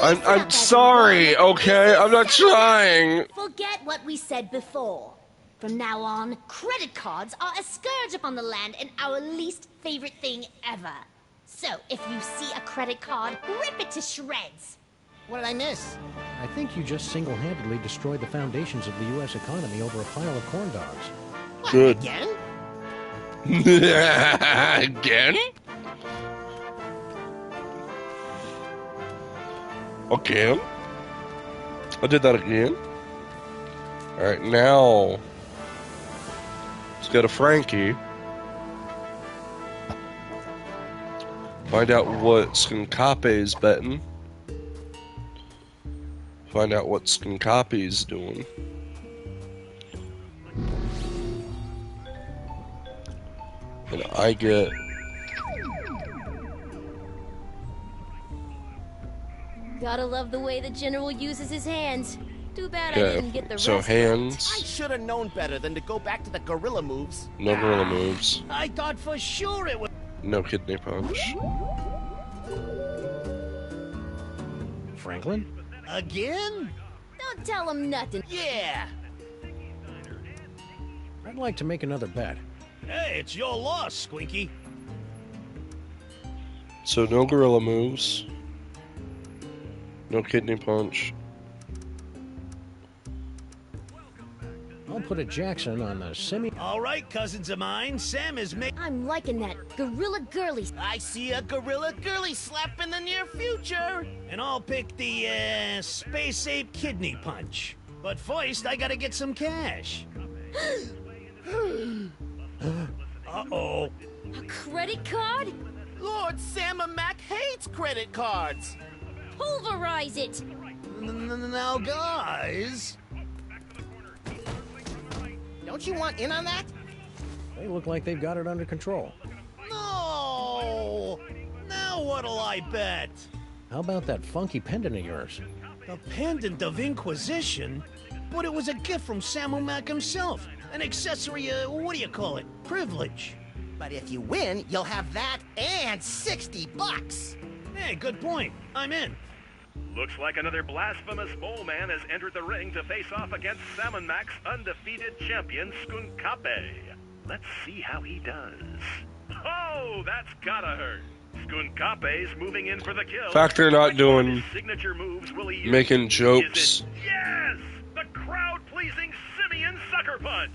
I'm sorry, okay? I'm not trying. Forget what we said before. From now on, credit cards are a scourge upon the land and our least favorite thing ever. So, if you see a credit card, rip it to shreds. What did I miss? I think you just single-handedly destroyed the foundations of the U.S. economy over a pile of corn dogs. What, Good. again? Again? Again? I did that again? Alright, now... Let's go to Frankie. Find out what Skunkape's betting. Find out what Skunkape's doing. And I get... Gotta love the way the General uses his hands. Too bad I Okay, didn't get the so rest hands. I should have known better than to go back to the gorilla moves. No gorilla moves. I thought for sure it would. No kidney punch. Franklin? Again? Don't tell him nothing. Yeah. I'd like to make another bet. Hey, it's your loss, Squinky. So no gorilla moves. No kidney punch. I'll put a Jackson on the semi. All right, cousins of mine. Sam is making. I'm liking that gorilla girly. I see a gorilla girly slap in the near future. And I'll pick the, Space Ape Kidney Punch. But first, I gotta get some cash. Uh-oh. A credit card? Lord Sam Mac hates credit cards. Pulverize it. Now, guys. Don't you want in on that? They look like they've got it under control. No! Now what'll I bet? How about that funky pendant of yours? The Pendant of Inquisition? But it was a gift from Samu Mac himself. An accessory, what do you call it? Privilege. But if you win, you'll have that and $60. Hey, good point. I'm in. Looks like another blasphemous mole man has entered the ring to face off against Salmon Mac's undefeated champion, Skunkape. Let's see how he does. Oh, that's gotta hurt. Skunkape's moving in for the kill. Fact they're not doing His signature moves will he use? making jokes. Is it, yes! The crowd-pleasing Simeon Sucker Punch!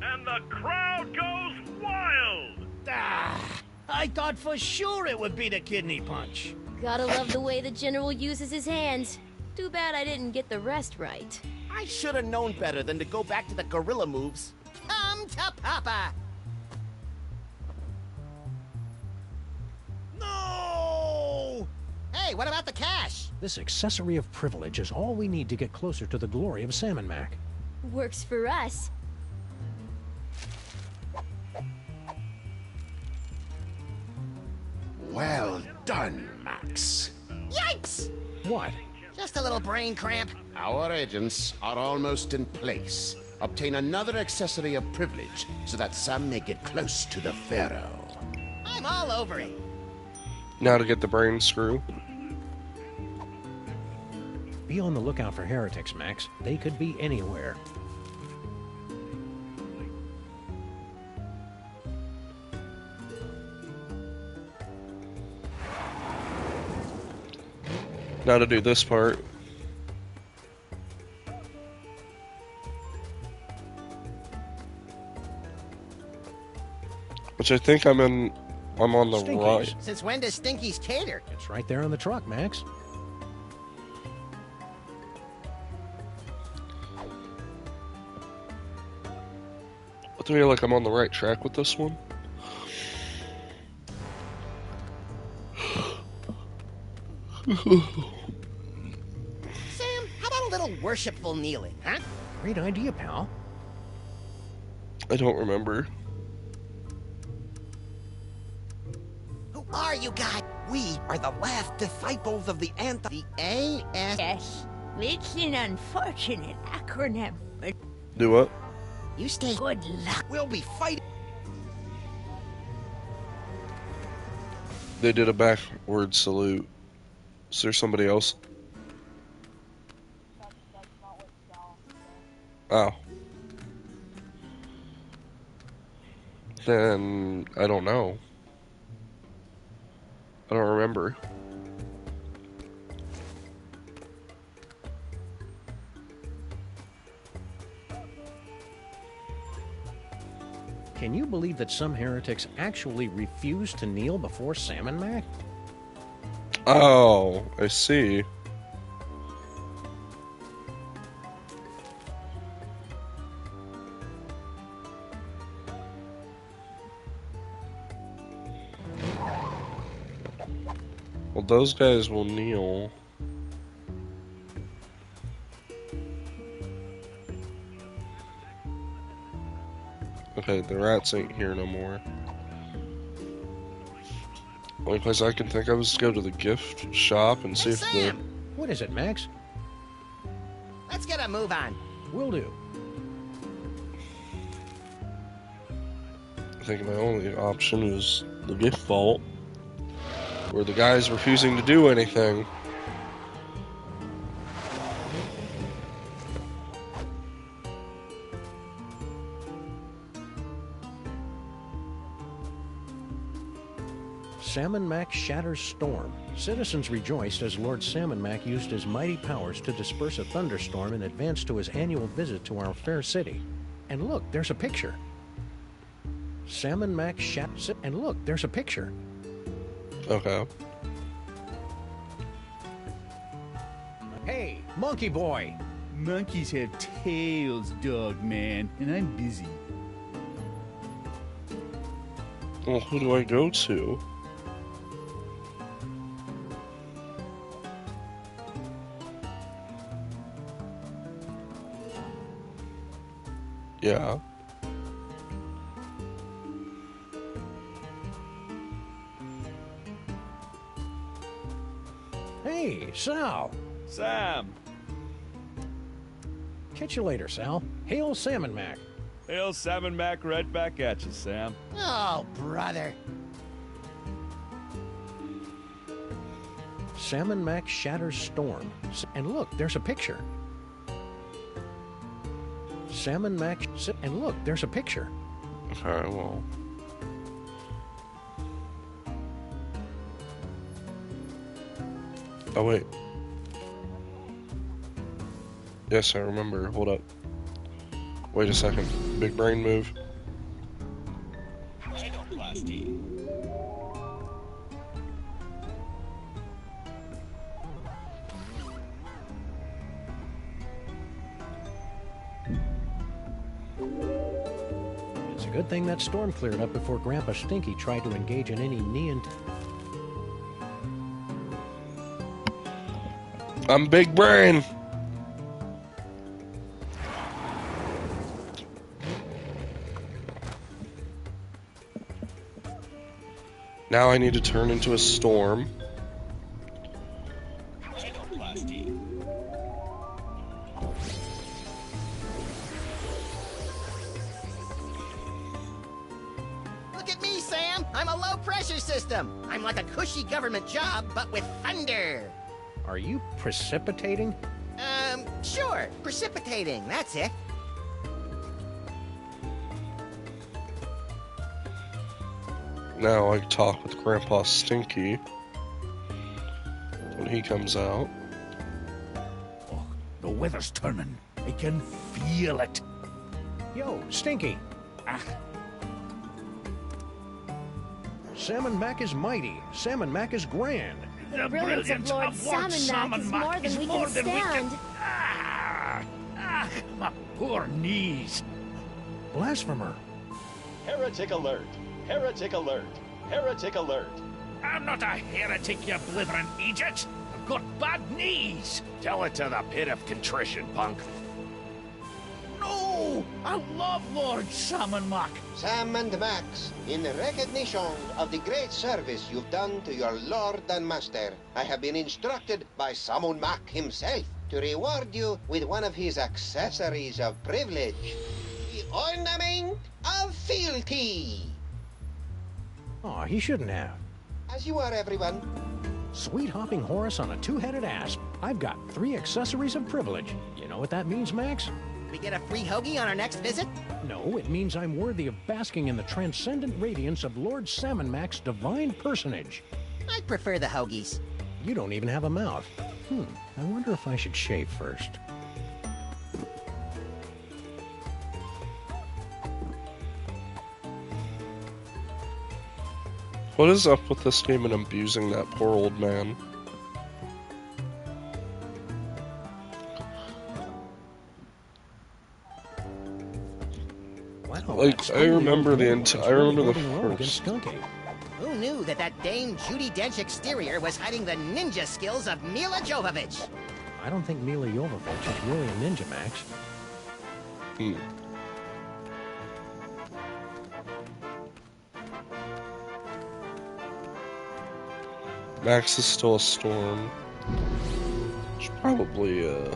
And the crowd goes wild! Ah, I thought for sure it would be the Kidney Punch. Gotta love the way the General uses his hands. Too bad I didn't get the rest right. I should have known better than to go back to the gorilla moves. Come to Papa. No! Hey, what about the cash? This accessory of privilege is all we need to get closer to the glory of Salmon Mac. Works for us. Well done, Max. Yikes! What? Just a little brain cramp. Our agents are almost in place. Obtain another accessory of privilege so that Sam may get close to the Pharaoh. I'm all over it. Now to get the brain screw. Be on the lookout for heretics, Max. They could be anywhere. Now to do this part. Which I think I'm on the Stinkies. right. Since when does Stinky's cater? It's right there on the truck, Max. I feel like I'm on the right track with this one. Sam, how about a little worshipful kneeling, huh? Great idea, pal. I don't remember. Who are you guys? We are the last disciples of the The A.S. Yes, it's an unfortunate acronym, but Do what? You stay. good luck. We'll be fighting. They did a backward salute. Is there somebody else? Oh. Then I don't know. I don't remember. Can you believe that some heretics actually refuse to kneel before Salmon Mac? Oh, I see. Well, those guys will kneel. Okay, the rats ain't here no more. Only place I can think of is to go to the gift shop and see if Sam! What is it, Max? Let's get a move on. Will do. I think my only option is the gift vault, where the guy's refusing to do anything. Salmon Mac shatters storm. Citizens rejoiced as Lord Salmon Mac used his mighty powers to disperse a thunderstorm in advance to his annual visit to our fair city. And look, there's a picture. Salmon Mac and look, there's a picture. Okay. Hey, monkey boy! Monkeys have tails, dog man, and I'm busy. Well, who do I go to? Yeah. Hey, Sal! Sam! Catch you later, Sal. Hail Salmon Mac. Hail Salmon Mac right back at you, Sam. Oh, brother. Salmon Mac shatters storm. And look, there's a picture. Salmon Mac and look, there's a picture. Okay, well. Oh, wait. Yes, I remember. Hold up. Wait a second. Big brain move. It's a good thing that storm cleared up before Grandpa Stinky tried to engage in any I'm big brain. Now I need to turn into a storm. Look at me, Sam. I'm a low-pressure system. I'm like a cushy government job, but with thunder. Are you precipitating? Sure. Precipitating. That's it. Now I talk with Grandpa Stinky when he comes out. Oh, the weather's turning. I can feel it. Yo, Stinky. Ah. Salmon Mac is mighty. Salmon Mac is grand. The brilliance of Lord Salmon Mac is more than we can stand. My poor knees. Blasphemer. Heretic alert! Heretic alert! Heretic alert! I'm not a heretic, you blithering Egypt. I've got bad knees. Tell it to the pit of contrition, punk. No! I love Lord Salmon Mac. Sam and Max, in recognition of the great service you've done to your lord and master, I have been instructed by Salmon Mac himself to reward you with one of his accessories of privilege, the ornament of fealty. Aw, he shouldn't have. As you are, everyone. Sweet hopping Horace on a two-headed asp. I've got 3 accessories of privilege. You know what that means, Max? We get a free hoagie on our next visit? No, it means I'm worthy of basking in the transcendent radiance of Lord Salmon Mac's divine personage. I'd prefer the hoagies. You don't even have a mouth. I wonder if I should shave first. What is up with this game and abusing that poor old man? Wow, Like, I remember the first. Skunky. Who knew that Dame Judi Dench exterior was hiding the ninja skills of Mila Jovovich? I don't think Mila Jovovich is really a ninja, Max. Max is still a storm. Should probably, yeah,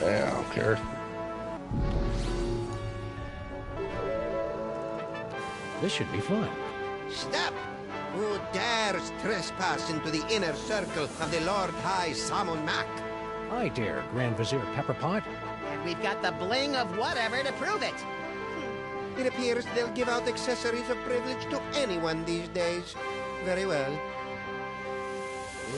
I don't care. This should be fun. Stop! Who dares trespass into the inner circle of the Lord High Samun Mac? I dare, Grand Vizier Pepperpot. And we've got the bling of whatever to prove it. It appears they'll give out accessories of privilege to anyone these days. Very well.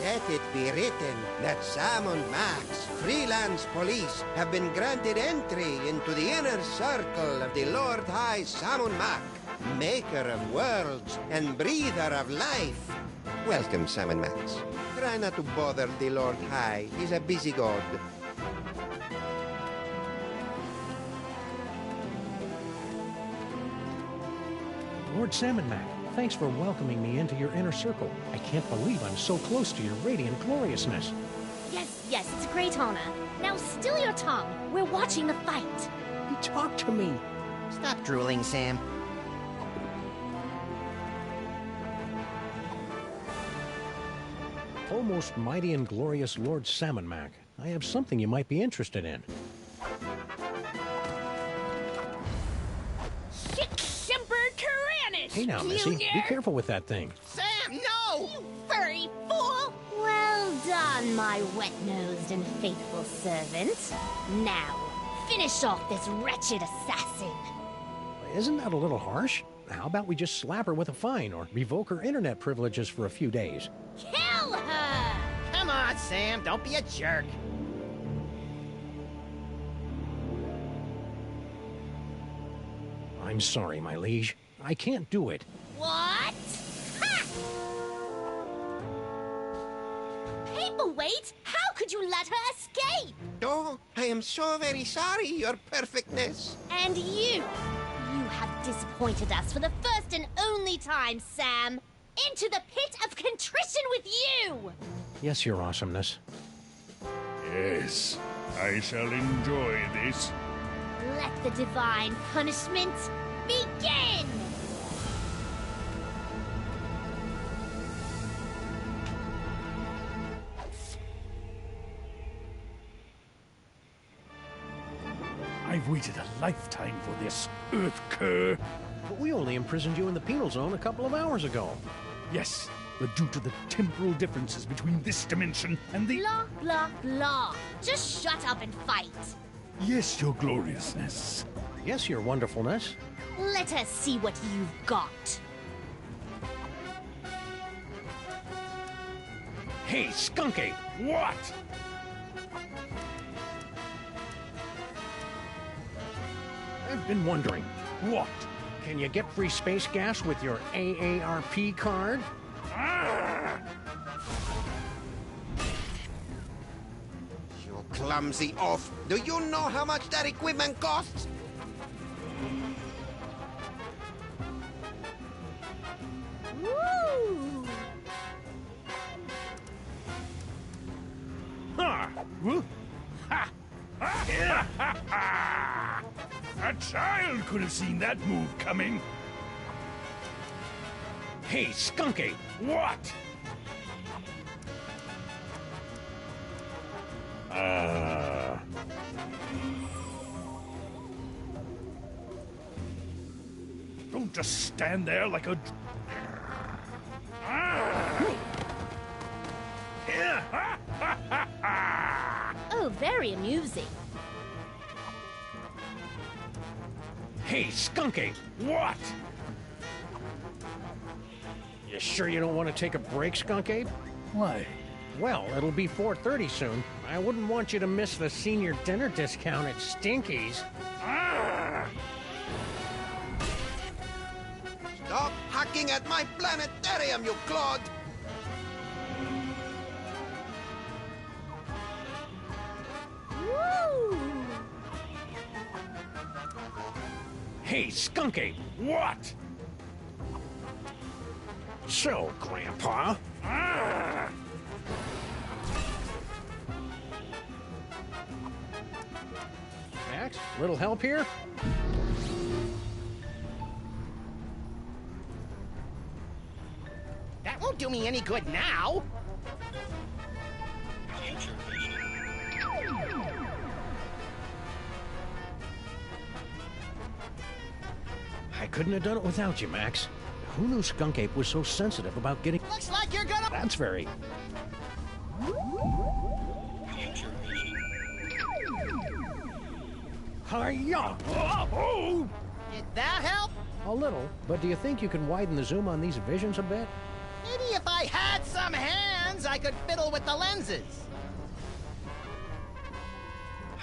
Let it be written that Sam and Max, freelance police, have been granted entry into the inner circle of the Lord High Samun Mac, maker of worlds and breather of life. Welcome, Sam and Max. Try not to bother the Lord High. He's a busy god. Lord Salmon Mac, thanks for welcoming me into your inner circle. I can't believe I'm so close to your radiant gloriousness. Yes, it's a great honor. Now still your tongue. We're watching the fight. Talk to me. Stop drooling, Sam. O most mighty and glorious Lord Salmon Mac, I have something you might be interested in. Hey now, Missy, be careful with that thing. Sam, no! You furry fool! Well done, my wet-nosed and faithful servant. Now, finish off this wretched assassin. Isn't that a little harsh? How about we just slap her with a fine or revoke her internet privileges for a few days? Kill her! Come on, Sam, don't be a jerk. I'm sorry, my liege. I can't do it. What? Ha! Paperweight? How could you let her escape? Oh, I am so very sorry, Your Perfectness. And you have disappointed us for the first and only time, Sam. Into the pit of contrition with you! Yes, your awesomeness. Yes, I shall enjoy this. Let the divine punishment begin! I've waited a lifetime for this, Earth Cur. But we only imprisoned you in the penal zone a couple of hours ago. Yes, but due to the temporal differences between this dimension and the... Blah, blah, blah. Just shut up and fight. Yes, your gloriousness. Yes, your wonderfulness. Let us see what you've got. Hey, Skunky! What? I've been wondering. What? Can you get free space gas with your AARP card? Ah! You clumsy oaf. Do you know how much that equipment costs? Woo! Ha! Woo! Ha! Ha! A child could have seen that move coming. Hey, Skunky! What? Don't just stand there like a... Oh, very amusing. Hey, Skunky! What? You sure you don't want to take a break, Skunky? Why? Well, it'll be 4:30 soon. I wouldn't want you to miss the senior dinner discount at Stinky's. Stop hacking at my planetarium, you clod! Woo! Hey, Skunky! What? So, Grandpa... Max, little help here? That won't do me any good now. I couldn't have done it without you, Max. Who knew Skunk Ape was so sensitive about getting... Looks like you're gonna... That's very... Hi-ya! Oh! Did that help? A little, but do you think you can widen the zoom on these visions a bit? Maybe if I had some hands, I could fiddle with the lenses.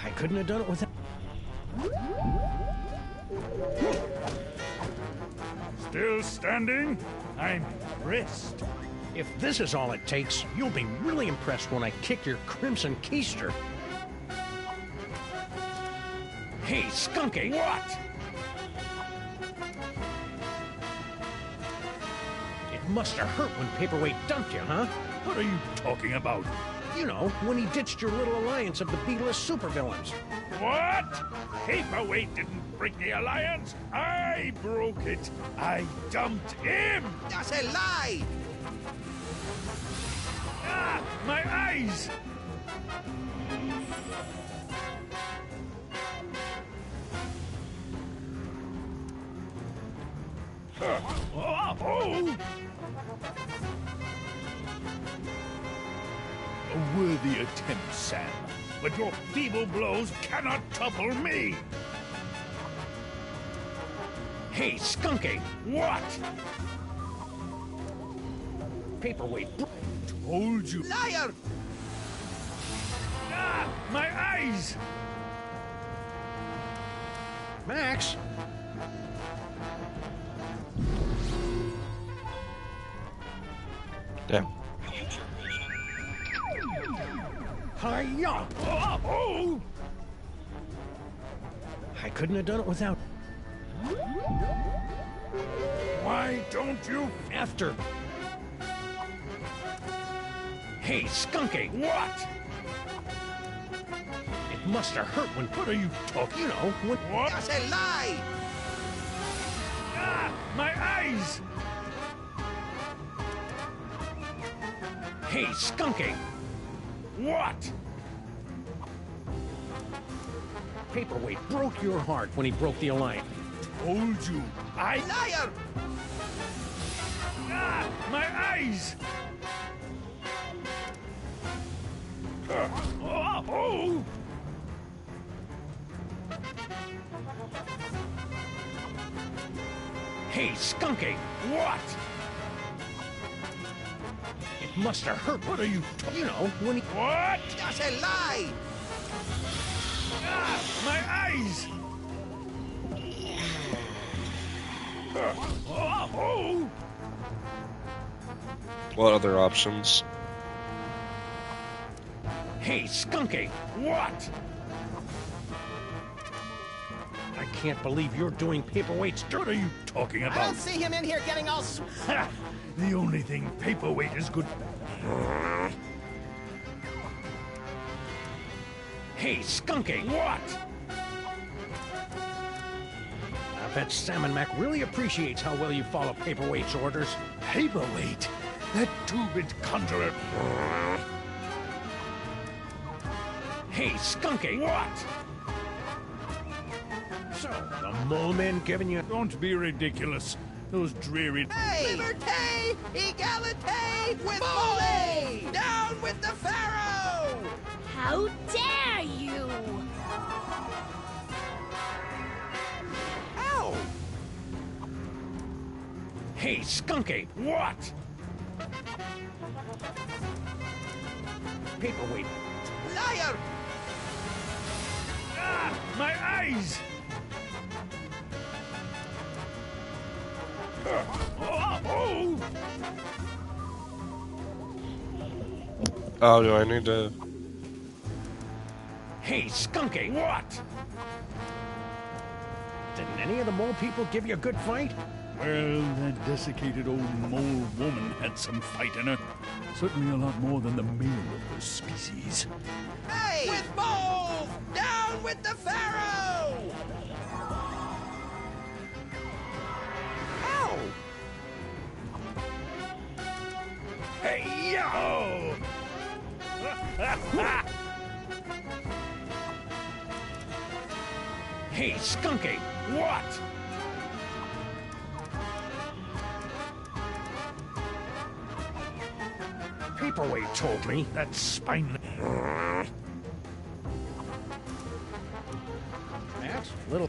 I couldn't have done it without... Still standing? I'm impressed. If this is all it takes, you'll be really impressed when I kick your crimson keister. Hey, Skunky! What? It must have hurt when Paperweight dumped you, huh? What are you talking about? You know, when he ditched your little alliance of the B-list supervillains. What? Paperweight didn't break the alliance. I broke it. I dumped him. That's a lie! Ah, my eyes! Oh! A worthy attempt, Sam. But your feeble blows cannot topple me! Hey, Skunky! What? Paperweight... Told you. Liar! Ah, my eyes! Max! Damn. Hi-ya! Oh! I couldn't have done it without... Why don't you... After... Hey, Skunky! What? It must have hurt when... What are you talking? You know, when... What? That's a lie! Ah, my eyes! Hey, Skunky! What? Paperweight broke your heart when he broke the alliance. Told you. Liar! Ah, my eyes! Oh! Hey, Skunky! What? It must have hurt. What are you... You know, when he... What? That's a lie! Ah, my eyes! Oh! What other options? Hey, Skunky! What? I can't believe you're doing Paperweight's dirt. What are you talking I about? don't see him in here getting all... Ha! The only thing Paperweight is good... Hey, Skunky! What? I bet Sam and Mac really appreciates how well you follow Paperweight's orders. Paperweight? That two-bit conjurer... Hey, Skunky! What? So, the mole man giving you... Don't be ridiculous. Those dreary... Hey! Liberté! Egalité! With Mole! Down with the Pharaoh! How dare you! Ow! Hey, Skunky! What? Paperweight. Liar! Ah, my eyes! Oh! Oh, do I need to... Hey, Skunky! What? Didn't any of the mole people give you a good fight? Well, that desiccated old mole woman had some fight in her. Certainly a lot more than the male of her species. Hey! With Mole! Down with the Pharaoh! Ow! Hey, yo! Hey, Skunky! What? Paperweight told me. That spine... Max, little...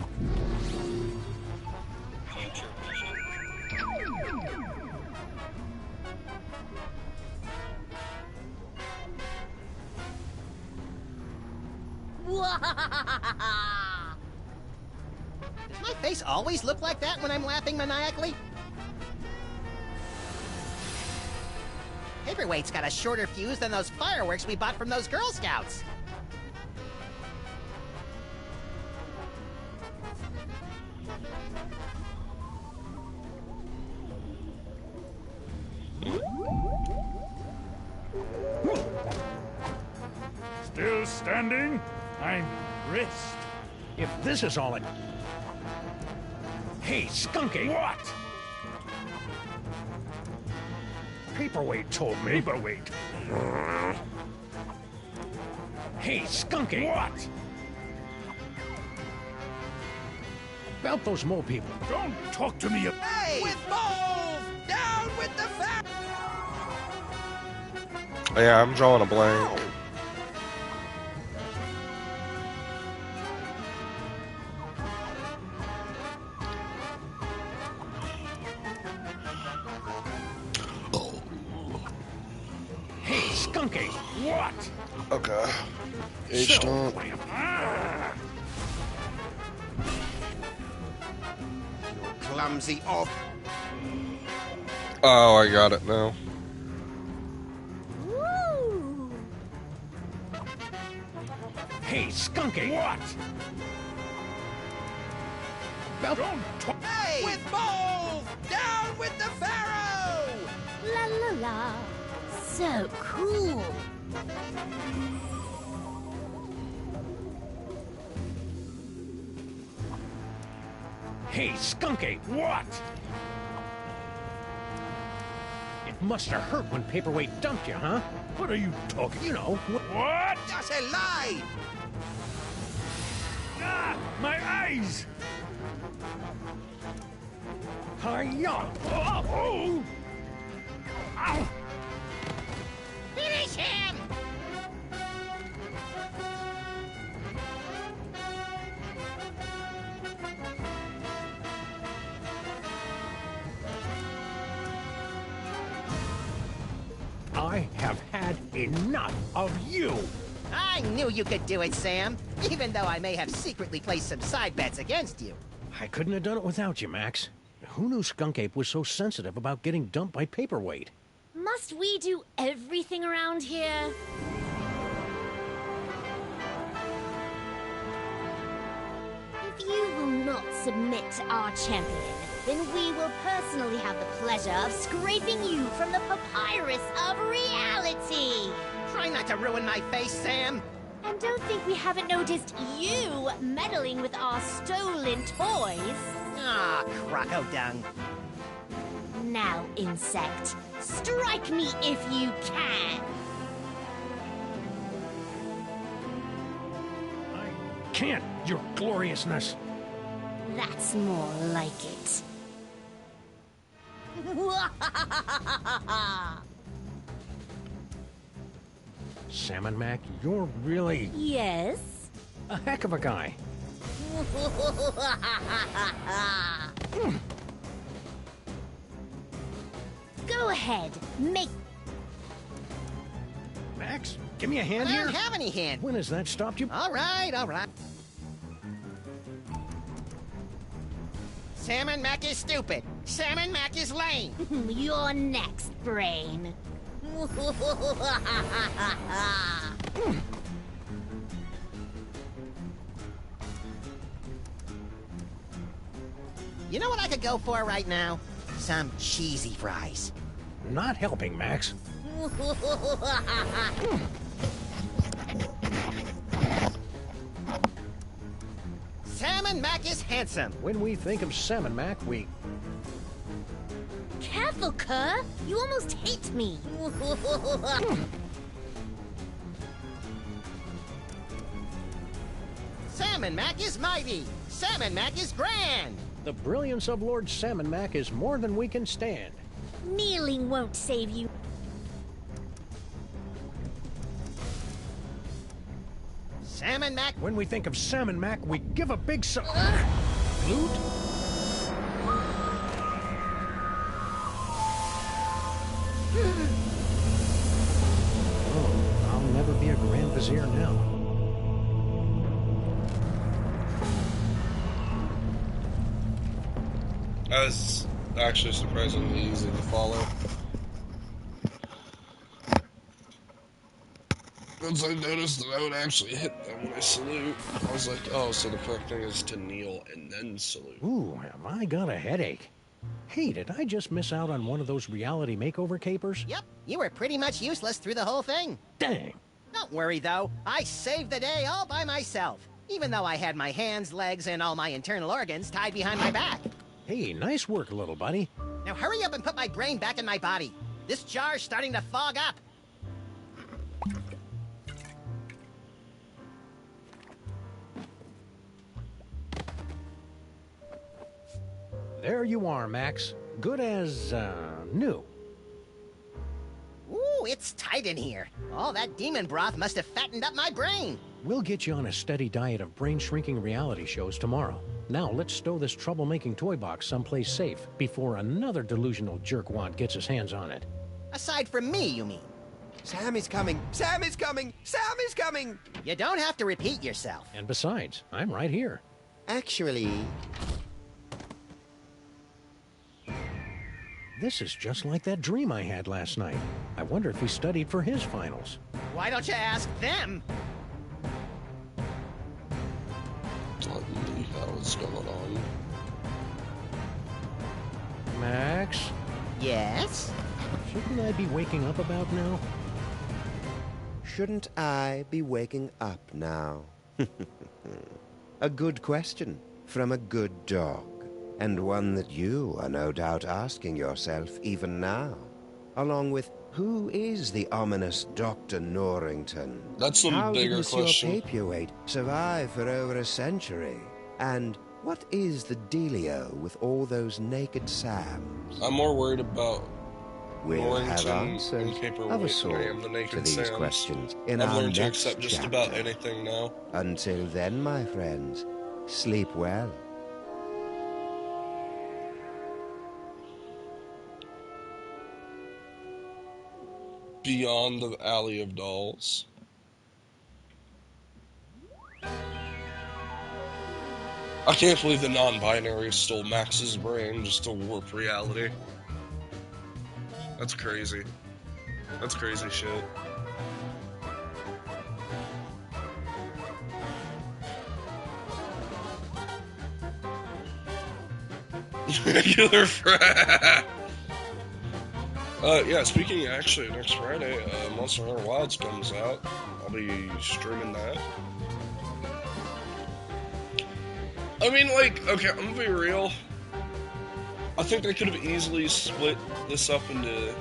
Does my face always look like that when I'm laughing maniacally? Paperweight's got a shorter fuse than those fireworks we bought from those Girl Scouts. Still standing? I'm impressed. If this is all it... Hey, Skunky! What? Paperweight told me. Paperweight. Hey, Skunky! What? About those mole people. Don't talk to me. Hey! With Mole! Down with the Pharaoh! Yeah, I'm drawing a blank. Hey, Skunky! What? Okay. Aged up. Clumsy off. Oh, I got it now. Woo! Hey, Skunky! What? Don't talk. Hey! With Mole! Down with the Pharaoh! La la la. So cool. Hey, Skunky! What? It must have hurt when Paperweight dumped you, huh? What are you talking? You know. What? That's a lie! Ah! My eyes! Hi-ya! Oh! Oh! Ow! Finish him! I have had enough of you! I knew you could do it, Sam. Even though I may have secretly placed some side bets against you. I couldn't have done it without you, Max. Who knew Skunk Ape was so sensitive about getting dumped by Paperweight? Must we do everything around here? If you will not submit to our champion, then we will personally have the pleasure of scraping you from the papyrus of reality. Try not to ruin my face, Sam. And don't think we haven't noticed you meddling with our stolen toys. Ah, croco dung. Now, insect, strike me if you can. I can't, your gloriousness. That's more like it. Salmon Mac, you're really Yes? a heck of a guy. Go ahead, make... Max, give me a hand I here. don't have any hand. When has that stopped you? All right, all right. Salmon Mac is stupid. Salmon Mac is lame. You're next, brain. You know what I could go for right now? Some cheesy fries. Not helping, Max. Salmon Mac is handsome. When we think of Salmon Mac, we... Careful, Kerr. You almost hit me. Salmon Mac is mighty. Salmon Mac is grand. The brilliance of Lord Salmon Mac is more than we can stand. Kneeling won't save you. Salmon Mac. When we think of Salmon Mac, we give a big salute. Oh, I'll never be a Grand Vizier now. That was actually surprisingly easy to follow. Once I noticed that I would actually hit them when I salute, I was like, oh, so the correct thing is to kneel and then salute. Ooh, have I got a headache. Hey, did I just miss out on one of those reality makeover capers? Yep, you were pretty much useless through the whole thing. Dang. Don't worry, though. I saved the day all by myself, even though I had my hands, legs, and all my internal organs tied behind my back. Hey, nice work, little buddy. Now hurry up and put my brain back in my body. This jar's starting to fog up. There you are, Max. Good as, new. Ooh, it's tight in here. All that demon broth must have fattened up my brain. We'll get you on a steady diet of brain-shrinking reality shows tomorrow. Now, let's stow this troublemaking toy box someplace safe before another delusional jerkwad gets his hands on it. Aside from me, you mean? Sam is coming! Sam is coming! Sam is coming! You don't have to repeat yourself. And besides, I'm right here. Actually... This is just like that dream I had last night. I wonder if he studied for his finals. Why don't you ask them? What the hell is going on? Max? Yes? Shouldn't I be waking up about now? Shouldn't I be waking up now? A good question from a good dog. And one that you are no doubt asking yourself even now. Along with, who is the ominous Dr. Norrington? That's some How bigger did Monsieur question. Paperweight survive for over a century? And what is the dealio with all those naked Sams? I'm more worried about We'll have Norrington answers and of a Paperweight than I sort am the to naked these Sams. questions in I've our learned to next accept just chapter. about anything now. Until then, my friends, sleep well. Beyond the Alley of Dolls. I can't believe the non-binary stole Max's brain just to warp reality. That's crazy. That's crazy shit. Regular frat. Yeah, speaking of, actually, next Friday, Monster Hunter Wilds comes out. I'll be streaming that. I mean, like, okay, I'm gonna be real. I think they could have easily split this up into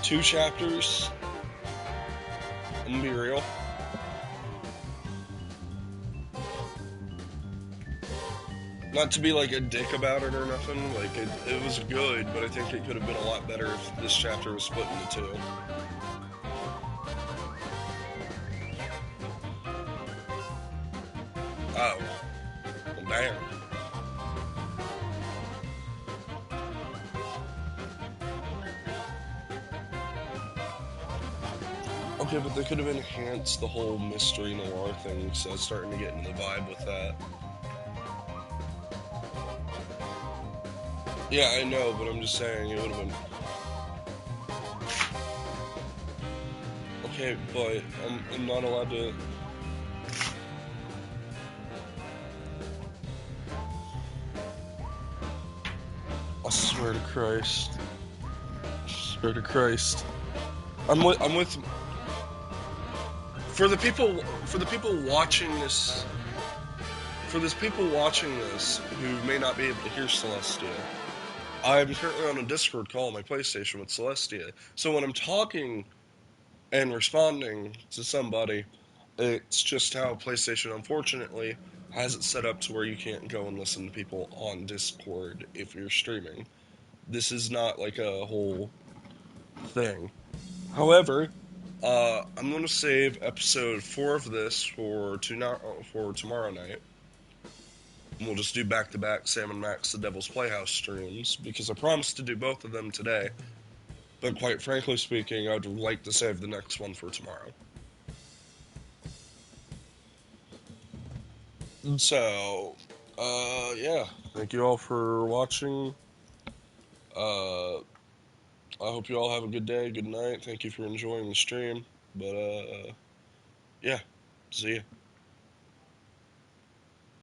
2 chapters. I'm gonna be real. Not to be like a dick about it or nothing, like it was good, but I think it could have been a lot better if this chapter was split into 2. Oh. Well, damn. Okay, but they could have enhanced the whole mystery noir thing, so I was starting to get into the vibe with that. Yeah, I know, but I'm just saying it would have been... Okay, but I'm not allowed to... I swear to Christ. I swear to Christ. I'm with for the people watching this, who may not be able to hear Celestia. I'm currently on a Discord call on my PlayStation with Celestia. So when I'm talking and responding to somebody, it's just how PlayStation, unfortunately, has it set up to where you can't go and listen to people on Discord if you're streaming. This is not like a whole thing. However, I'm going to save episode 4 of this for tomorrow night. And we'll just do back-to-back Sam and Max The Devil's Playhouse streams, because I promised to do both of them today. But quite frankly speaking, I'd like to save the next one for tomorrow. So, yeah. Thank you all for watching. I hope you all have a good day, good night. Thank you for enjoying the stream. But, yeah. See ya.